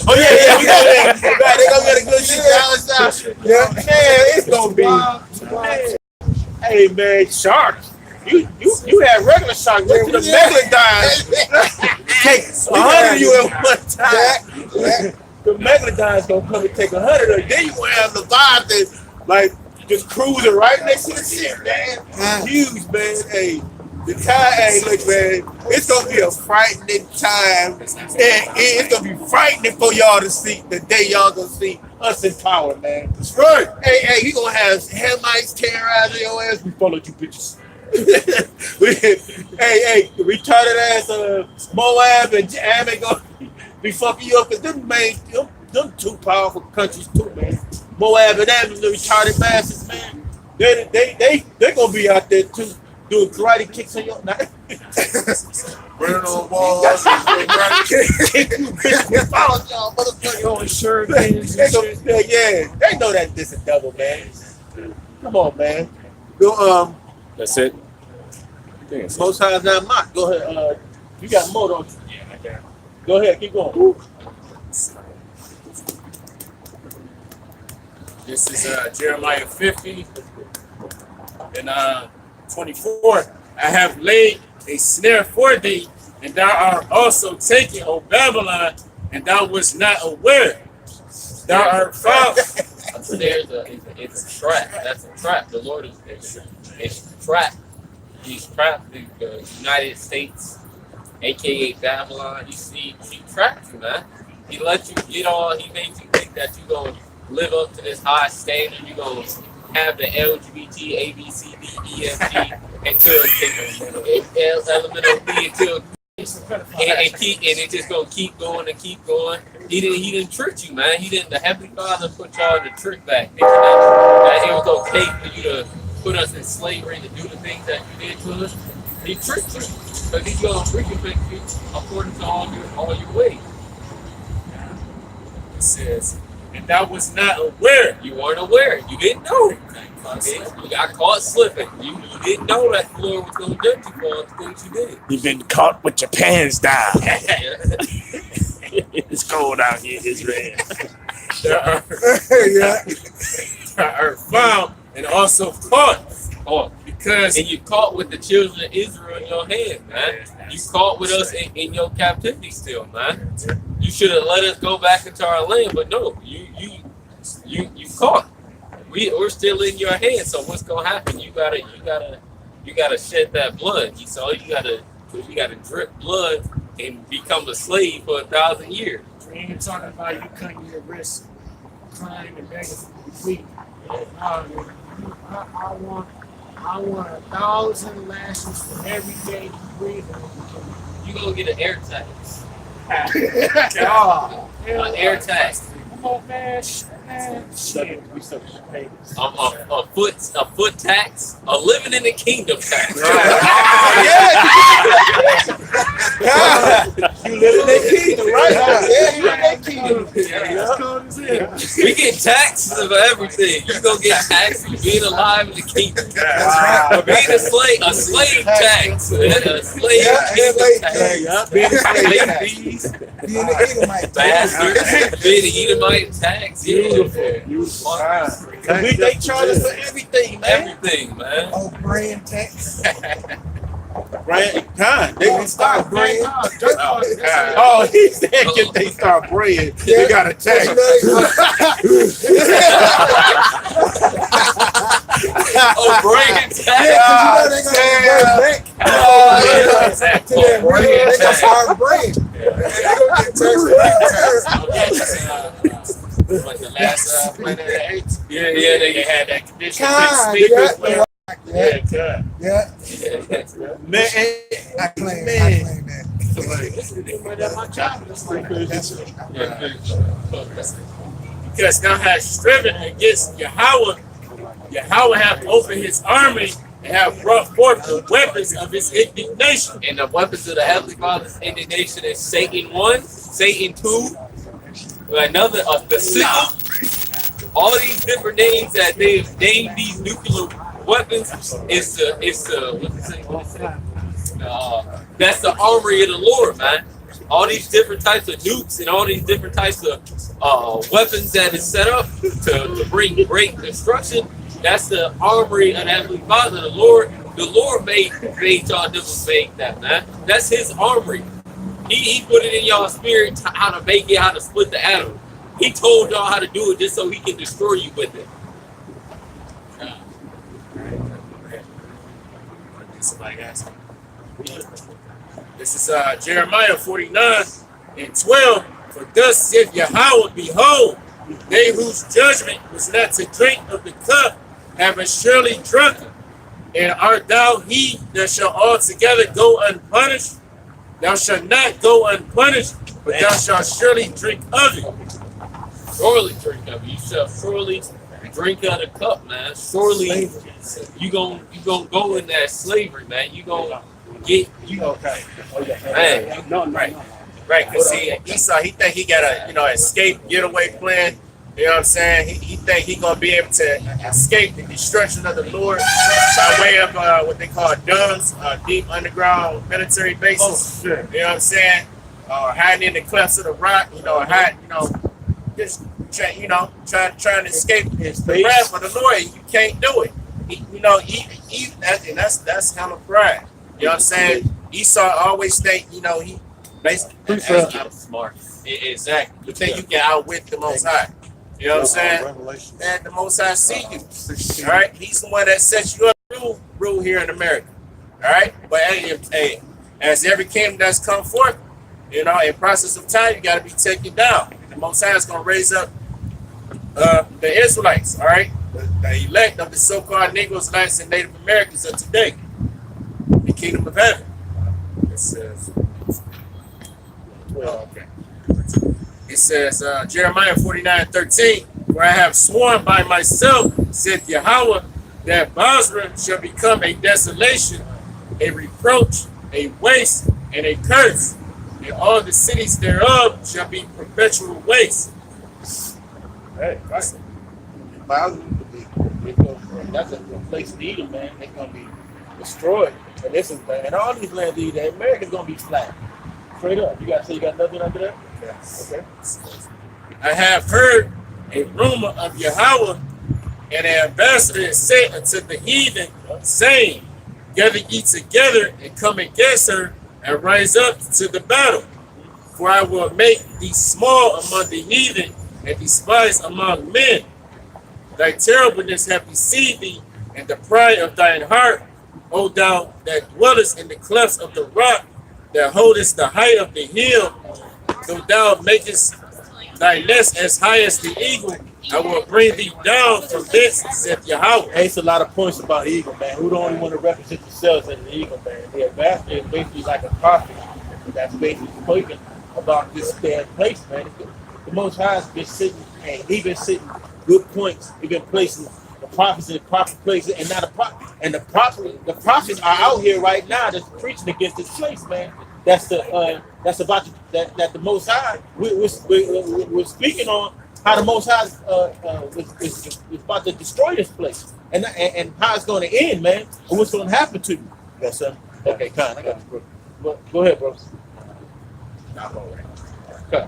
Oh yeah, we go there. Right, they gonna get a good shit outside. Yeah, man, it's gonna be. Hey man, sharks. You had regular sharks. Went to the megalodons. Take 100 of you at one time. The megalodons gonna come and take 100 of you. Then you gonna have Leviathan like just cruising right next to the ship, man. Huge, man. Hey, the time, hey, look, man, it's gonna be a frightening time. It's gonna be frightening for y'all to see the day y'all gonna see us in power, man. That's right. Hey, we gonna have Hamites terrorizing your ass. We followed you bitches. hey, retarded ass Moab and Ammon gonna be fucking you up because them two powerful countries too, man. Moab and Ammon, the retarded bastards, man. They gonna be out there too, doing karate kicks on your neck. Burning on walls. Y'all motherfucker on shirt. Yeah, they know that this is double, man. Come on, man. Go, That's it. most times not mock. Go ahead. You got more, don't you? Yeah, I got. Go ahead, keep going. This is Jeremiah 50 and 24. I have laid a snare for thee, and thou art also taken, O Babylon, and thou wast not aware. Thou art found. It's a trap. That's a trap. The Lord is trapped. He's trapped the United States, aka Babylon. He trapped you, man. He let you get on. He made you think that you're gonna live up to this high standard. You're gonna have the LGBT, A, B, C, D, E, F, G, until elemental B until and it just gonna keep going and keep going. He didn't trick you, man. The Heavenly Father put y'all in the trick back. That it was okay for you to put us in slavery to do the things that you did to us. He tricked you because he's gonna recompense you according to all your ways. It says, and thou was not aware. You weren't aware. You didn't know. You got caught slipping. You didn't know that the Lord was going to judge you for all the things you did. You've been caught with your pants down. It's cold out here, Israel. Thou art found and also caught. Oh, Because and you caught with the children of Israel in your hand, man. You caught with us in your captivity still, man. You should have let us go back into our land, but no, you caught. We're still in your hands. So what's gonna happen? You gotta shed that blood. So you gotta drip blood and become a slave for 1,000 years. We ain't talking about you cutting your wrist, crying and begging for sleep. I want 1,000 lashes for every day you breathe. You gonna get an air tax. God. An air tax. Come on, man. Shit. A foot tax. A living in the kingdom tax. You live in that kingdom, right? Yeah, you in that kingdom. We get taxes for everything. You gonna get taxed for being alive in the kingdom. For being a slave tax. A slave kingdom tax. Being a slave fees. Being an Edomite. Bastard. Being an Edomite tax. Beautiful. They charge us for everything, man. Everything, man. Oh, brand tax. Brand, they can start brand. Oh, He said if they start brand, they got a tax. Oh, brand tax. They gonna start brand. They gonna get taxed. like the last Planet of the Apes. Yeah, they had that condition. Yeah. Man, I claim that. Because thou hast striven against Yahweh. Yahweh hath opened his army and have brought forth the weapons of his indignation. And the weapons of the Heavenly Father's indignation is Satan 1, Satan 2, another, the sickle. All these different names that they've named these nuclear weapons is that's the armory of the Lord, man. All these different types of nukes and all these different types of weapons that is set up to bring great destruction. That's the armory of the Heavenly Father, the Lord, The Lord made y'all niggas make that, man. That's his armory. He put it in y'all spirit how to make it, how to split the atom. He told y'all how to do it just so he can destroy you with it. Somebody asked me. This is Jeremiah 49:12. For thus saith Yahweh, behold, they whose judgment was not to drink of the cup have surely drunken. And art thou he that shall altogether go unpunished? Thou shalt not go unpunished, but thou shalt surely drink of it. Surely drink of it. You shall surely drink of the cup, man. Surely you gonna go in that slavery, man. You gonna get man. Right, because Esau, he think he got a escape getaway plan. You know what I'm saying? He think he gonna be able to escape the destruction of the Lord by way of what they call DUMs, deep underground military bases. You know what I'm saying? Or hiding in the clefts of the rock. Just trying to escape the wrath of the Lord. You can't do it. That's hella pride. You know what I'm saying? Esau always think he I'm smart. exactly. You think you can outwit the Most High. You know what I'm saying? And the Most High see you. All right? He's the one that sets you up to rule here in America. All right? But hey, as every kingdom that's come forth, in process of time, you got to be taken down. The Most High is going to raise up the Israelites, all right? The elect of the so-called Negroes, Blacks, and Native Americans of today. The kingdom of heaven. It says, It says, Jeremiah 49:13, where I have sworn by myself, said Yahweh, that Basra shall become a desolation, a reproach, a waste, and a curse, and all the cities thereof shall be perpetual waste. Hey, right. That's a place to eat them, man. They're gonna be destroyed. And all these lands, America's gonna be flat. Straight up. You got nothing under there? Yes. Okay. I have heard a rumor of Yahweh, and an ambassador is sent unto the heathen, saying, gather ye together and come against her, and rise up to the battle. For I will make thee small among the heathen, and despised among men. Thy terribleness hath deceived thee, and the pride of thine heart, O thou that dwellest in the clefts of the rock, that holdest the height of the hill. Though thou makest thy nest as high as the eagle, I will bring thee down from thence, saith Yahweh. Hey, it's a lot of points about eagle, man. Who don't want to represent themselves as an eagle, man? The ambassador is basically like a prophet that's basically spoken about this bad place, man. The Most High has been sitting, and he's been sitting good points. He's been placing the prophets in the proper places, and now the prophets are out here right now that's preaching against this place, man. That's about that the Most High. We're speaking on how the Most High is about to destroy this place, and how it's going to end, man, and what's going to happen to you. Yes, sir. Okay, Con, I got you, bro. Go ahead, bro. Okay.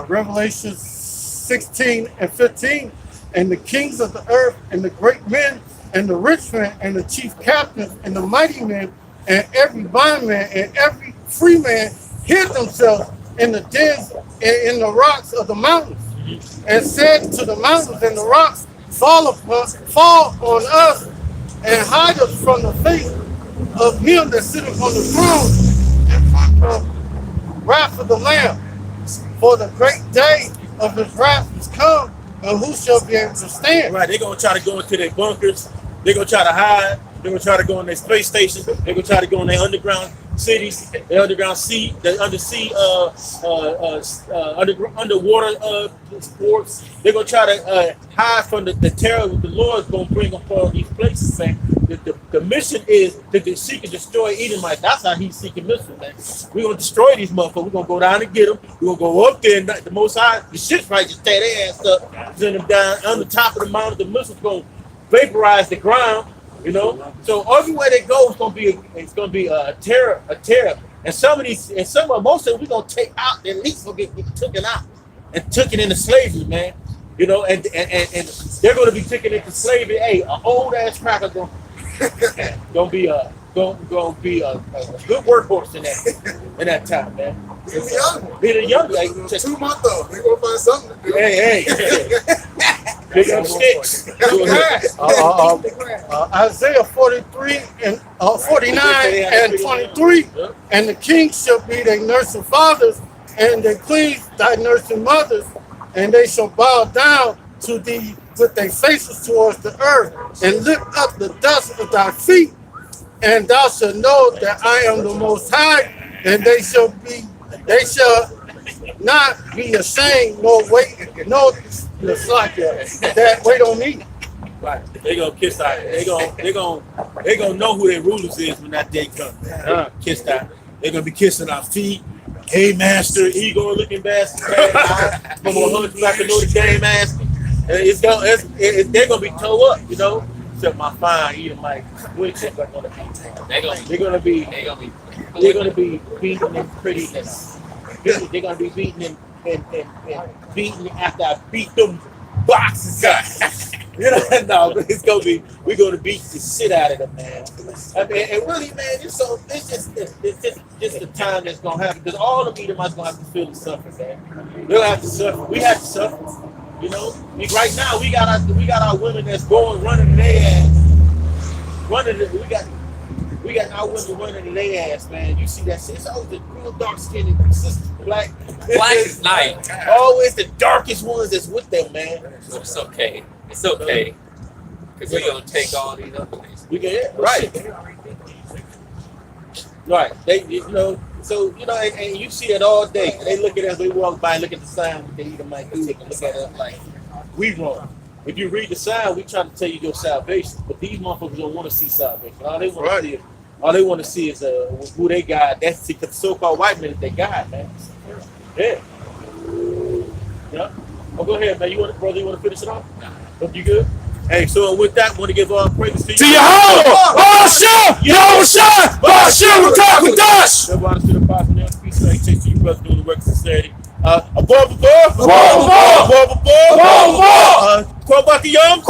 Revelation 16:15, and the kings of the earth, and the great men, and the rich men, and the chief captains, and the mighty men, and every bondman, and every free man hid themselves in the dens and in the rocks of the mountains, and said to the mountains and the rocks, fall on us, and hide us from the face of him that sitteth on the throne, and from the wrath of the Lamb. For the great day of his wrath is come, and who shall be able to stand? Right, they're going to try to go into their bunkers. They're going to try to hide. They're going to try to go in their space stations. They're going to try to go in their underground cities, their underground sea, their undersea, underwater sports. They're going to try to hide from the terror that the Lord is going to bring upon these places, man. The mission is to seek and destroy Edomite. That's how he's seeking missiles, man. We're going to destroy these motherfuckers. We're going to go down and get them. We're going to go up there, and the Most High, the ships right just tear their ass up, send them down on the top of the mountain. The missiles going to vaporize the ground. You know, so everywhere they go, it's gonna be a terror. And most of them we're gonna take out. At least will get taken out and taken into slavery, man. You know, and they're gonna be taken into slavery. Hey, an old ass cracker gonna Gonna be a gonna be a good workhorse in that time, man. Be young. Be the young, like just 2 months though. They gonna find something to do. hey. Big up sticks. Go ahead. Isaiah 43 and 49 and 23, and the kings shall be their nursing fathers, and the queens thy nursing mothers, and they shall bow down to thee with their faces towards the earth, and lift up the dust of thy feet, and thou shalt know that I am the Most High, and they shall not be ashamed, nor wait, no that wait on me. Right. They gonna kiss that. They gonna know who their rulers is when that day comes. Kiss that. They're gonna be kissing our feet. Hey, master, ego looking bastard. From a hunchback of Notre Dame ass. They're gonna be toe up, you know. Except my fine Edomite witches are gonna be. They're gonna be beaten in prettiness. They're gonna be beaten and beaten after I beat them boxes up. You know, no, but we're gonna beat the shit out of them, man. I mean, and really, man, it's just the time that's gonna happen, because all the Edomites gonna have to feel the suffering, man. They'll have to suffer. We have to suffer. You know, right now we got our women that's running their ass. We got our women running their ass, man. You see that shit? It's always the real dark skinned consistent black. Black is nice. Always the darkest ones that's with them, man. It's okay. It's okay. Because we're going to take all these other things. We get right. Right. They, you know, so, you know, and you see it all day. They look at us, they walk by, look at the sign, what they either might do, they can look at us like, we wrong. If you read the sign, we try to tell you your salvation. But these motherfuckers don't want to see salvation. All they want to see is who they got. That's the so-called white man is their God, man. Yeah. Yeah. Oh, go ahead, man. You want to finish it off? Hope you good? Hey, so with that, I want to give all praise to you. Hashem! Hashem will talk with us! Everybody to the bottom of the peace, like, take to you, brother, doing the work of sincerity. Above. Kwabakiyam.